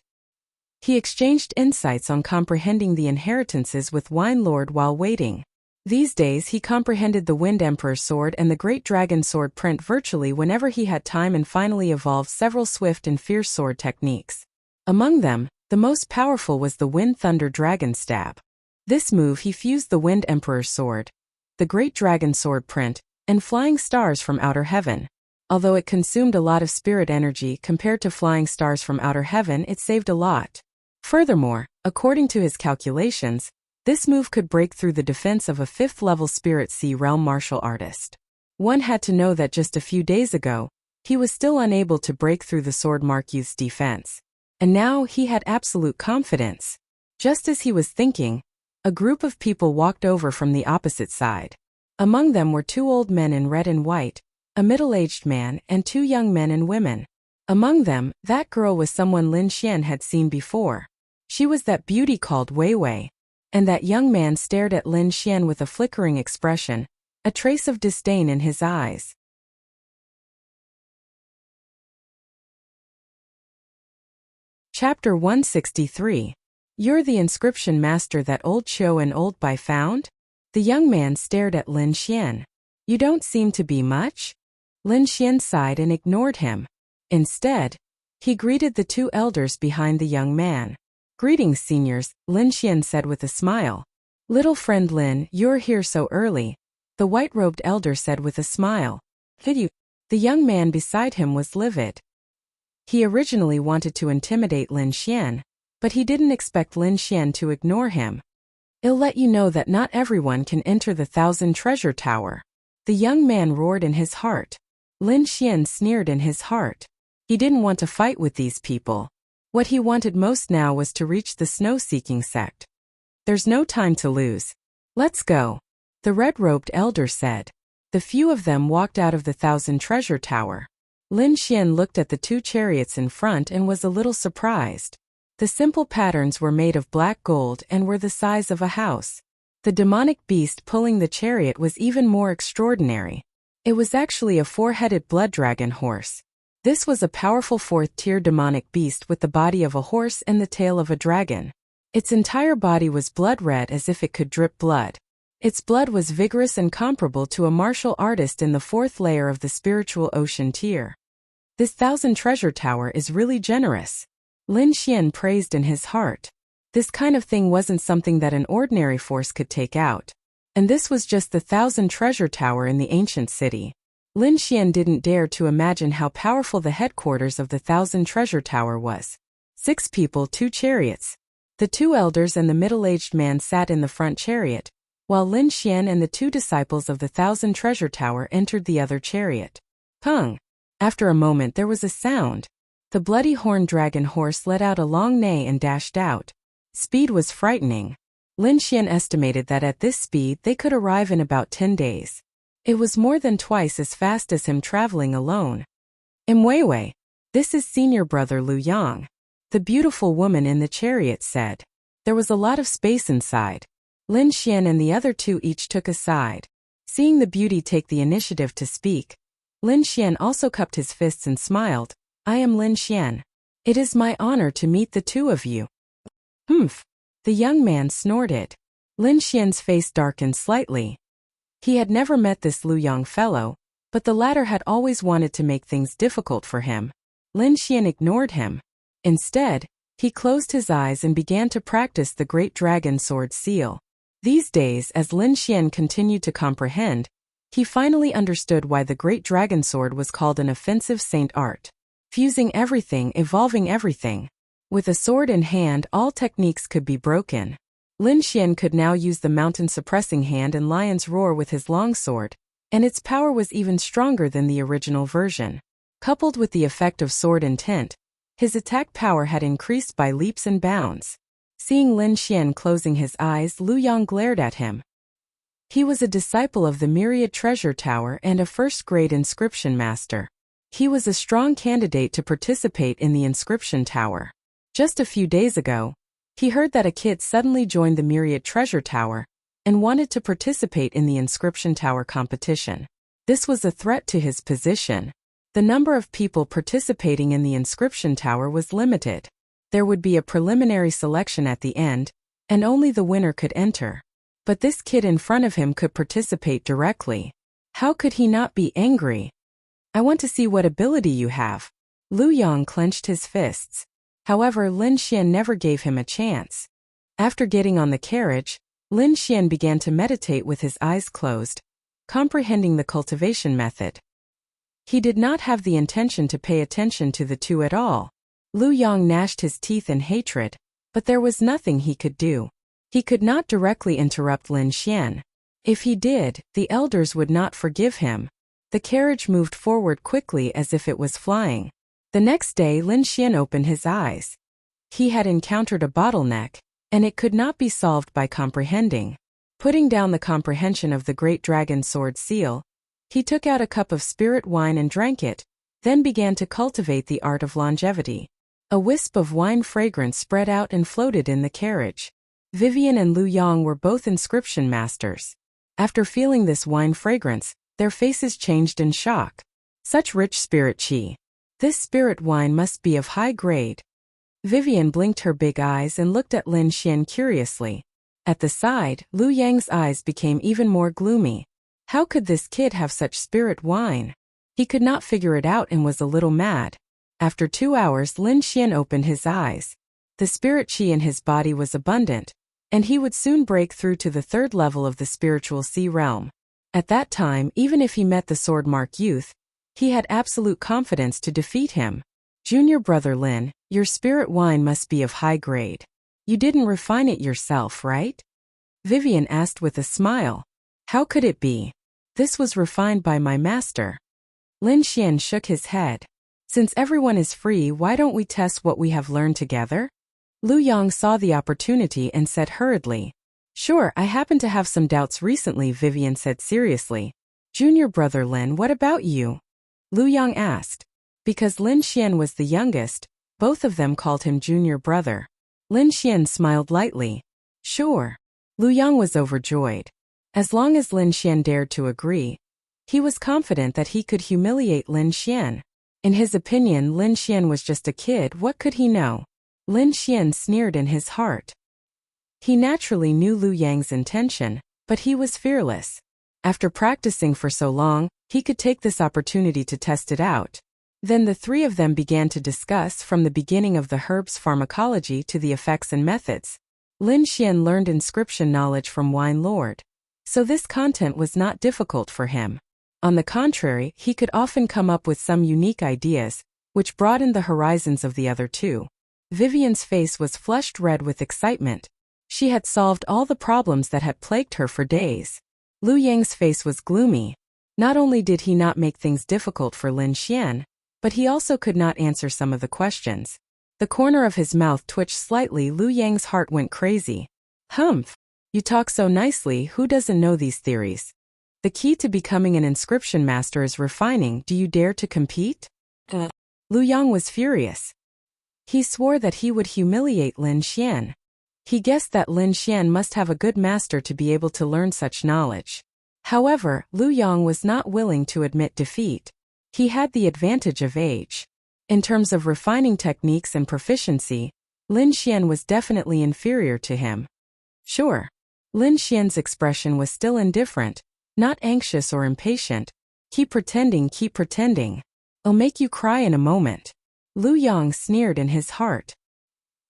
He exchanged insights on comprehending the inheritances with Wine Lord while waiting. These days he comprehended the Wind Emperor's sword and the Great Dragon Sword print virtually whenever he had time and finally evolved several swift and fierce sword techniques. Among them, the most powerful was the Wind Thunder Dragon Stab. This move he fused the Wind Emperor's sword, the Great Dragon Sword print, and flying stars from outer heaven. Although it consumed a lot of spirit energy compared to flying stars from outer heaven, it saved a lot. Furthermore, according to his calculations, this move could break through the defense of a 5th-level Spirit Sea Realm martial artist. One had to know that just a few days ago, he was still unable to break through the Sword Mark Youth's defense. And now he had absolute confidence. Just as he was thinking, a group of people walked over from the opposite side. Among them were two old men in red and white, a middle-aged man, and two young men and women. Among them, that girl was someone Lin Xian had seen before. She was that beauty called Wei Wei. And that young man stared at Lin Xian with a flickering expression, a trace of disdain in his eyes. Chapter 163. You're the inscription master that old Qiu and old Bai found? The young man stared at Lin Xian. You don't seem to be much? Lin Xian sighed and ignored him. Instead, he greeted the two elders behind the young man. Greetings, seniors, Lin Xian said with a smile. Little friend Lin, you're here so early, the white-robed elder said with a smile. Did you? The young man beside him was livid. He originally wanted to intimidate Lin Xian, but he didn't expect Lin Xian to ignore him. I'll let you know that not everyone can enter the Thousand Treasure Tower. The young man roared in his heart. Lin Xian sneered in his heart. He didn't want to fight with these people. What he wanted most now was to reach the Snow-Seeking sect. There's no time to lose. Let's go, the red-robed elder said. The few of them walked out of the Thousand Treasure Tower. Lin Xian looked at the two chariots in front and was a little surprised. The simple patterns were made of black gold and were the size of a house. The demonic beast pulling the chariot was even more extraordinary. It was actually a 4-headed blood dragon horse. This was a powerful 4th-tier demonic beast with the body of a horse and the tail of a dragon. Its entire body was blood red as if it could drip blood. Its blood was vigorous and comparable to a martial artist in the 4th layer of the spiritual ocean tier. This Thousand Treasure Tower is really generous. Lin Xian praised in his heart. This kind of thing wasn't something that an ordinary force could take out. And this was just the Thousand Treasure Tower in the ancient city. Lin Xian didn't dare to imagine how powerful the headquarters of the Thousand Treasure Tower was. 6 people, 2 chariots. The 2 elders and the middle-aged man sat in the front chariot, while Lin Xian and the 2 disciples of the Thousand Treasure Tower entered the other chariot. Pung! After a moment there was a sound. The bloody horned dragon horse let out a long neigh and dashed out. Speed was frightening. Lin Xian estimated that at this speed they could arrive in about 10 days. It was more than twice as fast as him traveling alone. Weiwei, this is senior brother Lu Yang. The beautiful woman in the chariot said. There was a lot of space inside. Lin Xian and the other 2 each took a side. Seeing the beauty take the initiative to speak, Lin Xian also cupped his fists and smiled. I am Lin Xian. It is my honor to meet the two of you. Humph. The young man snorted. Lin Xian's face darkened slightly. He had never met this Lu Yang fellow, but the latter had always wanted to make things difficult for him. Lin Xian ignored him. Instead, he closed his eyes and began to practice the Great Dragon Sword seal. These days, as Lin Xian continued to comprehend, he finally understood why the Great Dragon Sword was called an offensive saint art. Fusing everything, evolving everything. With a sword in hand, all techniques could be broken. Lin Xian could now use the mountain-suppressing hand and lion's roar with his longsword, and its power was even stronger than the original version. Coupled with the effect of sword intent, his attack power had increased by leaps and bounds. Seeing Lin Xian closing his eyes, Lu Yang glared at him. He was a disciple of the Myriad Treasure Tower and a first-grade inscription master. He was a strong candidate to participate in the inscription tower. Just a few days ago, he heard that a kid suddenly joined the Myriad Treasure Tower and wanted to participate in the inscription tower competition. This was a threat to his position. The number of people participating in the inscription tower was limited. There would be a preliminary selection at the end, and only the winner could enter. But this kid in front of him could participate directly. How could he not be angry? I want to see what ability you have. Lu Yang clenched his fists. However, Lin Xian never gave him a chance. After getting on the carriage, Lin Xian began to meditate with his eyes closed, comprehending the cultivation method. He did not have the intention to pay attention to the two at all. Lu Yang gnashed his teeth in hatred, but there was nothing he could do. He could not directly interrupt Lin Xian. If he did, the elders would not forgive him. The carriage moved forward quickly as if it was flying. The next day, Lin Xian opened his eyes. He had encountered a bottleneck, and it could not be solved by comprehending. Putting down the comprehension of the Great Dragon Sword seal, he took out a cup of spirit wine and drank it, then began to cultivate the art of longevity. A wisp of wine fragrance spread out and floated in the carriage. Vivian and Lu Yang were both inscription masters. After feeling this wine fragrance, their faces changed in shock. Such rich spirit qi. This spirit wine must be of high grade. Vivian blinked her big eyes and looked at Lin Xian curiously. At the side, Lu Yang's eyes became even more gloomy. How could this kid have such spirit wine? He could not figure it out and was a little mad. After 2 hours, Lin Xian opened his eyes. The spirit qi in his body was abundant, and he would soon break through to the 3rd level of the spiritual sea realm. At that time, even if he met the Swordmark youth, he had absolute confidence to defeat him. Junior brother Lin, your spirit wine must be of high grade. You didn't refine it yourself, right? Vivian asked with a smile. How could it be? This was refined by my master. Lin Xian shook his head. Since everyone is free, why don't we test what we have learned together? Lu Yang saw the opportunity and said hurriedly. Sure, I happen to have some doubts recently, Vivian said seriously. Junior brother Lin, what about you? Lu Yang asked. Because Lin Xian was the youngest, both of them called him junior brother. Lin Xian smiled lightly. Sure. Lu Yang was overjoyed. As long as Lin Xian dared to agree, he was confident that he could humiliate Lin Xian. In his opinion, Lin Xian was just a kid, what could he know? Lin Xian sneered in his heart. He naturally knew Lu Yang's intention, but he was fearless. After practicing for so long, he could take this opportunity to test it out. Then the three of them began to discuss from the beginning of the herb's pharmacology to the effects and methods. Lin Xian learned inscription knowledge from Wine Lord. So this content was not difficult for him. On the contrary, he could often come up with some unique ideas, which broadened the horizons of the other two. Vivian's face was flushed red with excitement. She had solved all the problems that had plagued her for days. Lu Yang's face was gloomy. Not only did he not make things difficult for Lin Xian, but he also could not answer some of the questions. The corner of his mouth twitched slightly. Lu Yang's heart went crazy. Humph! You talk so nicely, who doesn't know these theories? The key to becoming an inscription master is refining. Do you dare to compete? Lu Yang was furious. He swore that he would humiliate Lin Xian. He guessed that Lin Xian must have a good master to be able to learn such knowledge. However, Lu Yang was not willing to admit defeat. He had the advantage of age. In terms of refining techniques and proficiency, Lin Xian was definitely inferior to him. Sure. Lin Xian's expression was still indifferent, not anxious or impatient. Keep pretending. I'll make you cry in a moment. Lu Yang sneered in his heart.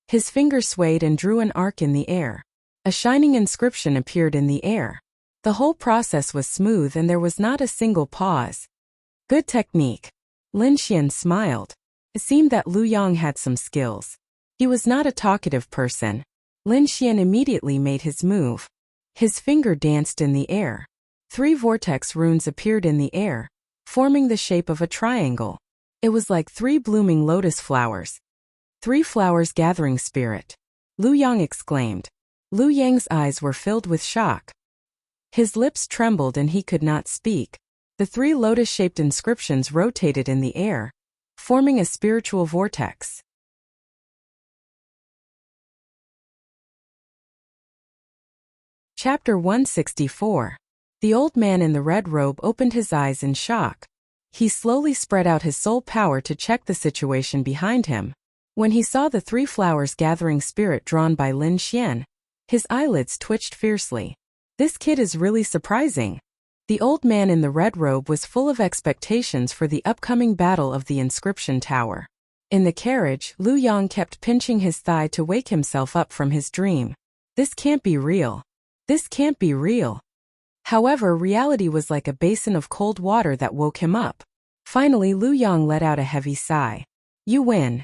His finger swayed and drew an arc in the air. A shining inscription appeared in the air. The whole process was smooth and there was not a single pause. Good technique. Lin Xian smiled. It seemed that Lu Yang had some skills. He was not a talkative person. Lin Xian immediately made his move. His finger danced in the air. 3 vortex runes appeared in the air, forming the shape of a triangle. It was like 3 blooming lotus flowers. 3 flowers gathering spirit. Lu Yang exclaimed. Lu Yang's eyes were filled with shock. His lips trembled and he could not speak. The 3 lotus-shaped inscriptions rotated in the air, forming a spiritual vortex. Chapter 164. The old man in the red robe opened his eyes in shock. He slowly spread out his soul power to check the situation behind him. When he saw the 3 flowers gathering spirit drawn by Lin Xian, his eyelids twitched fiercely. This kid is really surprising. The old man in the red robe was full of expectations for the upcoming battle of the inscription tower. In the carriage, Lu Yang kept pinching his thigh to wake himself up from his dream. This can't be real. This can't be real. However, reality was like a basin of cold water that woke him up. Finally, Lu Yang let out a heavy sigh. You win.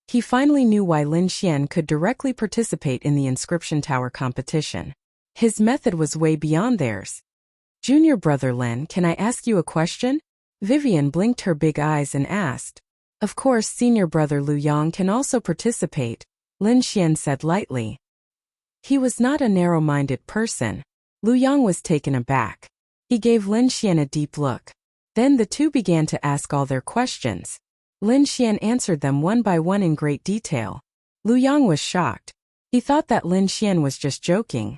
He finally knew why Lin Xian could directly participate in the inscription tower competition. His method was way beyond theirs. Junior brother Lin, can I ask you a question? Vivian blinked her big eyes and asked. Of course, senior brother Lu Yang can also participate, Lin Xian said lightly. He was not a narrow-minded person. Lu Yang was taken aback. He gave Lin Xian a deep look. Then the two began to ask all their questions. Lin Xian answered them one by one in great detail. Lu Yang was shocked. He thought that Lin Xian was just joking.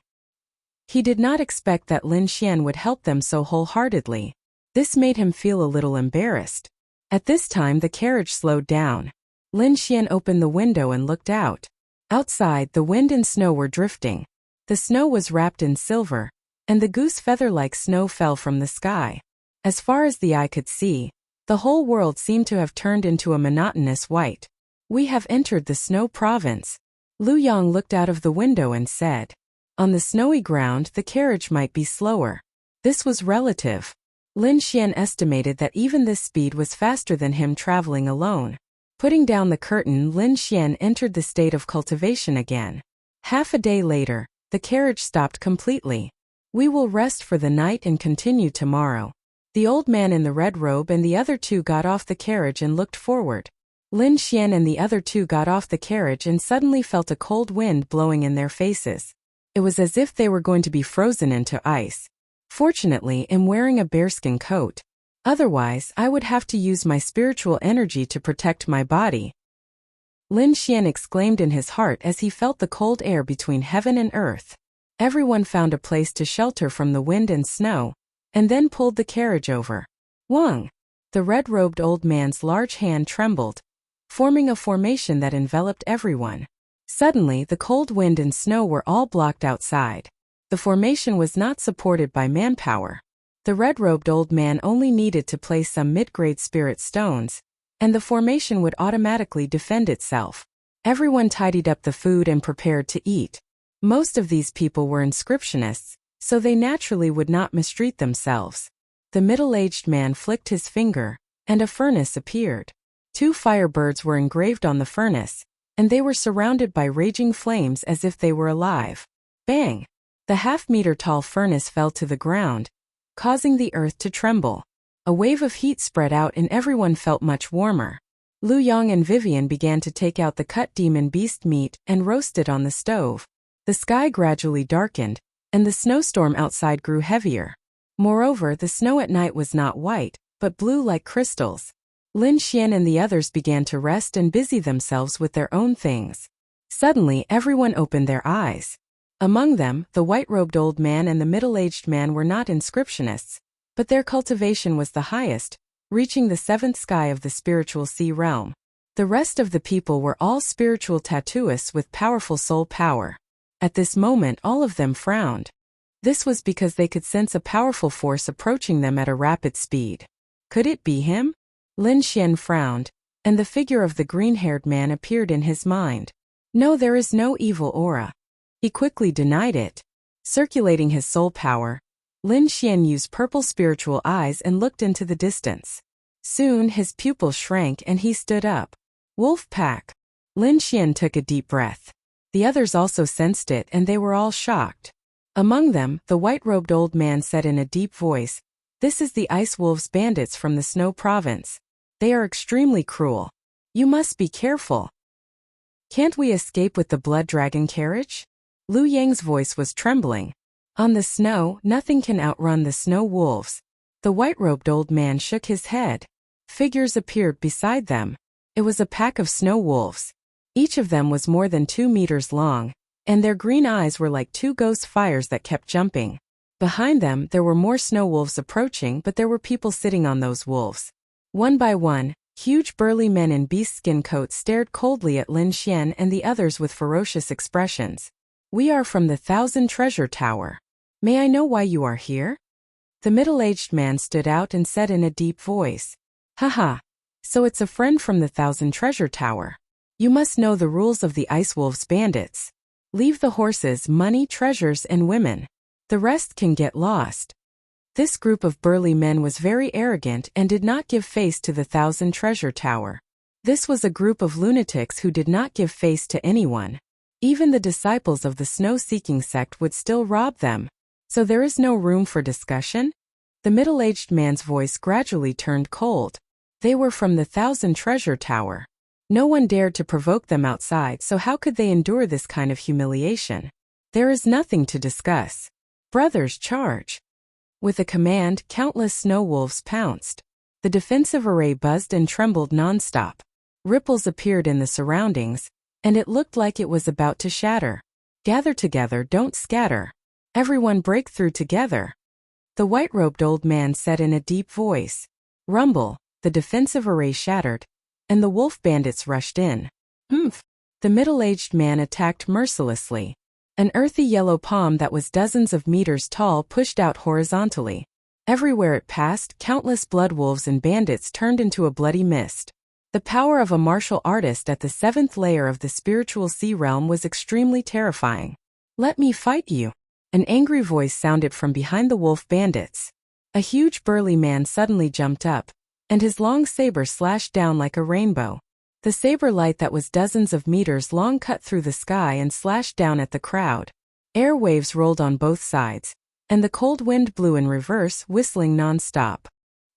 He did not expect that Lin Xian would help them so wholeheartedly. This made him feel a little embarrassed. At this time the carriage slowed down. Lin Xian opened the window and looked out. Outside, the wind and snow were drifting. The snow was wrapped in silver, and the goose feather-like snow fell from the sky. As far as the eye could see, the whole world seemed to have turned into a monotonous white. We have entered the snow province. Lu Yang looked out of the window and said. On the snowy ground, the carriage might be slower. This was relative. Lin Xian estimated that even this speed was faster than him traveling alone. Putting down the curtain, Lin Xian entered the state of cultivation again. Half a day later, the carriage stopped completely. We will rest for the night and continue tomorrow. The old man in the red robe and the other 2 got off the carriage and looked forward. Lin Xian and the other 2 got off the carriage and suddenly felt a cold wind blowing in their faces. It was as if they were going to be frozen into ice. Fortunately, I'm wearing a bearskin coat. Otherwise, I would have to use my spiritual energy to protect my body. Lin Xian exclaimed in his heart as he felt the cold air between heaven and earth. Everyone found a place to shelter from the wind and snow, and then pulled the carriage over. Wang! The red-robed old man's large hand trembled, forming a formation that enveloped everyone. Suddenly, the cold wind and snow were all blocked outside. The formation was not supported by manpower. The red-robed old man only needed to place some mid-grade spirit stones, and the formation would automatically defend itself. Everyone tidied up the food and prepared to eat. Most of these people were inscriptionists, so they naturally would not mistreat themselves. The middle-aged man flicked his finger, and a furnace appeared. 2 firebirds were engraved on the furnace, and they were surrounded by raging flames as if they were alive. Bang! The half-meter-tall furnace fell to the ground, causing the earth to tremble. A wave of heat spread out and everyone felt much warmer. Lu Yang and Vivian began to take out the cut demon beast meat and roast it on the stove. The sky gradually darkened, and the snowstorm outside grew heavier. Moreover, the snow at night was not white, but blue like crystals. Lin Xian and the others began to rest and busy themselves with their own things. Suddenly, everyone opened their eyes. Among them, the white-robed old man and the middle-aged man were not inscriptionists, but their cultivation was the highest, reaching the seventh sky of the spiritual sea realm. The rest of the people were all spiritual tattooists with powerful soul power. At this moment all of them frowned. This was because they could sense a powerful force approaching them at a rapid speed. Could it be him? Lin Xian frowned, and the figure of the green-haired man appeared in his mind. No, there is no evil aura. He quickly denied it. Circulating his soul power, Lin Xian used purple spiritual eyes and looked into the distance. Soon his pupils shrank and he stood up. Wolf pack. Lin Xian took a deep breath. The others also sensed it and they were all shocked. Among them, the white-robed old man said in a deep voice, "This is the Ice Wolves bandits from the Snow Province. They are extremely cruel. You must be careful." "Can't we escape with the Blood Dragon carriage?" Lu Yang's voice was trembling. "On the snow, nothing can outrun the snow wolves." The white-robed old man shook his head. Figures appeared beside them. It was a pack of snow wolves. Each of them was more than 2 meters long, and their green eyes were like 2 ghost fires that kept jumping. Behind them there were more snow wolves approaching, but there were people sitting on those wolves. One by one, huge burly men in beast skin coats stared coldly at Lin Xian and the others with ferocious expressions. "We are from the Thousand Treasure Tower. May I know why you are here?" The middle-aged man stood out and said in a deep voice, "Haha, so it's a friend from the Thousand Treasure Tower. You must know the rules of the Ice Wolves bandits. Leave the horses, money, treasures, and women. The rest can get lost." This group of burly men was very arrogant and did not give face to the Thousand Treasure Tower. This was a group of lunatics who did not give face to anyone. Even the disciples of the snow-seeking sect would still rob them. So there is no room for discussion? The middle-aged man's voice gradually turned cold. They were from the Thousand Treasure Tower. No one dared to provoke them outside, so how could they endure this kind of humiliation? There is nothing to discuss. Brothers, charge. With a command, countless snow wolves pounced. The defensive array buzzed and trembled non-stop. Ripples appeared in the surroundings, and it looked like it was about to shatter. "Gather together, don't scatter. Everyone break through together." The white-robed old man said in a deep voice. Rumble, the defensive array shattered, and the wolf bandits rushed in. "Humph!" The middle-aged man attacked mercilessly. An earthy yellow palm that was dozens of meters tall pushed out horizontally. Everywhere it passed, countless blood wolves and bandits turned into a bloody mist. The power of a martial artist at the 7th layer of the spiritual sea realm was extremely terrifying. "Let me fight you." An angry voice sounded from behind the wolf bandits. A huge burly man suddenly jumped up, and his long saber slashed down like a rainbow. The saber light that was dozens of meters long cut through the sky and slashed down at the crowd. Air waves rolled on both sides, and the cold wind blew in reverse, whistling non-stop.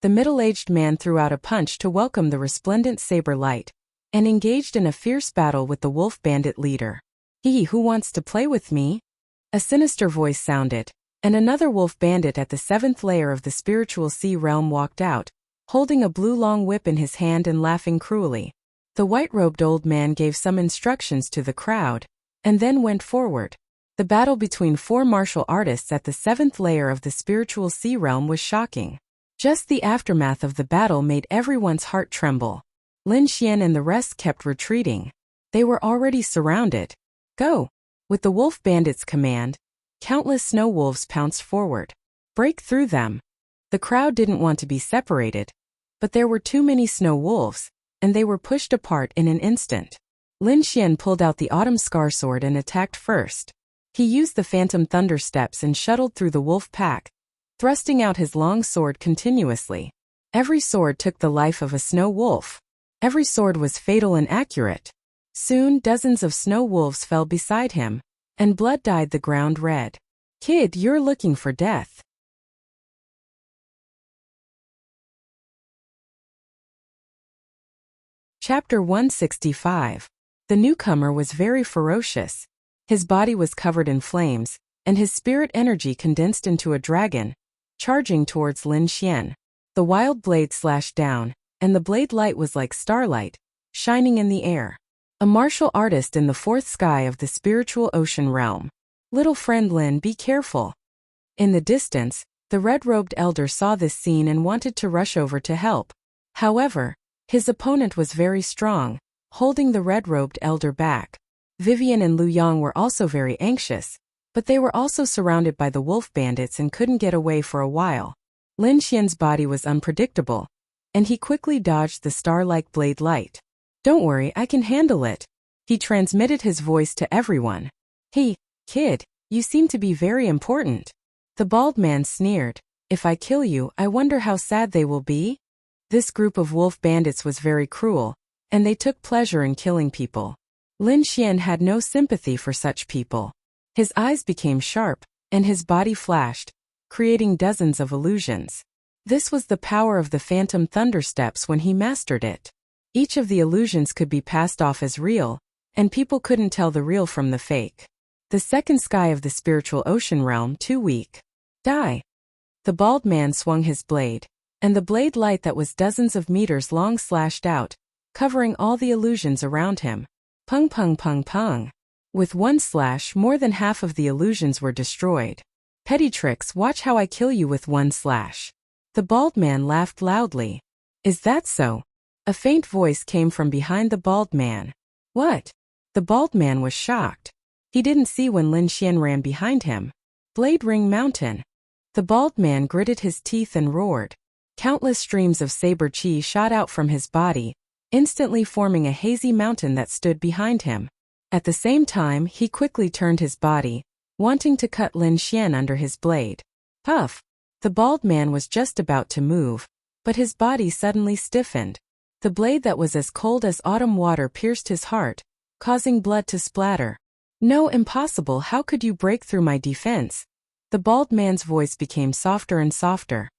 The middle-aged man threw out a punch to welcome the resplendent saber light, and engaged in a fierce battle with the wolf bandit leader. "He who wants to play with me?" A sinister voice sounded, and another wolf bandit at the 7th layer of the spiritual sea realm walked out, holding a blue long whip in his hand and laughing cruelly. The white-robed old man gave some instructions to the crowd, and then went forward. The battle between 4 martial artists at the 7th layer of the spiritual sea realm was shocking. Just the aftermath of the battle made everyone's heart tremble. Lin Xian and the rest kept retreating. They were already surrounded. "Go!" With the wolf bandits' command, countless snow wolves pounced forward. "Break through them." The crowd didn't want to be separated, but there were too many snow wolves, and they were pushed apart in an instant. Lin Xian pulled out the autumn scar sword and attacked first. He used the phantom thunder steps and shuttled through the wolf pack, thrusting out his long sword continuously. Every sword took the life of a snow wolf. Every sword was fatal and accurate. Soon dozens of snow wolves fell beside him, and blood dyed the ground red. "Kid, you're looking for death." Chapter 165. The newcomer was very ferocious. His body was covered in flames, and his spirit energy condensed into a dragon, charging towards Lin Xian. The wild blade slashed down, and the blade light was like starlight, shining in the air. A martial artist in the 4th sky of the spiritual ocean realm. "Little friend Lin, be careful." In the distance, the red-robed elder saw this scene and wanted to rush over to help, However, his opponent was very strong, holding the red-robed elder back. Vivian and Lu Yang were also very anxious, but they were also surrounded by the wolf bandits and couldn't get away for a while. Lin Xian's body was unpredictable, and he quickly dodged the star-like blade light. "Don't worry, I can handle it." He transmitted his voice to everyone. "Hey, kid, you seem to be very important." The bald man sneered. "If I kill you, I wonder how sad they will be?" This group of wolf bandits was very cruel, and they took pleasure in killing people. Lin Xian had no sympathy for such people. His eyes became sharp, and his body flashed, creating dozens of illusions. This was the power of the phantom thundersteps when he mastered it. Each of the illusions could be passed off as real, and people couldn't tell the real from the fake. The second sky of the spiritual ocean realm too weak. Die. The bald man swung his blade, and the blade light that was dozens of meters long slashed out, covering all the illusions around him. Pung pung pung pung. With one slash, more than half of the illusions were destroyed. "Petty tricks, watch how I kill you with one slash." The bald man laughed loudly. "Is that so?" A faint voice came from behind the bald man. "What?" The bald man was shocked. He didn't see when Lin Xian ran behind him. "Blade Ring Mountain." The bald man gritted his teeth and roared. Countless streams of saber chi shot out from his body, instantly forming a hazy mountain that stood behind him. At the same time, he quickly turned his body, wanting to cut Lin Xian under his blade. Puff! The bald man was just about to move, but his body suddenly stiffened. The blade that was as cold as autumn water pierced his heart, causing blood to splatter. "No, impossible, how could you break through my defense?" The bald man's voice became softer and softer.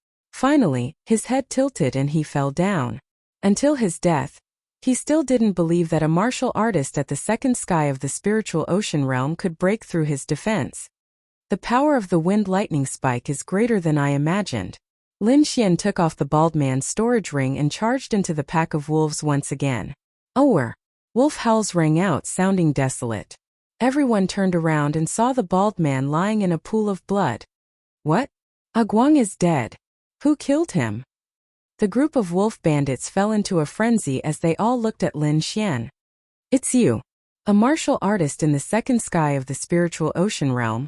Finally, his head tilted and he fell down. Until his death, he still didn't believe that a martial artist at the second sky of the spiritual ocean realm could break through his defense. "The power of the wind lightning spike is greater than I imagined." Lin Xian took off the bald man's storage ring and charged into the pack of wolves once again. "Ower!" Wolf howls rang out, sounding desolate. Everyone turned around and saw the bald man lying in a pool of blood. "What? Guang is dead. Who killed him?" The group of wolf bandits fell into a frenzy as they all looked at Lin Xian. "It's you. A martial artist in the second sky of the spiritual ocean realm.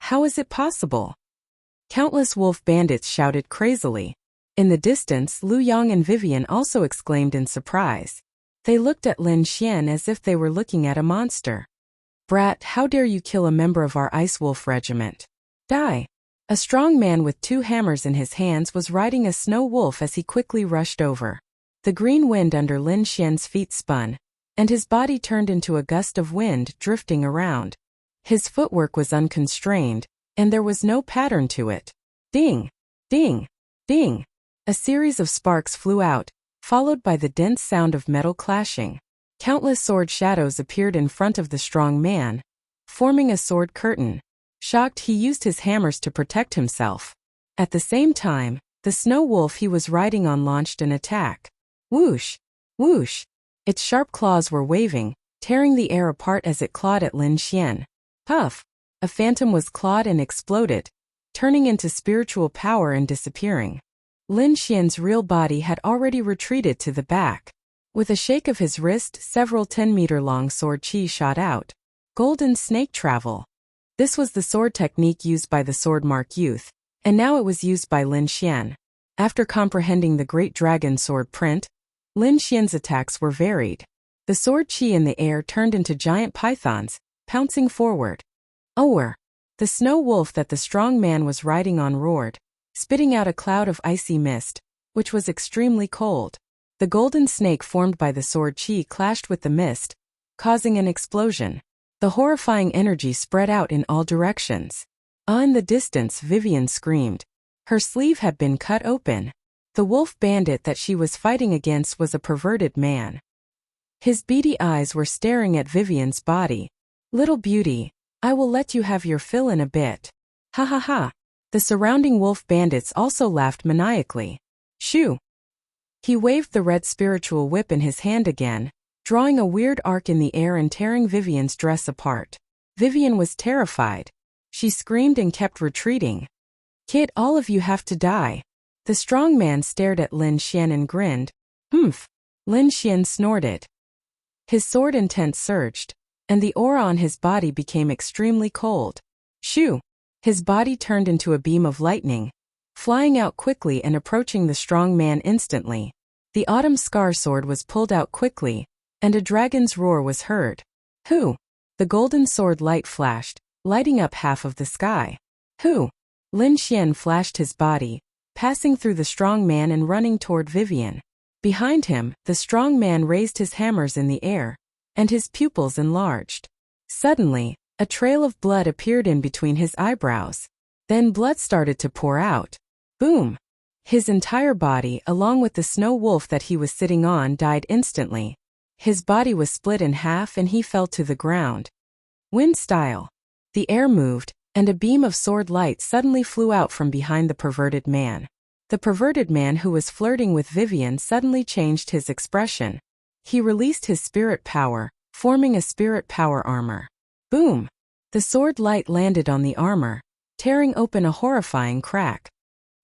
How is it possible?" Countless wolf bandits shouted crazily. In the distance, Lu Yang and Vivian also exclaimed in surprise. They looked at Lin Xian as if they were looking at a monster. "Brat, how dare you kill a member of our Ice Wolf regiment? Die!" A strong man with 2 hammers in his hands was riding a snow wolf as he quickly rushed over. The green wind under Lin Xian's feet spun, and his body turned into a gust of wind drifting around. His footwork was unconstrained, and there was no pattern to it. Ding! Ding! Ding! A series of sparks flew out, followed by the dense sound of metal clashing. Countless sword shadows appeared in front of the strong man, forming a sword curtain. Shocked, he used his hammers to protect himself. At the same time, the snow wolf he was riding on launched an attack. Whoosh! Whoosh! Its sharp claws were waving, tearing the air apart as it clawed at Lin Xian. Puff! A phantom was clawed and exploded, turning into spiritual power and disappearing. Lin Xian's real body had already retreated to the back. With a shake of his wrist, several 10-meter-long sword chi shot out. Golden snake travel. This was the sword technique used by the Sword Mark youth, and now it was used by Lin Xian. After comprehending the Great Dragon sword print, Lin Xian's attacks were varied. The sword chi in the air turned into giant pythons, pouncing forward. Ower! The snow wolf that the strong man was riding on roared, spitting out a cloud of icy mist, which was extremely cold. The golden snake formed by the sword chi clashed with the mist, causing an explosion. The horrifying energy spread out in all directions. In the distance, Vivian screamed. Her sleeve had been cut open. The wolf bandit that she was fighting against was a perverted man. His beady eyes were staring at Vivian's body. "Little beauty, I will let you have your fill in a bit." Ha ha ha. The surrounding wolf bandits also laughed maniacally. Shoo! He waved the red spiritual whip in his hand again, drawing a weird arc in the air and tearing Vivian's dress apart. Vivian was terrified. She screamed and kept retreating. "Kid, all of you have to die." The strong man stared at Lin Xian and grinned. Humph. Lin Xian snorted. His sword intent surged, and the aura on his body became extremely cold. Shoo! His body turned into a beam of lightning, flying out quickly and approaching the strong man instantly. The autumn scar sword was pulled out quickly, and a dragon's roar was heard. Who? The golden sword light flashed, lighting up half of the sky. Who? Lin Xian flashed his body, passing through the strong man and running toward Vivian. Behind him, the strong man raised his hammers in the air, and his pupils enlarged. Suddenly, a trail of blood appeared in between his eyebrows. Then blood started to pour out. Boom! His entire body, along with the snow wolf that he was sitting on, died instantly. His body was split in half and he fell to the ground. Wind style. The air moved, and a beam of sword light suddenly flew out from behind the perverted man. The perverted man who was flirting with Vivian suddenly changed his expression. He released his spirit power, forming a spirit power armor. Boom! The sword light landed on the armor, tearing open a horrifying crack.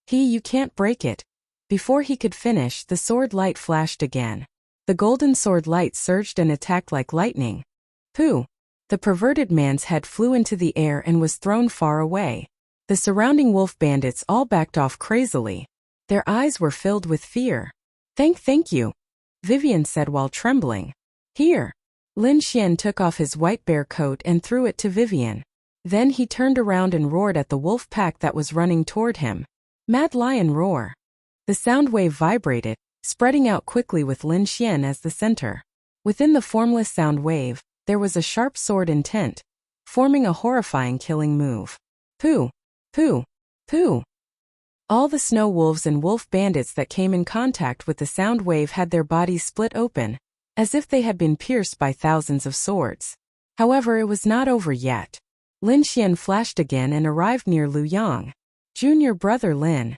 You can't break it. Before he could finish, the sword light flashed again. The golden sword light surged and attacked like lightning. Pooh! The perverted man's head flew into the air and was thrown far away. The surrounding wolf bandits all backed off crazily. Their eyes were filled with fear. Thank you, Vivian said while trembling. Here. Lin Xian took off his white bear coat and threw it to Vivian. Then he turned around and roared at the wolf pack that was running toward him. Mad lion roar. The sound wave vibrated, spreading out quickly with Lin Xian as the center. Within the formless sound wave, there was a sharp sword intent, forming a horrifying killing move. Pooh! Pooh! Pooh! All the snow wolves and wolf bandits that came in contact with the sound wave had their bodies split open, as if they had been pierced by thousands of swords. However, it was not over yet. Lin Xian flashed again and arrived near Lu Yang. Junior brother Lin.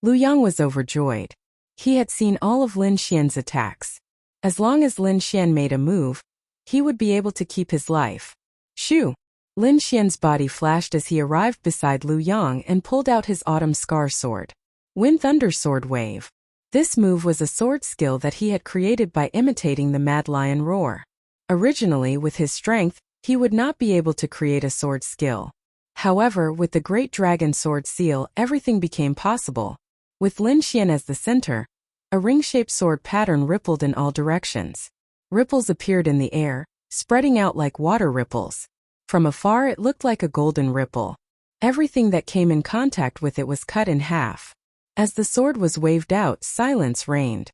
Lu Yang was overjoyed. He had seen all of Lin Xian's attacks. As long as Lin Xian made a move, he would be able to keep his life. Shoo! Lin Xian's body flashed as he arrived beside Lu Yang and pulled out his autumn scar sword. Wind Thunder Sword Wave. This move was a sword skill that he had created by imitating the Mad Lion roar. Originally, with his strength, he would not be able to create a sword skill. However, with the Great Dragon Sword Seal, everything became possible. With Lin Xian as the center, a ring-shaped sword pattern rippled in all directions. Ripples appeared in the air, spreading out like water ripples. From afar it looked like a golden ripple. Everything that came in contact with it was cut in half. As the sword was waved out, silence reigned.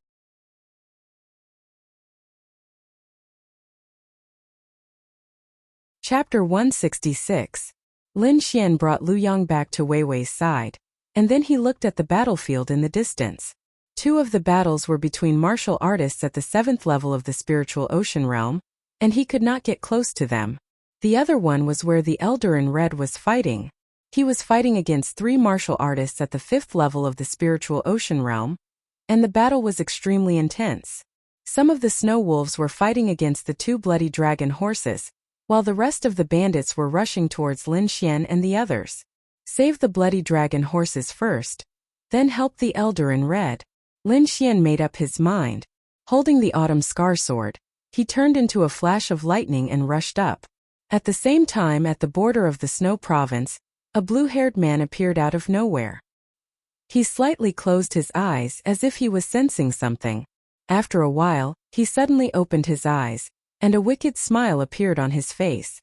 Chapter 166. Lin Xian brought Lu Yang back to Wei Wei's side, and then he looked at the battlefield in the distance. Two of the battles were between martial artists at the 7th level of the spiritual ocean realm, and he could not get close to them. The other one was where the elder in red was fighting. He was fighting against 3 martial artists at the 5th level of the spiritual ocean realm, and the battle was extremely intense. Some of the snow wolves were fighting against the 2 bloody dragon horses, while the rest of the bandits were rushing towards Lin Xian and the others. Save the bloody dragon horses first, then help the elder in red. Lin Xian made up his mind. Holding the autumn scar sword, he turned into a flash of lightning and rushed up. At the same time, at the border of the snow province, a blue-haired man appeared out of nowhere. He slightly closed his eyes as if he was sensing something. After a while, he suddenly opened his eyes, and a wicked smile appeared on his face.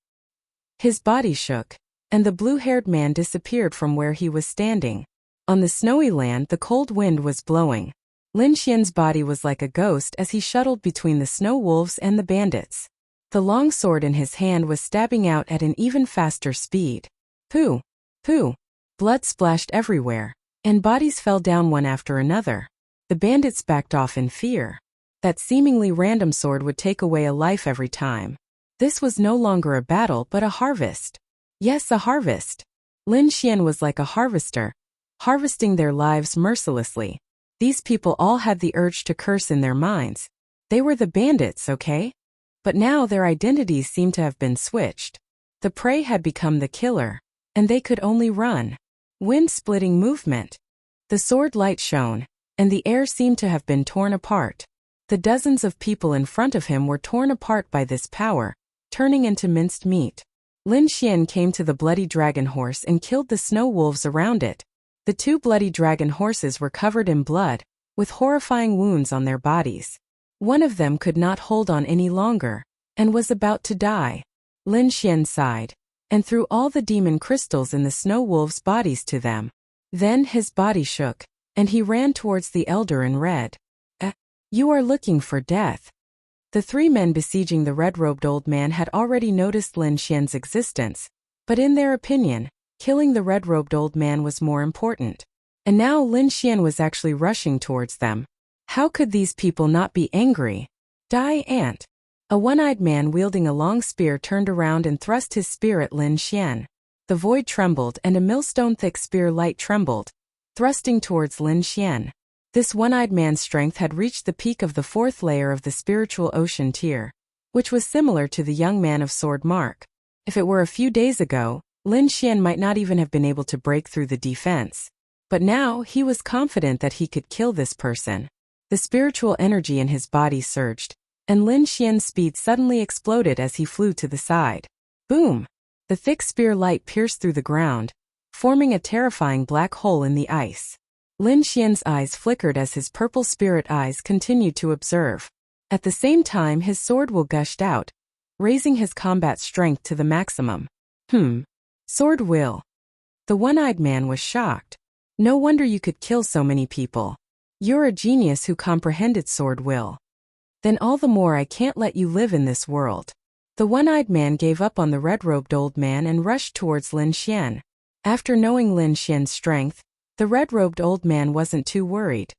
His body shook, and the blue-haired man disappeared from where he was standing. On the snowy land, the cold wind was blowing. Lin Xian's body was like a ghost as he shuttled between the snow wolves and the bandits. The long sword in his hand was stabbing out at an even faster speed. Pooh! Pooh! Blood splashed everywhere, and bodies fell down one after another. The bandits backed off in fear. That seemingly random sword would take away a life every time. This was no longer a battle but a harvest. Yes, a harvest. Lin Xian was like a harvester, harvesting their lives mercilessly. These people all had the urge to curse in their minds. They were the bandits, okay? But now their identities seemed to have been switched. The prey had become the killer, and they could only run. Wind-splitting movement. The sword light shone, and the air seemed to have been torn apart. the dozens of people in front of him were torn apart by this power, turning into minced meat. Lin Xian came to the bloody dragon horse and killed the snow wolves around it. The two bloody dragon horses were covered in blood, with horrifying wounds on their bodies. One of them could not hold on any longer, and was about to die. Lin Xian sighed, and threw all the demon crystals in the snow wolves' bodies to them. Then his body shook, and he ran towards the elder in red. You are looking for death. The three men besieging the red-robed old man had already noticed Lin Xian's existence, but in their opinion, killing the red-robed old man was more important. And now Lin Xian was actually rushing towards them. How could these people not be angry? Die, ant! A one-eyed man wielding a long spear turned around and thrust his spear at Lin Xian. The void trembled and a millstone-thick spear light trembled, thrusting towards Lin Xian. This one-eyed man's strength had reached the peak of the fourth layer of the spiritual ocean tier, which was similar to the young man of sword mark. If it were a few days ago, Lin Xian might not even have been able to break through the defense. But now he was confident that he could kill this person. The spiritual energy in his body surged, and Lin Xian's speed suddenly exploded as he flew to the side. Boom! The thick spear light pierced through the ground, forming a terrifying black hole in the ice. Lin Xian's eyes flickered as his purple spirit eyes continued to observe. At the same time his sword will gushed out, raising his combat strength to the maximum. Sword will. The one-eyed man was shocked. No wonder you could kill so many people. You're a genius who comprehended sword will. Then all the more I can't let you live in this world. The one-eyed man gave up on the red-robed old man and rushed towards Lin Xian. After knowing Lin Xian's strength, the red-robed old man wasn't too worried.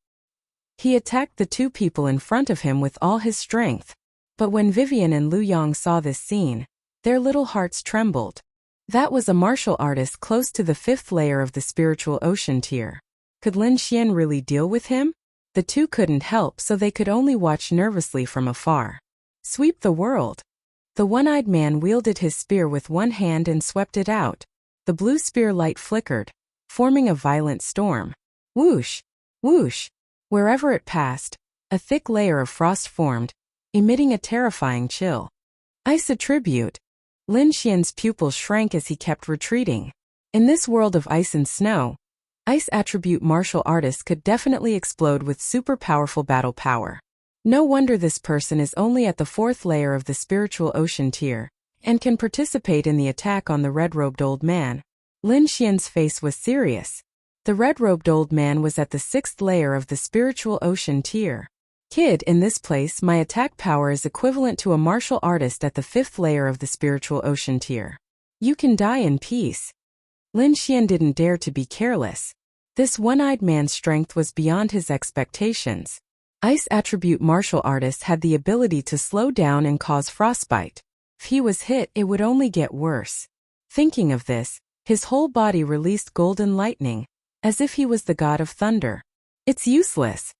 He attacked the two people in front of him with all his strength. But when Vivian and Lu Yong saw this scene, their little hearts trembled. That was a martial artist close to the fifth layer of the spiritual ocean tier. Could Lin Xian really deal with him? The two couldn't help, so they could only watch nervously from afar. Sweep the world. The one-eyed man wielded his spear with one hand and swept it out. The blue spear light flickered, forming a violent storm. Whoosh! Whoosh! Wherever it passed, a thick layer of frost formed, emitting a terrifying chill. Ice attribute. Lin Xian's pupils shrank as he kept retreating. In this world of ice and snow, ice attribute martial artists could definitely explode with super powerful battle power. No wonder this person is only at the fourth layer of the spiritual ocean tier, and can participate in the attack on the red-robed old man. Lin Xian's face was serious. The red-robed old man was at the sixth layer of the spiritual ocean tier. Kid, in this place my attack power is equivalent to a martial artist at the fifth layer of the spiritual ocean tier. You can die in peace. Lin Xian didn't dare to be careless. This one-eyed man's strength was beyond his expectations. Ice attribute martial artists had the ability to slow down and cause frostbite. If he was hit, it would only get worse. Thinking of this, his whole body released golden lightning, as if he was the god of thunder. It's useless.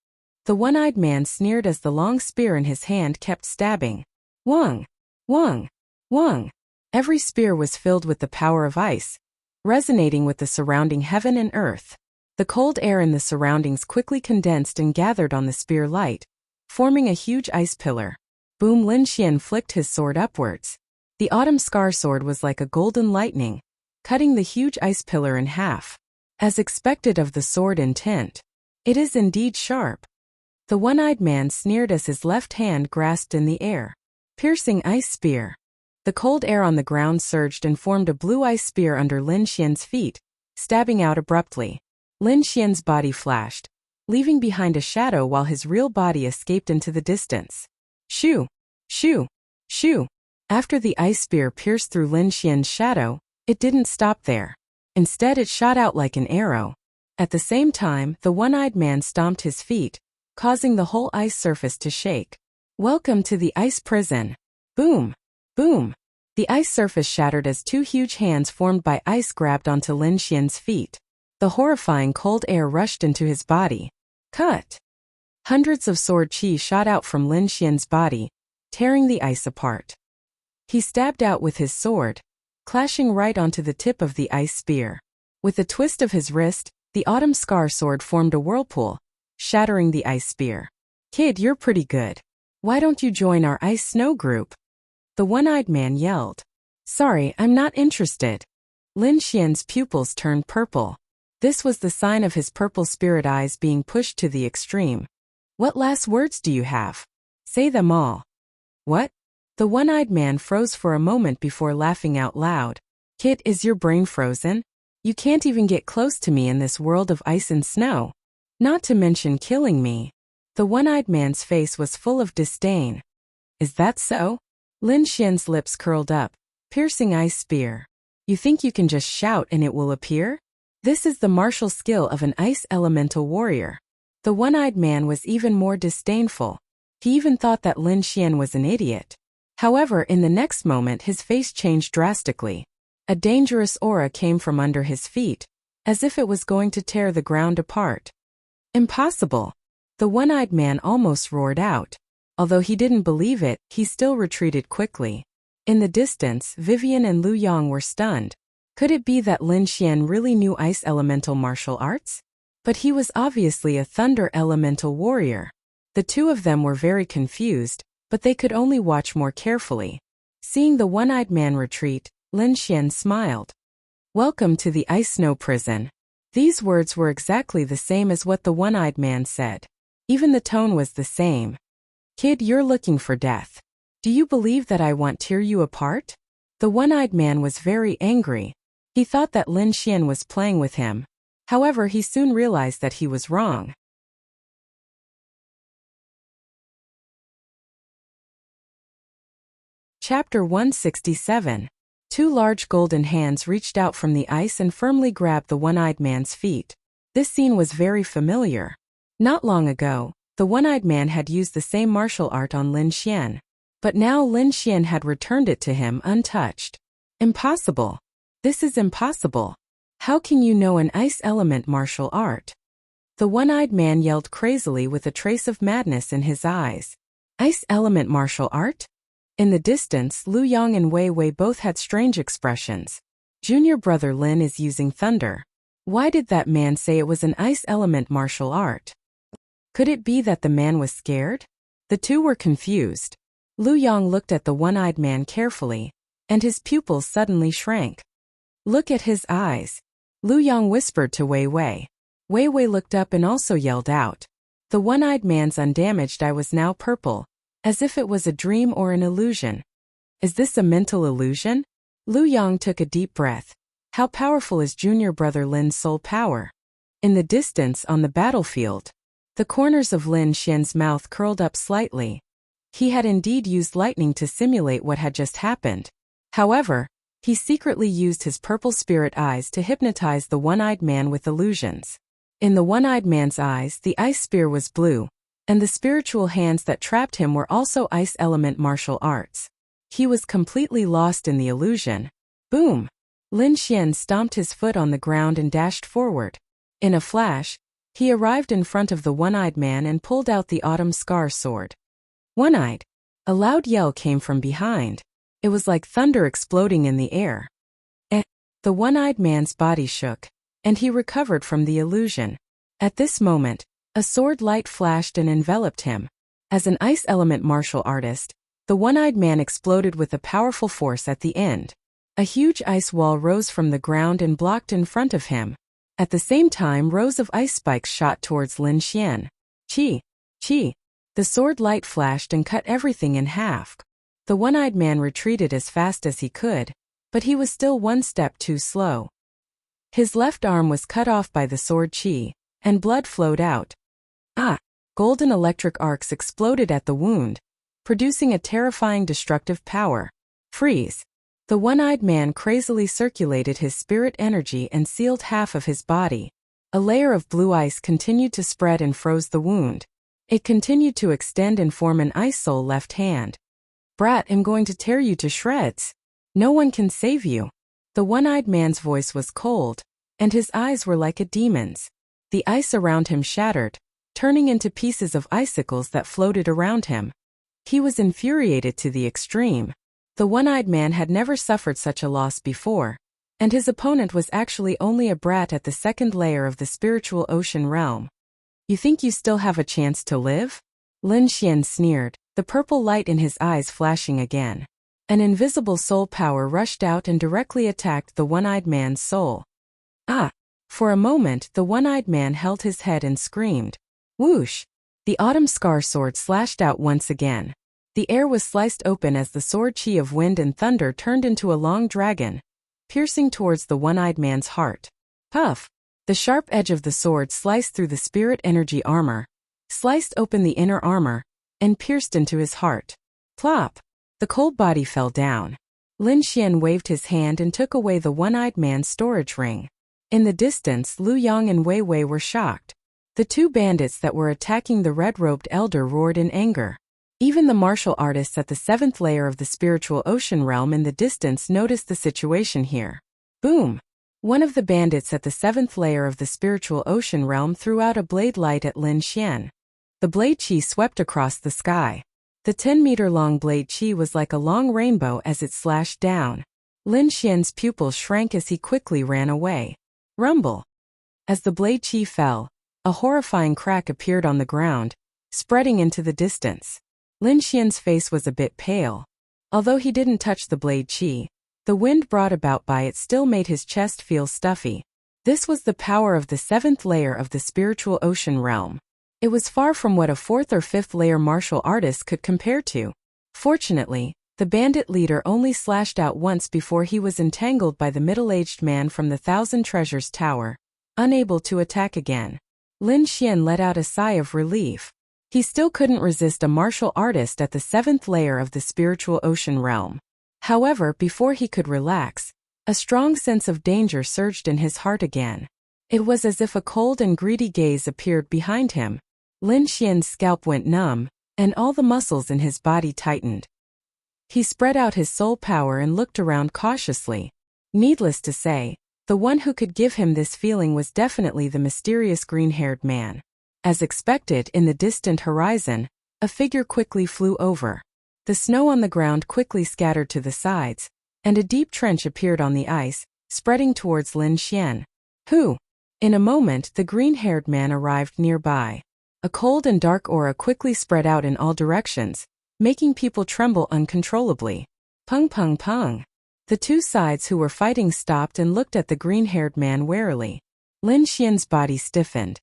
The one-eyed man sneered as the long spear in his hand kept stabbing. Wong! Wong! Wong! Every spear was filled with the power of ice, resonating with the surrounding heaven and earth. The cold air in the surroundings quickly condensed and gathered on the spear light, forming a huge ice pillar. Boom! Lin Xian flicked his sword upwards. The autumn scar sword was like a golden lightning, cutting the huge ice pillar in half. As expected of the sword intent, it is indeed sharp. The one-eyed man sneered as his left hand grasped in the air. Piercing ice spear. The cold air on the ground surged and formed a blue ice spear under Lin Xian's feet, stabbing out abruptly. Lin Xian's body flashed, leaving behind a shadow while his real body escaped into the distance. Shoo! Shoo! Shoo! After the ice spear pierced through Lin Xian's shadow, it didn't stop there. Instead it shot out like an arrow. At the same time, the one-eyed man stomped his feet, causing the whole ice surface to shake. Welcome to the ice prison. Boom! Boom! The ice surface shattered as two huge hands formed by ice grabbed onto Lin Xian's feet. The horrifying cold air rushed into his body. Cut! Hundreds of sword chi shot out from Lin Xian's body, tearing the ice apart. He stabbed out with his sword, clashing right onto the tip of the ice spear. With a twist of his wrist, the autumn scar sword formed a whirlpool, shattering the ice spear. Kid, you're pretty good. Why don't you join our ice snow group? The one-eyed man yelled. Sorry, I'm not interested. Lin Xian's pupils turned purple. This was the sign of his purple spirit eyes being pushed to the extreme. What last words do you have? Say them all. What? The one-eyed man froze for a moment before laughing out loud. Kid, is your brain frozen? You can't even get close to me in this world of ice and snow. Not to mention killing me. The one-eyed man's face was full of disdain. Is that so? Lin Xian's lips curled up. Piercing ice spear. You think you can just shout and it will appear? This is the martial skill of an ice elemental warrior. The one-eyed man was even more disdainful. He even thought that Lin Xian was an idiot. However, in the next moment his face changed drastically. A dangerous aura came from under his feet, as if it was going to tear the ground apart. Impossible! The one-eyed man almost roared out. Although he didn't believe it, he still retreated quickly. In the distance, Vivian and Lu Yong were stunned. Could it be that Lin Xian really knew ice elemental martial arts? But he was obviously a thunder elemental warrior. The two of them were very confused, but they could only watch more carefully. Seeing the one-eyed man retreat, Lin Xian smiled. Welcome to the ice snow prison. These words were exactly the same as what the one-eyed man said. Even the tone was the same. Kid, you're looking for death. Do you believe that I want to tear you apart? The one-eyed man was very angry. He thought that Lin Xian was playing with him. However, he soon realized that he was wrong. Chapter 167. Two large golden hands reached out from the ice and firmly grabbed the one-eyed man's feet. This scene was very familiar. Not long ago, the one-eyed man had used the same martial art on Lin Xian. But now Lin Xian had returned it to him untouched. Impossible. This is impossible. How can you know an ice element martial art? The one-eyed man yelled crazily with a trace of madness in his eyes. Ice element martial art? In the distance, Lu Yong and Wei Wei both had strange expressions. Junior brother Lin is using thunder. Why did that man say it was an ice element martial art? Could it be that the man was scared? The two were confused. Lu Yong looked at the one-eyed man carefully, and his pupils suddenly shrank. Look at his eyes. Lu Yong whispered to Wei Wei. Wei Wei looked up and also yelled out. The one-eyed man's undamaged eye was now purple, as if it was a dream or an illusion. Is this a mental illusion? Lu Yong took a deep breath. How powerful is junior brother Lin's soul power? In the distance on the battlefield, the corners of Lin Xian's mouth curled up slightly. He had indeed used lightning to simulate what had just happened. However, he secretly used his purple spirit eyes to hypnotize the one-eyed man with illusions. In the one-eyed man's eyes, the ice spear was blue, and the spiritual hands that trapped him were also ice element martial arts. He was completely lost in the illusion. Boom! Lin Xian stomped his foot on the ground and dashed forward. In a flash, he arrived in front of the one-eyed man and pulled out the autumn scar sword. One-eyed! A loud yell came from behind. It was like thunder exploding in the air. The one-eyed man's body shook, and he recovered from the illusion. At this moment, a sword light flashed and enveloped him. As an ice element martial artist, the one-eyed man exploded with a powerful force at the end. A huge ice wall rose from the ground and blocked in front of him. At the same time, rows of ice spikes shot towards Lin Xian. Chi! Chi! The sword light flashed and cut everything in half. The one-eyed man retreated as fast as he could, but he was still one step too slow. His left arm was cut off by the sword Chi, and blood flowed out. Golden electric arcs exploded at the wound, producing a terrifying destructive power. Freeze! The one-eyed man crazily circulated his spirit energy and sealed half of his body. A layer of blue ice continued to spread and froze the wound. It continued to extend and form an ice soul left hand. Brat, I'm going to tear you to shreds. No one can save you. The one-eyed man's voice was cold, and his eyes were like a demon's. The ice around him shattered, turning into pieces of icicles that floated around him. He was infuriated to the extreme. The one-eyed man had never suffered such a loss before, and his opponent was actually only a brat at the second layer of the spiritual ocean realm. You think you still have a chance to live? Lin Xian sneered, the purple light in his eyes flashing again. An invisible soul power rushed out and directly attacked the one-eyed man's soul. Ah! For a moment, the one-eyed man held his head and screamed. Whoosh! The autumn scar sword slashed out once again. The air was sliced open as the sword chi of wind and thunder turned into a long dragon, piercing towards the one-eyed man's heart. Puff! The sharp edge of the sword sliced through the spirit energy armor, sliced open the inner armor, and pierced into his heart. Plop! The cold body fell down. Lin Xian waved his hand and took away the one-eyed man's storage ring. In the distance, Lu Yang and Wei Wei were shocked. The two bandits that were attacking the red-robed elder roared in anger. Even the martial artists at the 7th layer of the spiritual ocean realm in the distance noticed the situation here. Boom! One of the bandits at the 7th layer of the spiritual ocean realm threw out a blade light at Lin Xian. The blade chi swept across the sky. The 10-meter-long blade chi was like a long rainbow as it slashed down. Lin Xian's pupils shrank as he quickly ran away. Rumble! As the blade chi fell, a horrifying crack appeared on the ground, spreading into the distance. Lin Xian's face was a bit pale. Although he didn't touch the blade chi, the wind brought about by it still made his chest feel stuffy. This was the power of the 7th layer of the spiritual ocean realm. It was far from what a 4th or 5th layer martial artist could compare to. Fortunately, the bandit leader only slashed out once before he was entangled by the middle-aged man from the 1,000 Treasures Tower, unable to attack again. Lin Xian let out a sigh of relief. He still couldn't resist a martial artist at the 7th layer of the spiritual ocean realm. However, before he could relax, a strong sense of danger surged in his heart again. It was as if a cold and greedy gaze appeared behind him. Lin Xian's scalp went numb, and all the muscles in his body tightened. He spread out his soul power and looked around cautiously. Needless to say, the one who could give him this feeling was definitely the mysterious green-haired man. As expected, in the distant horizon, a figure quickly flew over. The snow on the ground quickly scattered to the sides, and a deep trench appeared on the ice, spreading towards Lin Xian. Who? In a moment, the green-haired man arrived nearby. A cold and dark aura quickly spread out in all directions, making people tremble uncontrollably. Pung pung pung. The two sides who were fighting stopped and looked at the green-haired man warily. Lin Xian's body stiffened.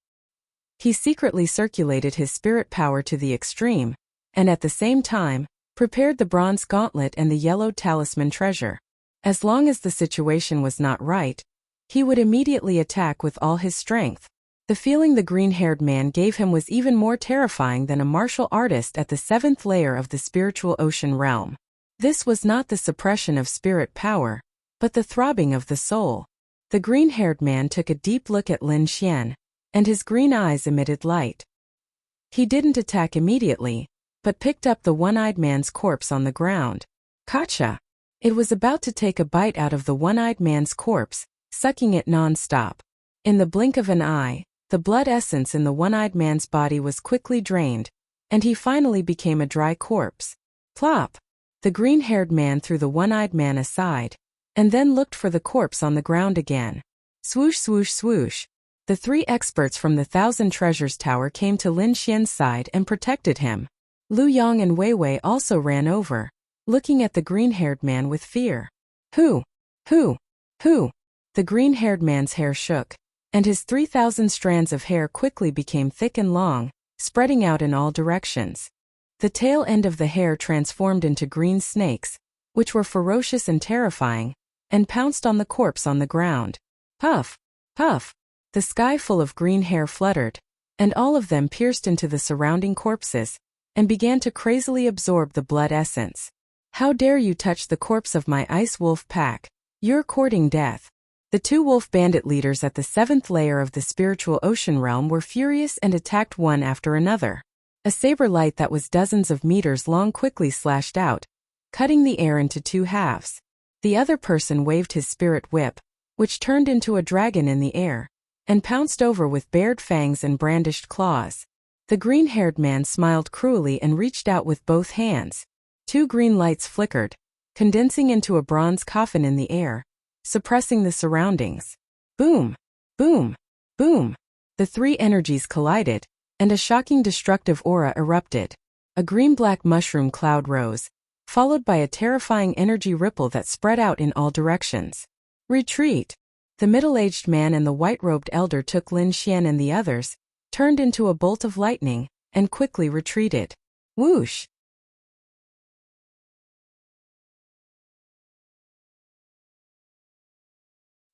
He secretly circulated his spirit power to the extreme, and at the same time, prepared the bronze gauntlet and the yellow talisman treasure. As long as the situation was not right, he would immediately attack with all his strength. The feeling the green-haired man gave him was even more terrifying than a martial artist at the 7th layer of the spiritual ocean realm. This was not the suppression of spirit power, but the throbbing of the soul. The green-haired man took a deep look at Lin Xian, and his green eyes emitted light. He didn't attack immediately, but picked up the one-eyed man's corpse on the ground. Gotcha! It was about to take a bite out of the one-eyed man's corpse, sucking it non-stop. In the blink of an eye, the blood essence in the one-eyed man's body was quickly drained, and he finally became a dry corpse. Plop! The green-haired man threw the one-eyed man aside, and then looked for the corpse on the ground again. Swoosh swoosh swoosh. The three experts from the 1,000 Treasures Tower came to Lin Xian's side and protected him. Lu Yang and Wei Wei also ran over, looking at the green-haired man with fear. Who? Who? Who? The green-haired man's hair shook, and his 3,000 strands of hair quickly became thick and long, spreading out in all directions. The tail end of the hair transformed into green snakes, which were ferocious and terrifying, and pounced on the corpse on the ground. Puff! Puff! The sky full of green hair fluttered, and all of them pierced into the surrounding corpses, and began to crazily absorb the blood essence. How dare you touch the corpse of my ice wolf pack? You're courting death. The two wolf bandit leaders at the 7th layer of the spiritual ocean realm were furious and attacked one after another. A saber light that was dozens of meters long quickly slashed out, cutting the air into two halves. The other person waved his spirit whip, which turned into a dragon in the air, and pounced over with bared fangs and brandished claws. The green-haired man smiled cruelly and reached out with both hands. Two green lights flickered, condensing into a bronze coffin in the air, suppressing the surroundings. Boom! Boom! Boom! The three energies collided, and a shocking destructive aura erupted. A green-black mushroom cloud rose, followed by a terrifying energy ripple that spread out in all directions. Retreat! The middle-aged man and the white-robed elder took Lin Xian and the others, turned into a bolt of lightning, and quickly retreated. Whoosh!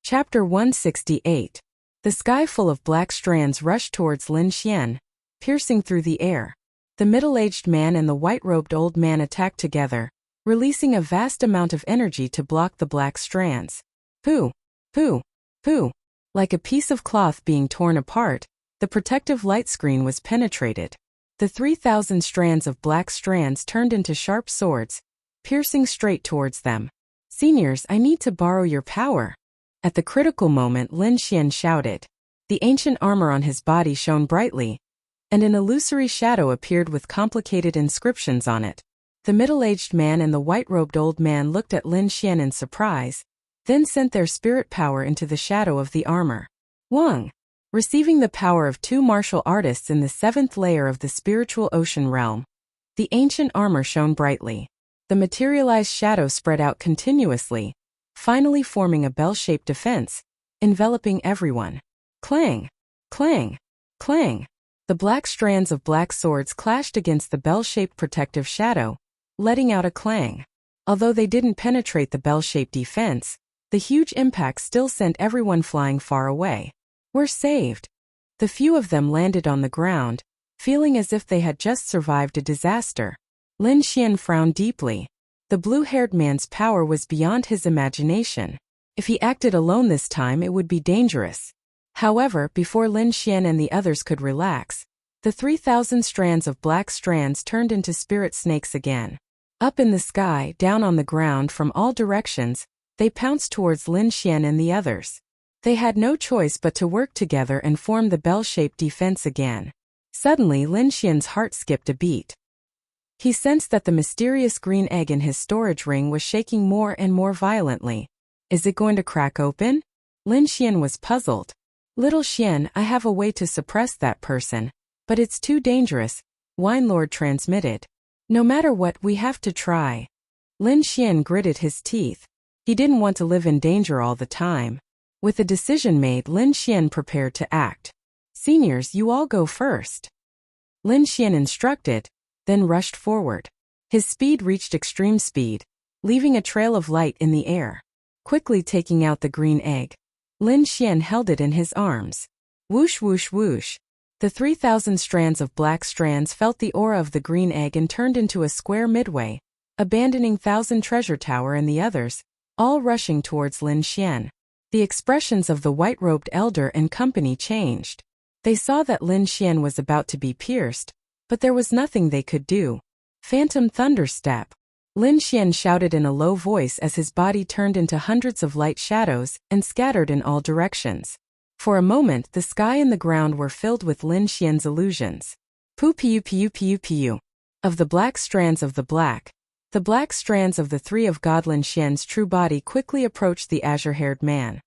Chapter 168. The sky full of black strands rushed towards Lin Xian, piercing through the air. The middle-aged man and the white-robed old man attacked together, releasing a vast amount of energy to block the black strands. Pooh! Pooh! Pooh! Like a piece of cloth being torn apart, the protective light screen was penetrated. The 3,000 strands of black strands turned into sharp swords, piercing straight towards them. Seniors, I need to borrow your power. At the critical moment, Lin Xian shouted. The ancient armor on his body shone brightly, and an illusory shadow appeared with complicated inscriptions on it. The middle-aged man and the white-robed old man looked at Lin Xian in surprise, then sent their spirit power into the shadow of the armor. Wang! Receiving the power of 2 martial artists in the 7th layer of the spiritual ocean realm, the ancient armor shone brightly. The materialized shadow spread out continuously, finally forming a bell-shaped defense, enveloping everyone. Clang! Clang! Clang! The black strands of black swords clashed against the bell-shaped protective shadow, letting out a clang. Although they didn't penetrate the bell-shaped defense, the huge impact still sent everyone flying far away. We're saved. The few of them landed on the ground, feeling as if they had just survived a disaster. Lin Xian frowned deeply. The blue-haired man's power was beyond his imagination. If he acted alone this time, it would be dangerous. However, before Lin Xian and the others could relax, the 3,000 strands of black strands turned into spirit snakes again. Up in the sky, down on the ground from all directions, they pounced towards Lin Xian and the others. They had no choice but to work together and form the bell-shaped defense again. Suddenly, Lin Xian's heart skipped a beat. He sensed that the mysterious green egg in his storage ring was shaking more and more violently. Is it going to crack open? Lin Xian was puzzled. Little Xian, I have a way to suppress that person, but it's too dangerous, Wine Lord transmitted. No matter what, we have to try. Lin Xian gritted his teeth. He didn't want to live in danger all the time. With a decision made, Lin Xian prepared to act. Seniors, you all go first. Lin Xian instructed, then rushed forward. His speed reached extreme speed, leaving a trail of light in the air. Quickly taking out the green egg, Lin Xian held it in his arms. Whoosh whoosh whoosh. The 3,000 strands of black strands felt the aura of the green egg and turned into a square midway, abandoning Thousand Treasure Tower and the others, all rushing towards Lin Xian. The expressions of the white-robed elder and company changed. They saw that Lin Xian was about to be pierced, but there was nothing they could do. Phantom Thunderstep. Lin Xian shouted in a low voice as his body turned into hundreds of light shadows and scattered in all directions. For a moment, the sky and the ground were filled with Lin Xian's illusions. Pu piu piu piu piu. Of the black strands of the black strands of the 3 of God. Lin Xian's true body quickly approached the azure-haired man.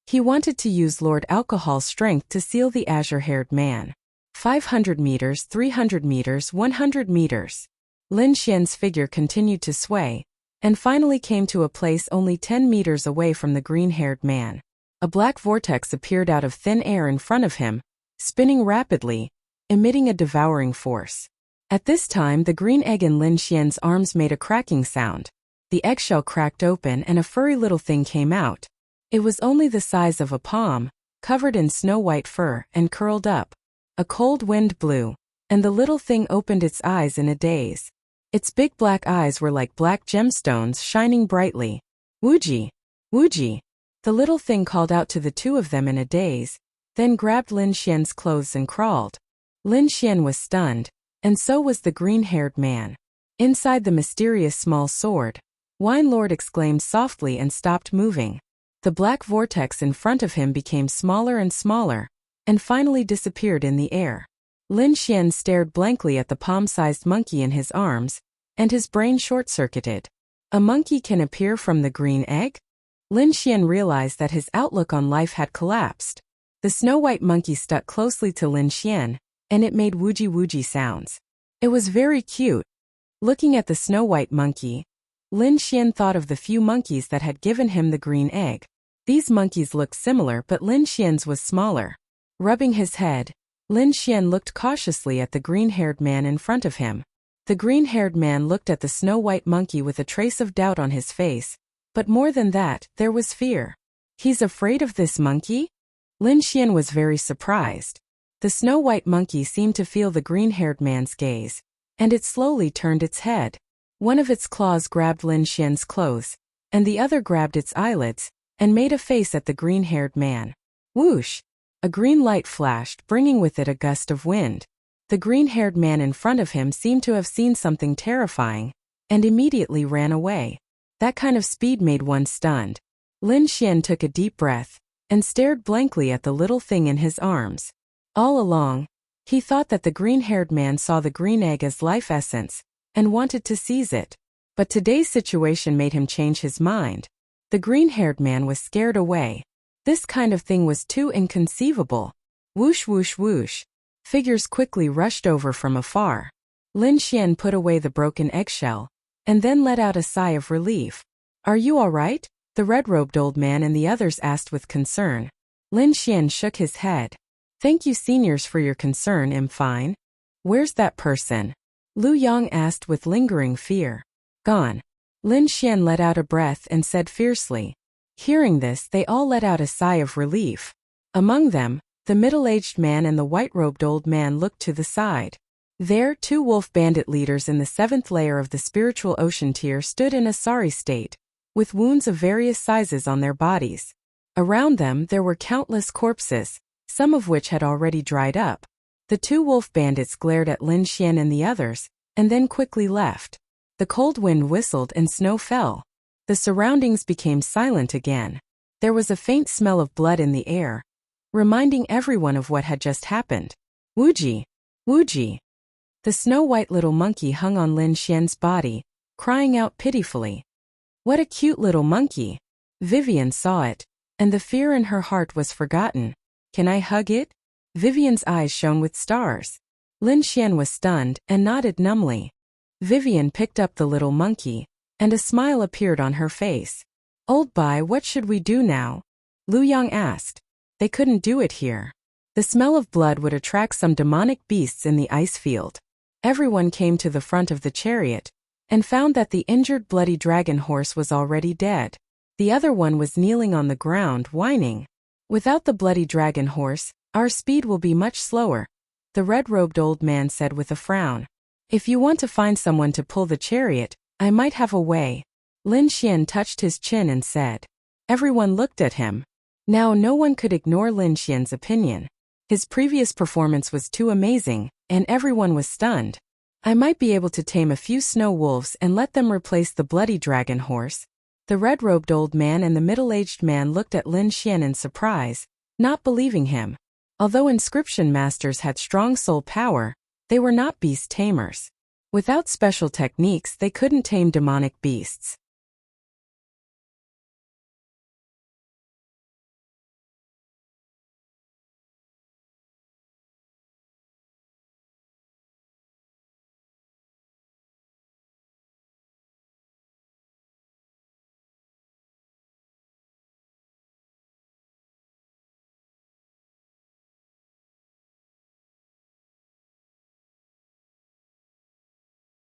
He wanted to use Lord Alcohol's strength to seal the azure-haired man. 500 meters, 300 meters, 100 meters. Lin Xian's figure continued to sway, and finally came to a place only 10 meters away from the green-haired man. A black vortex appeared out of thin air in front of him, spinning rapidly, emitting a devouring force. At this time, the green egg in Lin Xian's arms made a cracking sound. The eggshell cracked open and a furry little thing came out. It was only the size of a palm, covered in snow-white fur and curled up. A cold wind blew, and the little thing opened its eyes in a daze. Its big black eyes were like black gemstones shining brightly. Wuji! Wuji! The little thing called out to the 2 of them in a daze, then grabbed Lin Xian's clothes and crawled. Lin Xian was stunned, and so was the green-haired man. Inside the mysterious small sword, Wine Lord exclaimed softly and stopped moving. The black vortex in front of him became smaller and smaller, and finally disappeared in the air. Lin Xian stared blankly at the palm-sized monkey in his arms, and his brain short-circuited. A monkey can appear from the green egg? Lin Xian realized that his outlook on life had collapsed. The snow-white monkey stuck closely to Lin Xian, and it made woogie sounds. It was very cute. Looking at the snow-white monkey, Lin Xian thought of the few monkeys that had given him the green egg. These monkeys looked similar, but Lin Xian's was smaller. Rubbing his head, Lin Xian looked cautiously at the green-haired man in front of him. The green-haired man looked at the snow-white monkey with a trace of doubt on his face, but more than that, there was fear. He's afraid of this monkey? Lin Xian was very surprised. The snow-white monkey seemed to feel the green-haired man's gaze, and it slowly turned its head. One of its claws grabbed Lin Xian's clothes, and the other grabbed its eyelids, and made a face at the green-haired man. Whoosh! A green light flashed, bringing with it a gust of wind. The green-haired man in front of him seemed to have seen something terrifying, and immediately ran away. That kind of speed made one stunned. Lin Xian took a deep breath, and stared blankly at the little thing in his arms. All along, he thought that the green-haired man saw the green egg as life essence, and wanted to seize it. But today's situation made him change his mind. The green-haired man was scared away. This kind of thing was too inconceivable. Whoosh whoosh whoosh. Figures quickly rushed over from afar. Lin Xian put away the broken eggshell, and then let out a sigh of relief. Are you all right? The red-robed old man and the others asked with concern. Lin Xian shook his head. Thank you seniors for your concern, I'm fine. Where's that person? Lu Yang asked with lingering fear. Gone. Lin Xian let out a breath and said fiercely. Hearing this, they all let out a sigh of relief. Among them, the middle-aged man and the white-robed old man looked to the side. There, 2 wolf bandit leaders in the 7th layer of the spiritual ocean tier stood in a sorry state, with wounds of various sizes on their bodies. Around them there were countless corpses, some of which had already dried up. The 2 wolf bandits glared at Lin Xian and the others, and then quickly left. The cold wind whistled and snow fell. The surroundings became silent again. There was a faint smell of blood in the air, reminding everyone of what had just happened. Woogie! Woogie! The snow-white little monkey hung on Lin Xian's body, crying out pitifully. What a cute little monkey! Vivian saw it, and the fear in her heart was forgotten. Can I hug it? Vivian's eyes shone with stars. Lin Xian was stunned and nodded numbly. Vivian picked up the little monkey, and a smile appeared on her face. Old Bai, what should we do now? Lu Yang asked. They couldn't do it here. The smell of blood would attract some demonic beasts in the ice field. Everyone came to the front of the chariot, and found that the injured bloody dragon horse was already dead. The other one was kneeling on the ground, whining. Without the bloody dragon horse, our speed will be much slower, the red-robed old man said with a frown. If you want to find someone to pull the chariot, I might have a way. Lin Xian touched his chin and said. Everyone looked at him. Now no one could ignore Lin Xian's opinion. His previous performance was too amazing, and everyone was stunned. I might be able to tame a few snow wolves and let them replace the bloody dragon horse. The red-robed old man and the middle-aged man looked at Lin Xian in surprise, not believing him. Although inscription masters had strong soul power, they were not beast tamers. Without special techniques they couldn't tame demonic beasts.